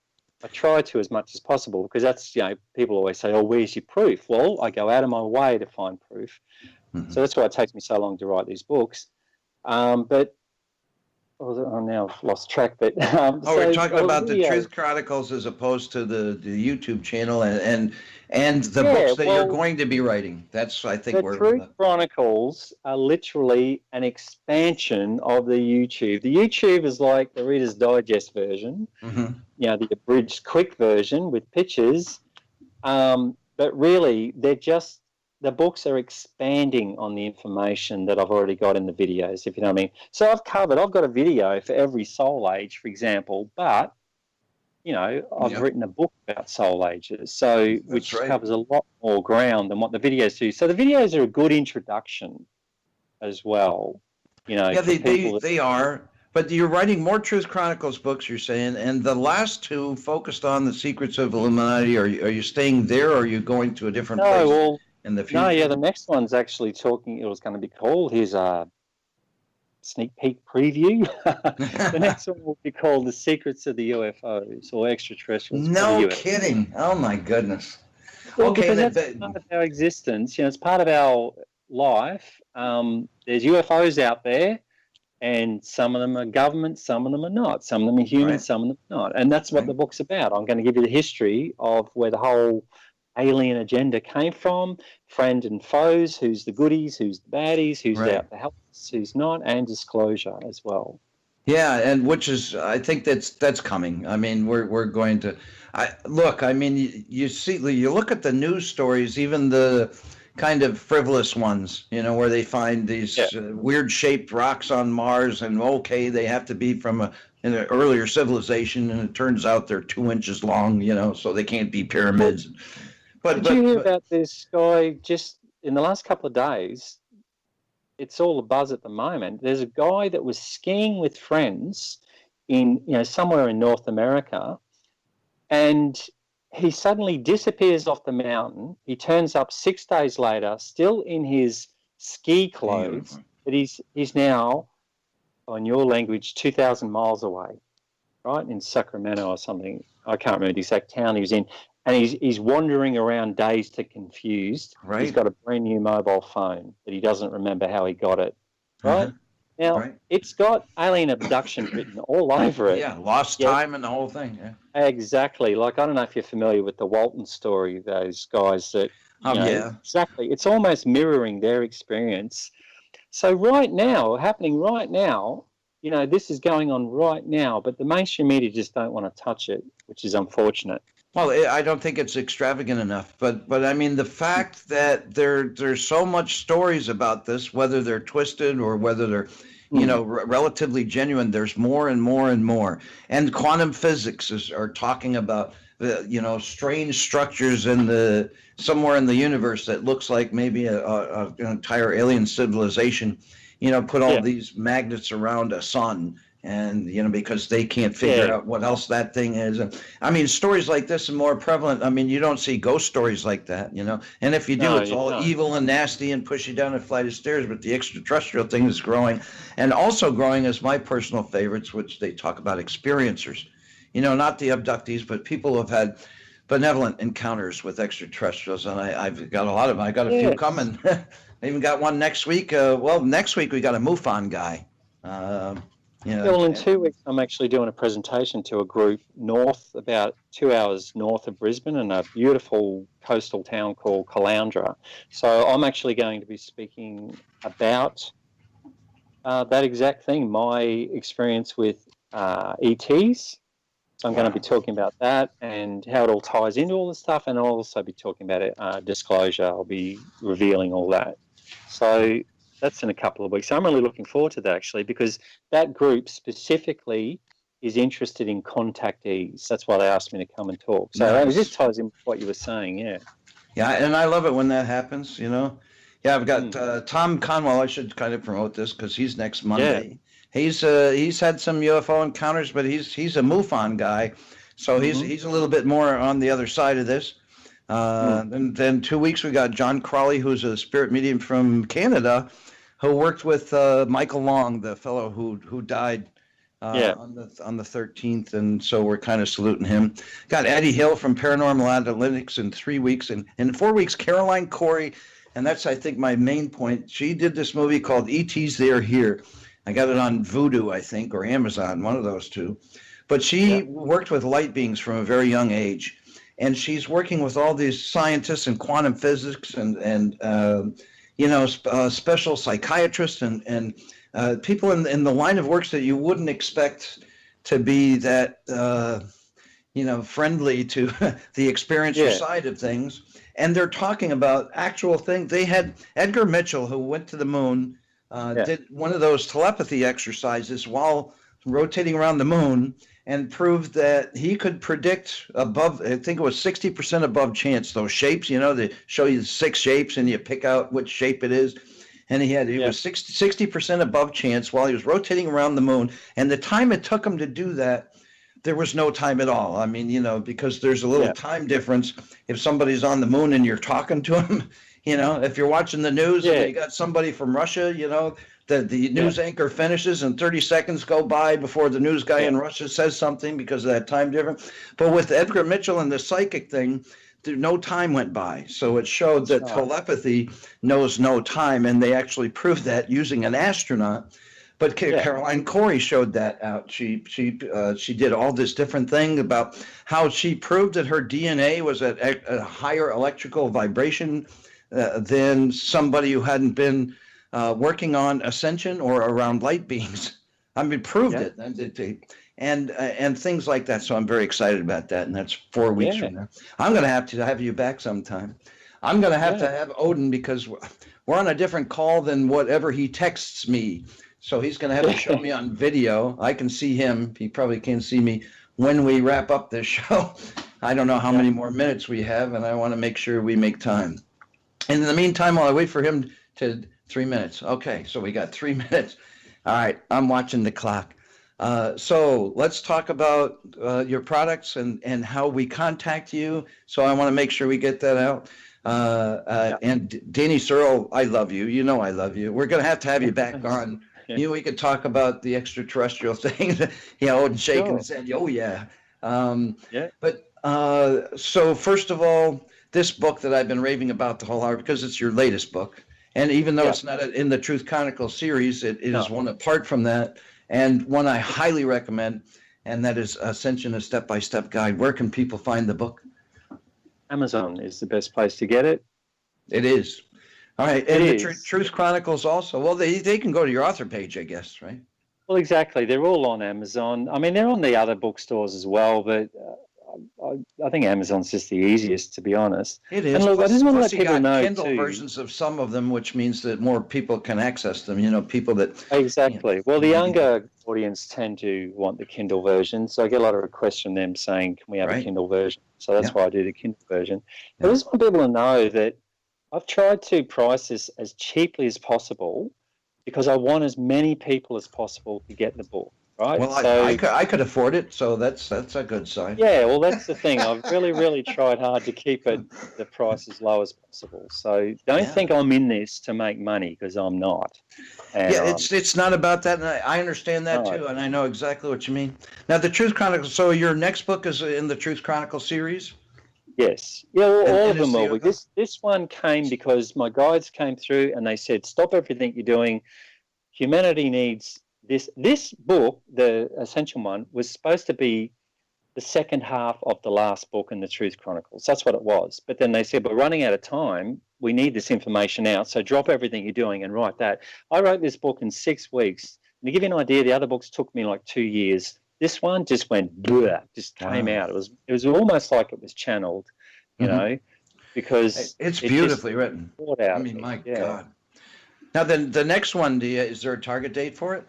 [SPEAKER 3] I try to as much as possible, because that's, people always say, oh, where's your proof? Well, I go out of my way to find proof. So that's why it takes me so long to write these books. But Oh, now I've lost track, but
[SPEAKER 2] We're talking about the Truth Chronicles as opposed to the YouTube channel and the books that you're going to be writing. That's, I think,
[SPEAKER 3] the Truth Chronicles are literally an expansion of the YouTube. The YouTube is like the Reader's Digest version, the abridged quick version with pictures, but really the books are expanding on the information that I've already got in the videos, if you know what I mean. So I've got a video for every soul age, for example, but, I've written a book about soul ages, which covers a lot more ground than what the videos do. So the videos are a good introduction as well,
[SPEAKER 2] Yeah, they are. But you're writing more Truth Chronicles books, you're saying, and the last two focused on the secrets of Illuminati. Are you staying there, or are you going to a different place? In the future?
[SPEAKER 3] No, yeah, the next one's actually it was going to be called, here's a sneak peek preview. The next one will be called The Secrets of the UFOs or Extraterrestrials.
[SPEAKER 2] No kidding. Oh, my goodness.
[SPEAKER 3] Well, because that's part of our existence. It's part of our life. There's UFOs out there, and some of them are government, some of them are not. Some of them are human, some of them are not. And that's what the book's about. I'm going to give you the history of where the whole alien agenda came from, friend and foes, who's the goodies, who's the baddies, who's out to help us, who's not, and disclosure as well.
[SPEAKER 2] Yeah, and which is, I think that's coming. I mean, we're going to, you look at the news stories, even the kind of frivolous ones, where they find these weird shaped rocks on Mars, and they have to be from an earlier civilization, and it turns out they're 2 inches long, so they can't be pyramids.
[SPEAKER 3] Did you hear about this guy just in the last couple of days? It's all a buzz at the moment. There's a guy that was skiing with friends in, somewhere in North America, and he suddenly disappears off the mountain. He turns up 6 days later, still in his ski clothes, but he's now, on your language, 2,000 miles away, right, in Sacramento or something. I can't remember the exact town he was in. And he's wandering around dazed to confused. Right. He's got a brand new mobile phone that he doesn't remember how he got it. Right? Now, it's got alien abduction written all over it.
[SPEAKER 2] Yeah, lost time and the whole thing. Yeah.
[SPEAKER 3] Exactly. Like, I don't know if you're familiar with the Walton story, those guys that, exactly. It's almost mirroring their experience. So happening right now, this is going on right now, but the mainstream media just don't want to touch it, which is unfortunate.
[SPEAKER 2] Well, I don't think it's extravagant enough, but I mean, the fact that there's so much stories about this, whether they're twisted or whether they're, relatively genuine, there's more and more and more. And quantum physics are talking about the, strange structures somewhere in the universe that looks like maybe an entire alien civilization, put all these magnets around a sun. And, because they can't figure out what else that thing is. And, I mean, stories like this are more prevalent. I mean, you don't see ghost stories like that, And if you do, it's all evil and nasty and push you down a flight of stairs. But the extraterrestrial thing is growing. And also growing is my personal favorites, which they talk about experiencers. Not the abductees, but people who have had benevolent encounters with extraterrestrials. And I've got a lot of them. I got a few coming. I even got one next week. Next week we got a MUFON guy.
[SPEAKER 3] Well, in 2 weeks, I'm actually doing a presentation to a group about 2 hours north of Brisbane in a beautiful coastal town called Caloundra. So I'm actually going to be speaking about that exact thing, my experience with ETs. So I'm going to be talking about that and how it all ties into all this stuff, and I'll also be talking about disclosure. I'll be revealing all that. So that's in a couple of weeks. So I'm really looking forward to that, actually, because that group specifically is interested in contactees. That's why they asked me to come and talk. So it just ties in with what you were saying, Yeah,
[SPEAKER 2] and I love it when that happens, Yeah, I've got Tom Conwell. I should kind of promote this because he's next Monday. Yeah. He's had some UFO encounters, but he's a MUFON guy. So he's a little bit more on the other side of this. And then 2 weeks we got John Crawley, who's a spirit medium from Canada, who worked with Michael Long, the fellow who died on the 13th, and so we're kind of saluting him. Got Eddie Hill from Paranormal Analytics in 3 weeks, and in 4 weeks Caroline Corey, and that's I think my main point. She did this movie called E.T.'s They're Here, I got it on Voodoo, I think, or Amazon, one of those two. But she worked with light beings from a very young age, and she's working with all these scientists in quantum physics and special psychiatrists and people in the line of works that you wouldn't expect to be that friendly to the experiencer side of things. And they're talking about actual things. They had Edgar Mitchell, who went to the moon, did one of those telepathy exercises while rotating around the moon, and proved that he could predict above, I think it was 60% above chance, those shapes, they show you 6 shapes and you pick out which shape it is. And he was 60% above chance while he was rotating around the moon. And the time it took him to do that, there was no time at all. I mean, because there's a little time difference. If somebody's on the moon and you're talking to him, if you're watching the news and you got somebody from Russia, the news anchor finishes and 30 seconds go by before the news guy in Russia says something because of that time difference. But with Edgar Mitchell and the psychic thing, no time went by. So it showed that telepathy knows no time, and they actually proved that using an astronaut. But Caroline Corey showed that out. She did all this different thing about how she proved that her DNA was at a higher electrical vibration than somebody who hadn't been working on Ascension or around light beings. I mean, proved it. And things like that. So I'm very excited about that. And that's 4 weeks from now. I'm going to have you back sometime. I'm going to have to have Odin because we're on a different call than whatever he texts me. So he's going to have to show me on video. I can see him. He probably can't see me when we wrap up this show. I don't know how many more minutes we have, and I want to make sure we make time. And in the meantime, while I wait for him to 3 minutes. Okay, so we got 3 minutes. All right, I'm watching the clock. So let's talk about your products and how we contact you. So I want to make sure we get that out. And Danny Searle, I love you. You know I love you. We're going to have you back on. We could talk about the extraterrestrial thing. And shaking his head. Oh, yeah. But so first of all, this book that I've been raving about the whole hour, because it's your latest book. And even though it's not in the Truth Chronicle series, it is one apart from that, and one I highly recommend, and that is Ascension, a step-by-step guide. Where can people find the book?
[SPEAKER 3] Amazon is the best place to get it.
[SPEAKER 2] It is. All right. And the Truth Chronicles also. Well, they can go to your author page, I guess, right?
[SPEAKER 3] Well, exactly. They're all on Amazon. I mean, they're on the other bookstores as well, but I think Amazon's just the easiest, to be honest.
[SPEAKER 2] It is.
[SPEAKER 3] And look, I just want to let people know
[SPEAKER 2] Kindle
[SPEAKER 3] too.
[SPEAKER 2] versions of some of them, which means that more people can access them. People that
[SPEAKER 3] exactly. Well, the younger audience tend to want the Kindle version, so I get a lot of requests from them saying, "Can we have a Kindle version?" So that's why I do the Kindle version. But I just want people to know that I've tried to price this as cheaply as possible because I want as many people as possible to get the book. Right.
[SPEAKER 2] Well,
[SPEAKER 3] so,
[SPEAKER 2] I could afford it, so that's a good sign.
[SPEAKER 3] Yeah, well, that's the thing. I've really tried hard to keep the price as low as possible. So don't think I'm in this to make money, because I'm not. And,
[SPEAKER 2] it's not about that, and I understand that too, and I know exactly what you mean. Now, the Truth Chronicles. So your next book is in the Truth Chronicle series.
[SPEAKER 3] Yes. Yeah, well, all of them will. This one came because my guides came through and they said, "Stop everything you're doing. Humanity needs." This book, the Ascension one, was supposed to be the second half of the last book in the Truth Chronicles. That's what it was. But then they said, we're running out of time. We need this information out. So drop everything you're doing and write that. I wrote this book in 6 weeks. And to give you an idea, the other books took me like 2 years. This one just went, bleh, just came out. It was almost like it was channeled, because
[SPEAKER 2] it's beautifully written.
[SPEAKER 3] I
[SPEAKER 2] mean, my God. Now, the next one, is there a target date for it?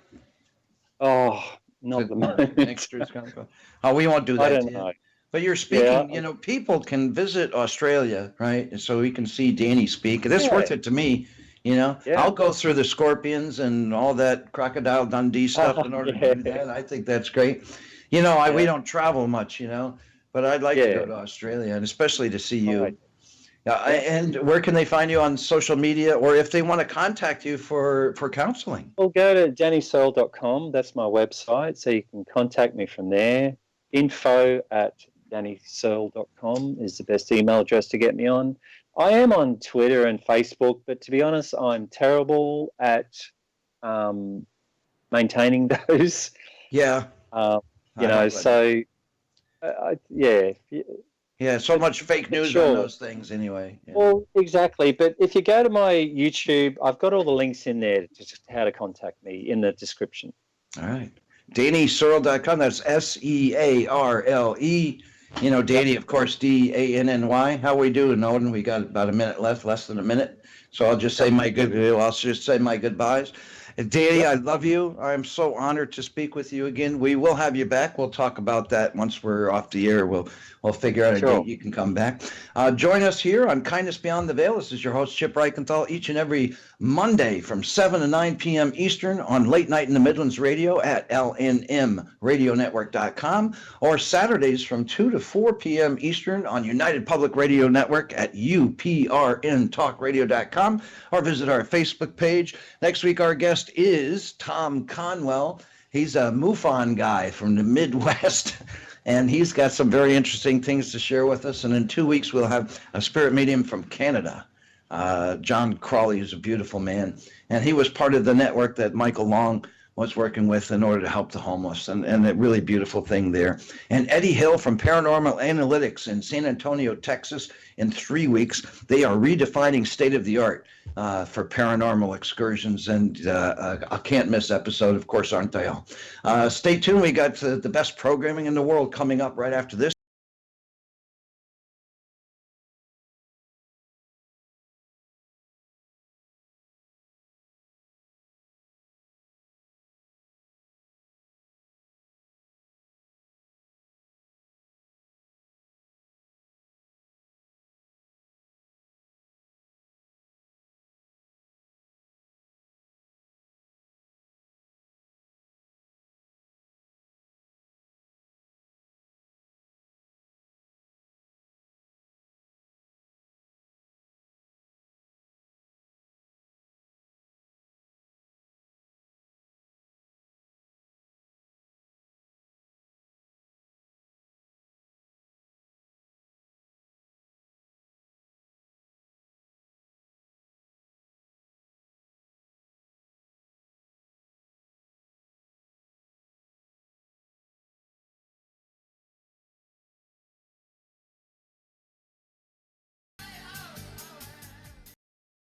[SPEAKER 3] Oh, not the moment.
[SPEAKER 2] Next Truth Chronicle. Oh, we won't do that.
[SPEAKER 3] I don't know.
[SPEAKER 2] But you're speaking, people can visit Australia, right? So we can see Danny speak. That's worth it to me, I'll go through the scorpions and all that Crocodile Dundee stuff in order to do that. I think that's great. We don't travel much, but I'd like to go to Australia, and especially to see you. Right. And where can they find you on social media, or if they want to contact you for counseling?
[SPEAKER 3] Well, go to dannysearle.com. That's my website, so you can contact me from there. info@dannysearle.com is the best email address to get me on. I am on Twitter and Facebook, but to be honest, I'm terrible at maintaining those.
[SPEAKER 2] Yeah.
[SPEAKER 3] So yeah.
[SPEAKER 2] Yeah, so much fake news on those things anyway. Yeah.
[SPEAKER 3] Well, exactly. But if you go to my YouTube, I've got all the links in there to just how to contact me in the description.
[SPEAKER 2] All right. DannySearle.com. That's SEARLE. Danny, of course, DANNY. How we doing, Nolan? We got about a minute left, less than a minute. So I'll just say my goodbyes. Danny, I love you. I'm so honored to speak with you again. We will have you back. We'll talk about that once we're off the air. We'll figure out a date you can come back. Join us here on Kindness Beyond the Veil. This is your host, Chip Reichenthal, each and every Monday from 7 to 9 p.m. Eastern on Late Night in the Midlands Radio at LNM Radio Network.com, or Saturdays from 2 to 4 p.m. Eastern on United Public Radio Network at UPRNTalkRadio.com, or visit our Facebook page. Next week, our guest is Tom Conwell. He's a MUFON guy from the Midwest, and he's got some very interesting things to share with us. And in 2 weeks, we'll have a spirit medium from Canada. John Crawley is a beautiful man, and he was part of the network that Michael Long was working with in order to help the homeless, and a really beautiful thing there. And Eddie Hill from Paranormal Analytics in San Antonio, Texas. In 3 weeks, they are redefining state-of-the-art for paranormal excursions, and a can't-miss episode, of course, aren't they all? Stay tuned. We got the best programming in the world coming up right after this.